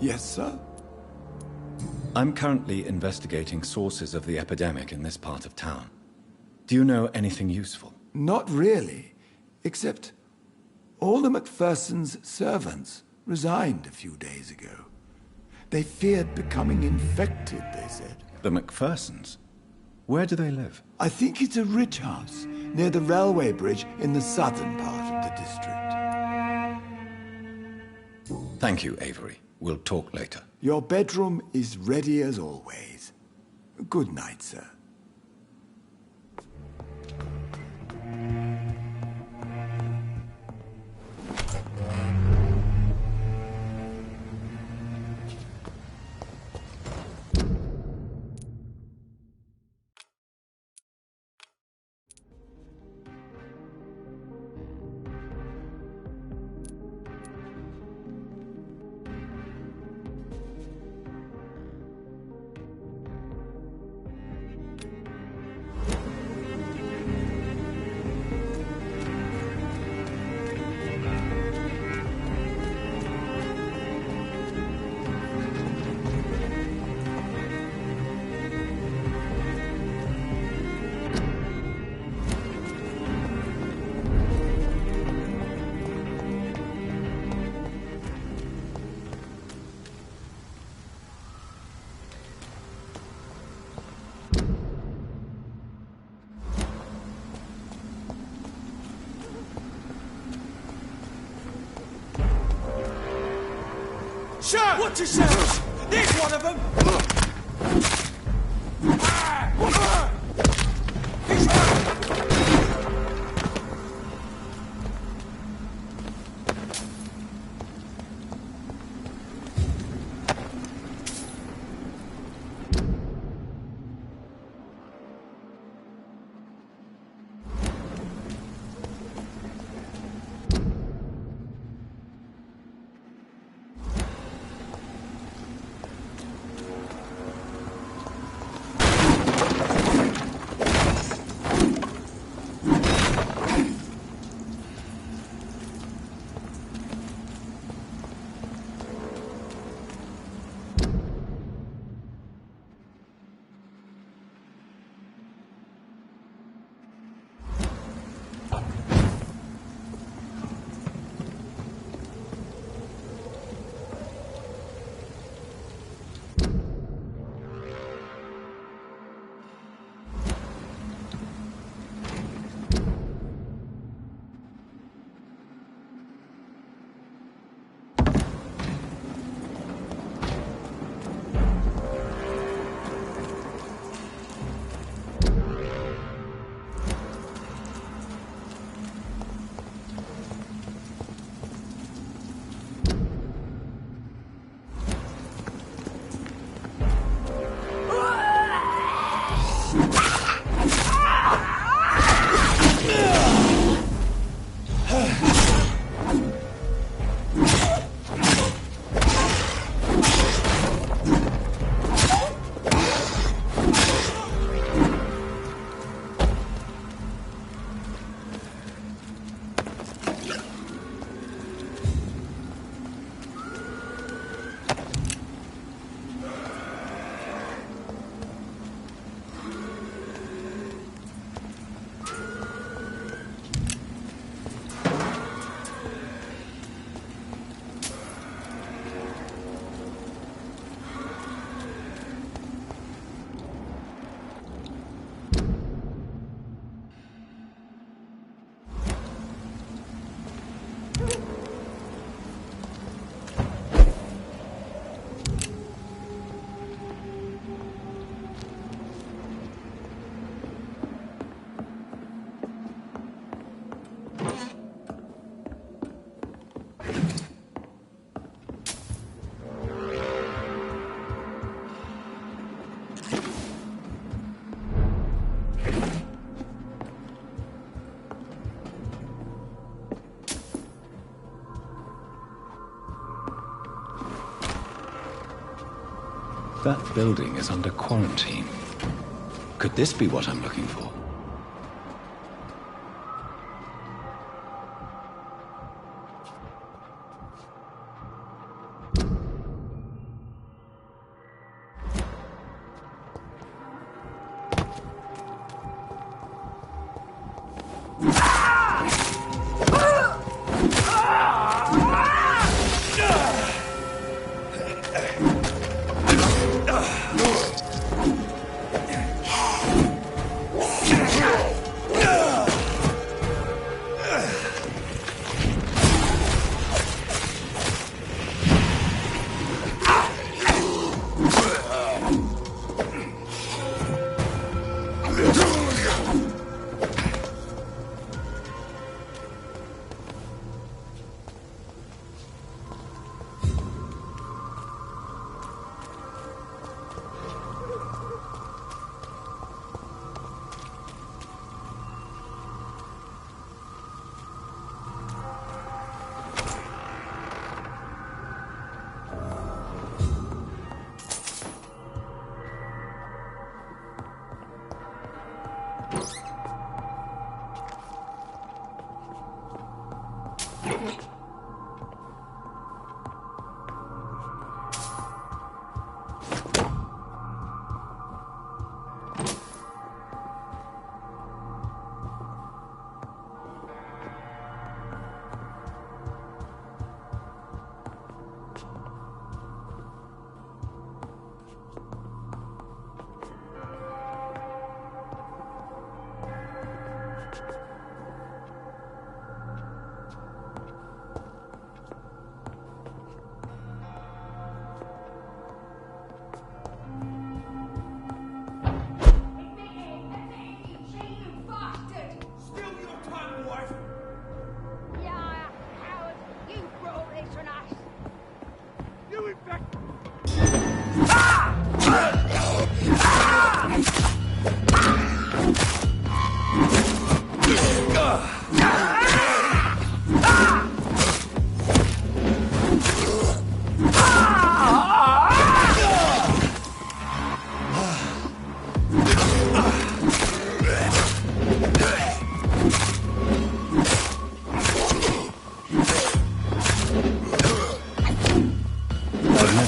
Yes, sir? I'm currently investigating sources of the epidemic in this part of town. Do you know anything useful? Not really, except all the Macpherson's servants resigned a few days ago. They feared becoming infected, they said. The Macphersons? Where do they live? I think it's a rich house near the railway bridge in the southern part of the district. Thank you, Avery. We'll talk later. Your bedroom is ready as always. Good night, sir. Shut! Watch yourselves! There's one of them! That building is under quarantine. Could this be what I'm looking for?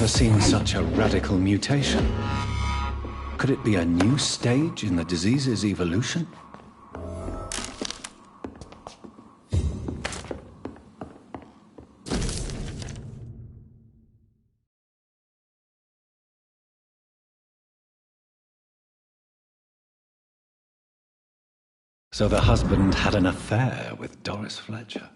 Seen such a radical mutation. Could it be a new stage in the disease's evolution? So the husband had an affair with Doris Fletcher.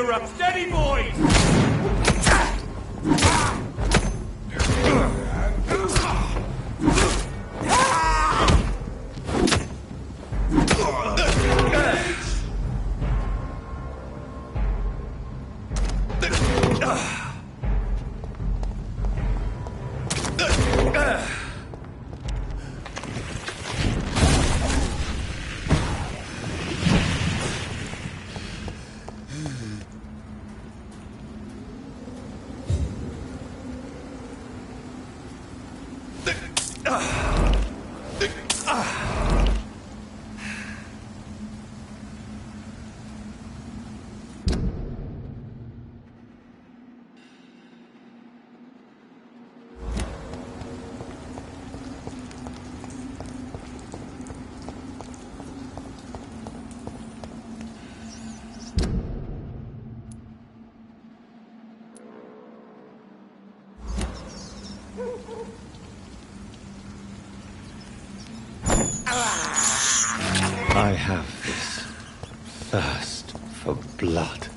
erupt. Steady, boys! I have this thirst for blood.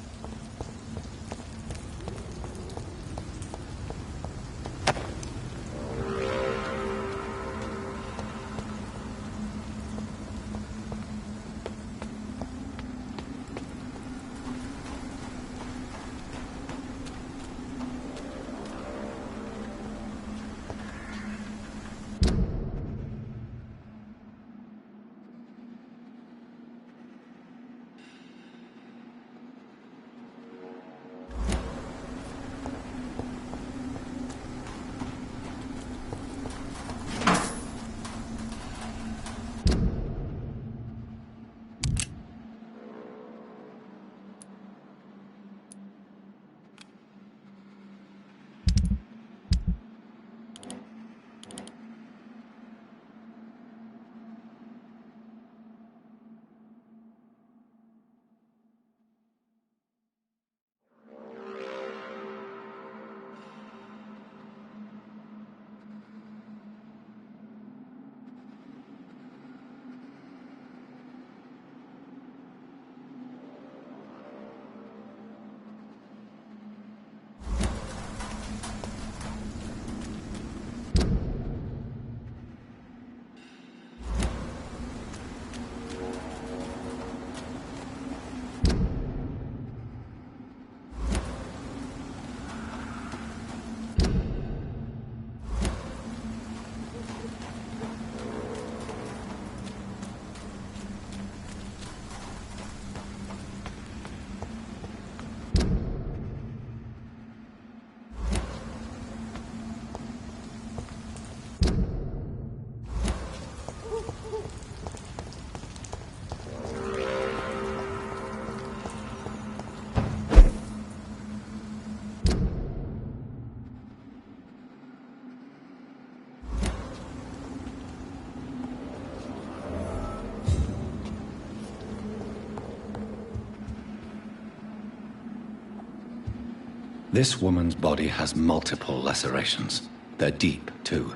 This woman's body has multiple lacerations. They're deep, too.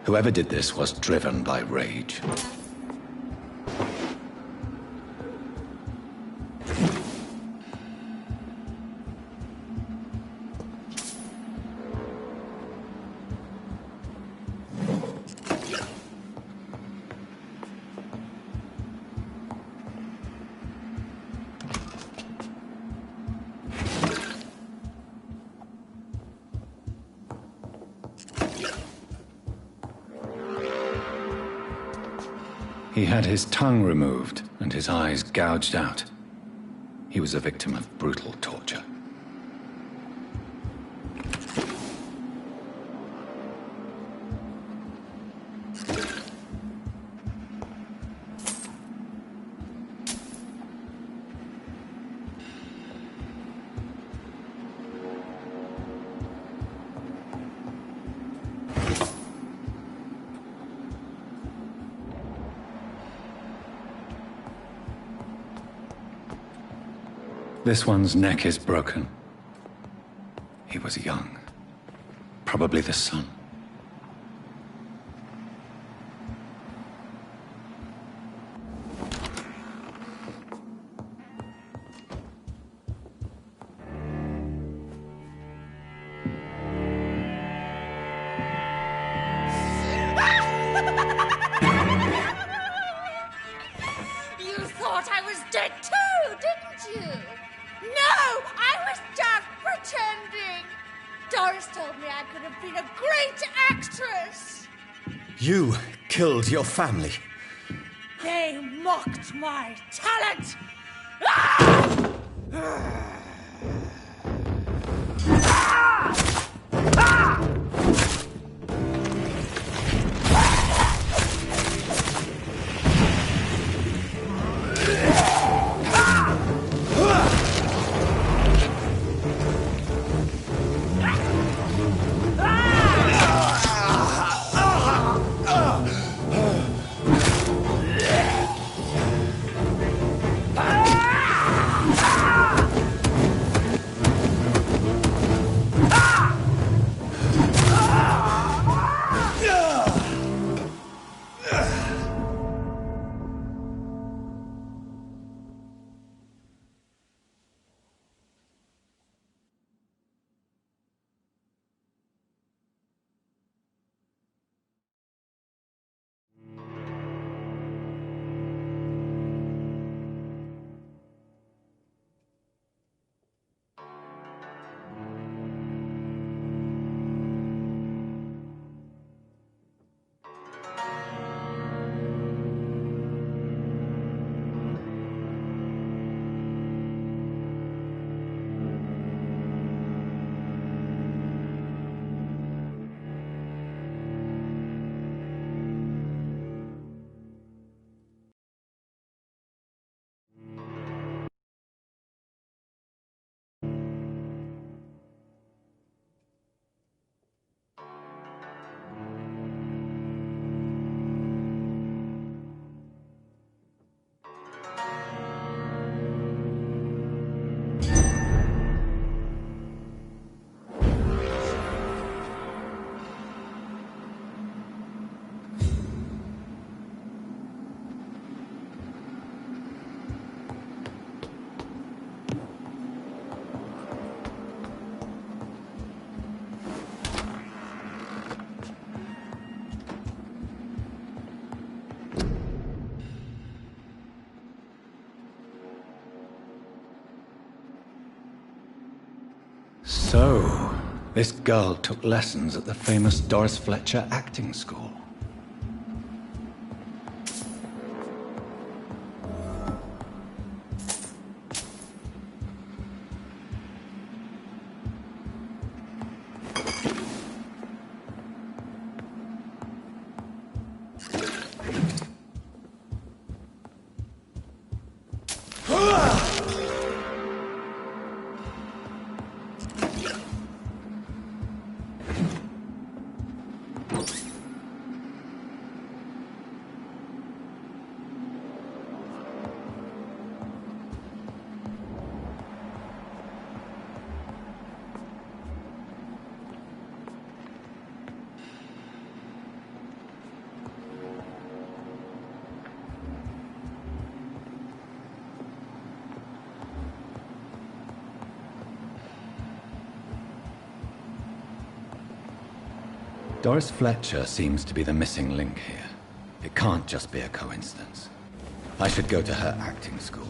Whoever did this was driven by rage. He had his tongue removed and his eyes gouged out. He was a victim of brutal torture. This one's neck is broken. He was young. Probably the son. Doris told me I could have been a great actress. You killed your family. They mocked my talent. Ah! So, this girl took lessons at the famous Doris Fletcher acting school. Doris Fletcher seems to be the missing link here. It can't just be a coincidence. I should go to her acting school.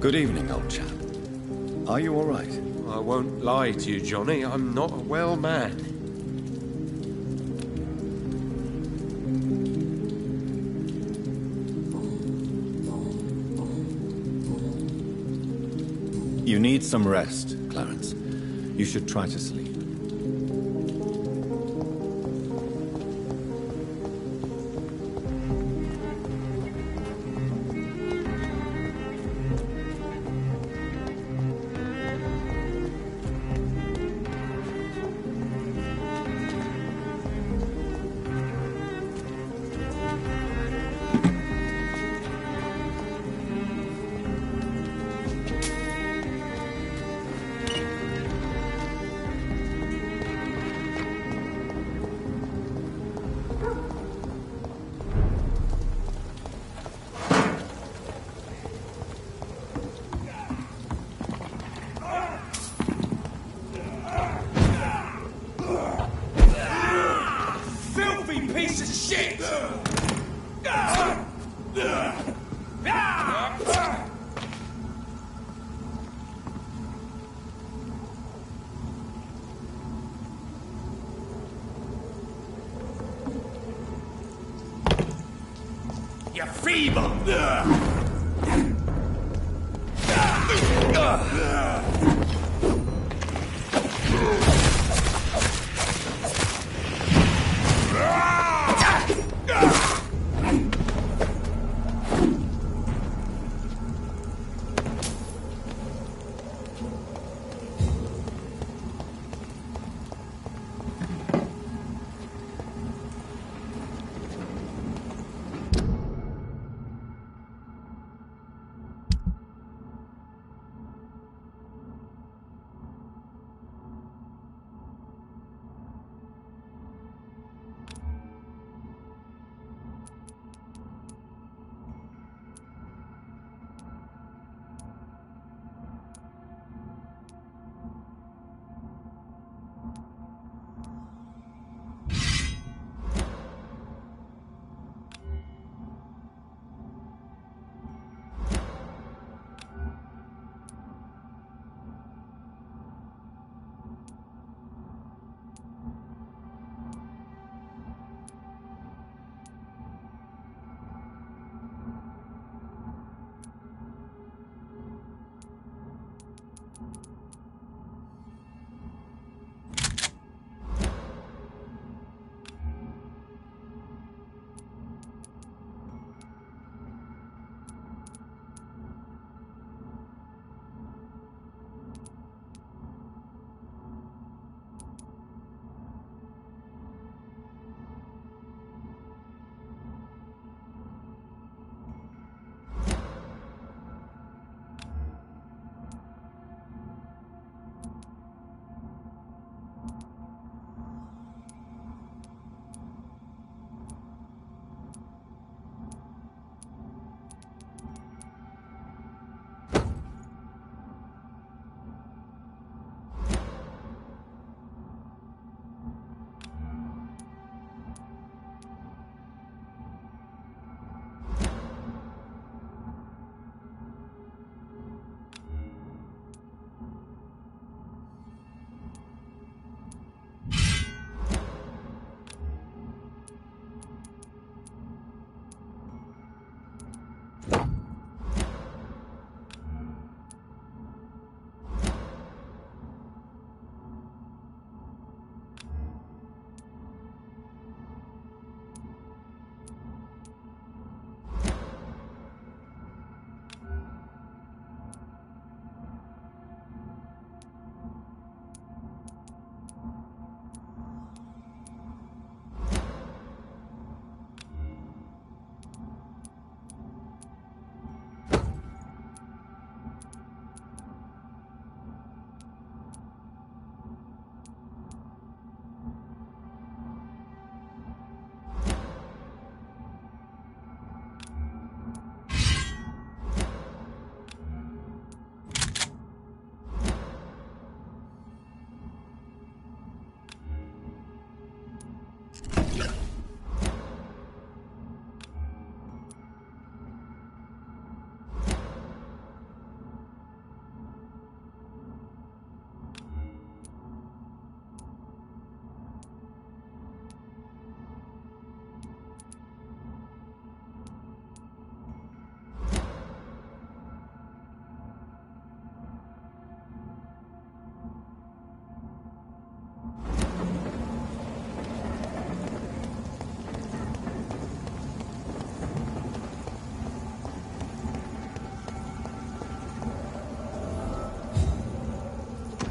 Good evening, old chap. Are you all right? I won't lie to you, Johnny. I'm not a well man. You need some rest, Clarence. You should try to sleep. You feeble!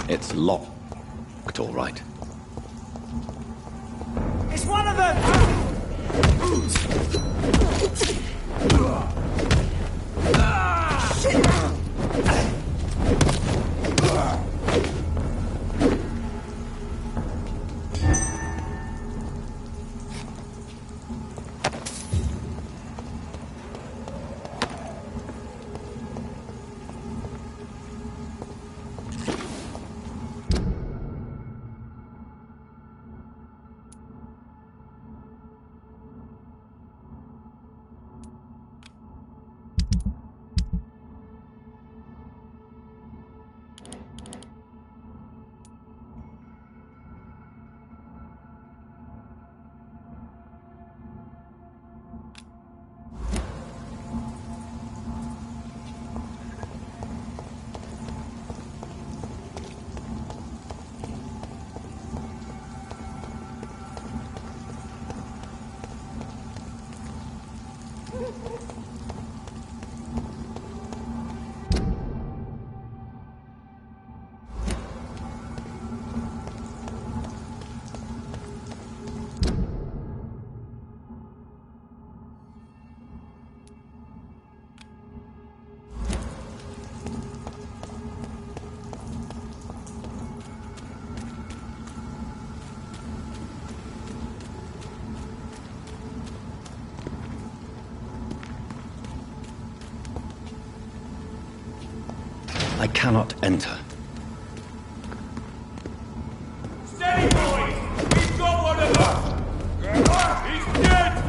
It's locked, all right. It's one of them! I cannot enter. Steady, boys! We've got one of them! He's dead!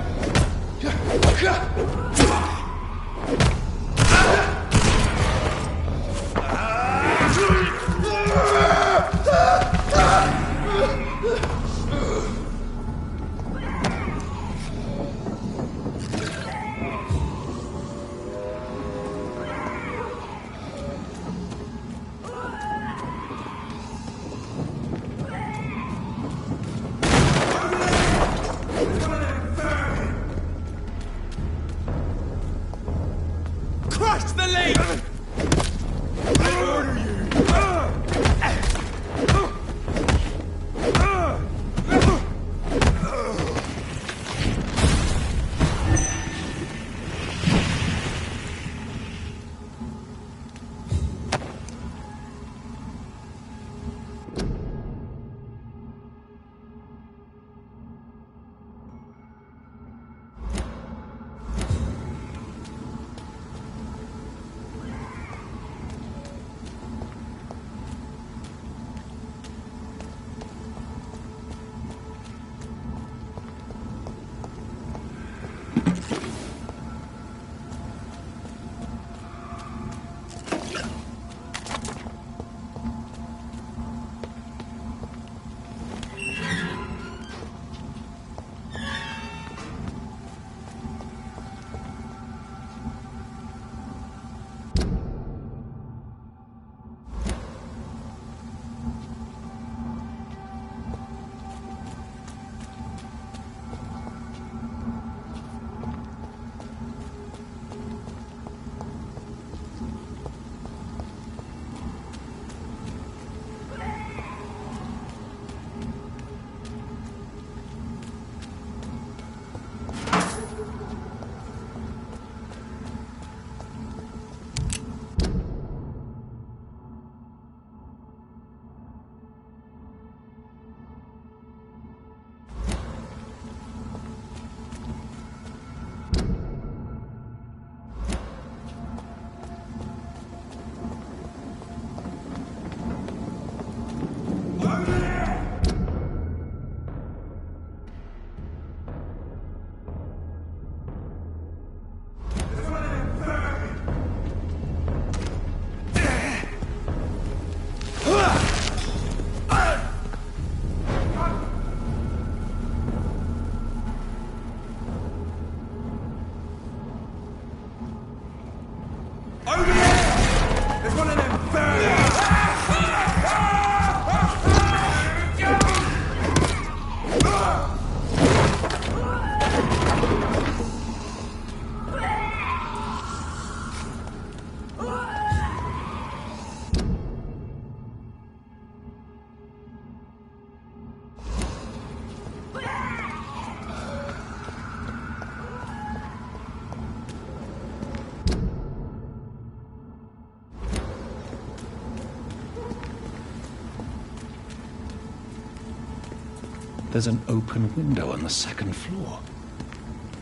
There's an open window on the second floor.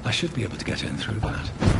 I should be able to get in through that.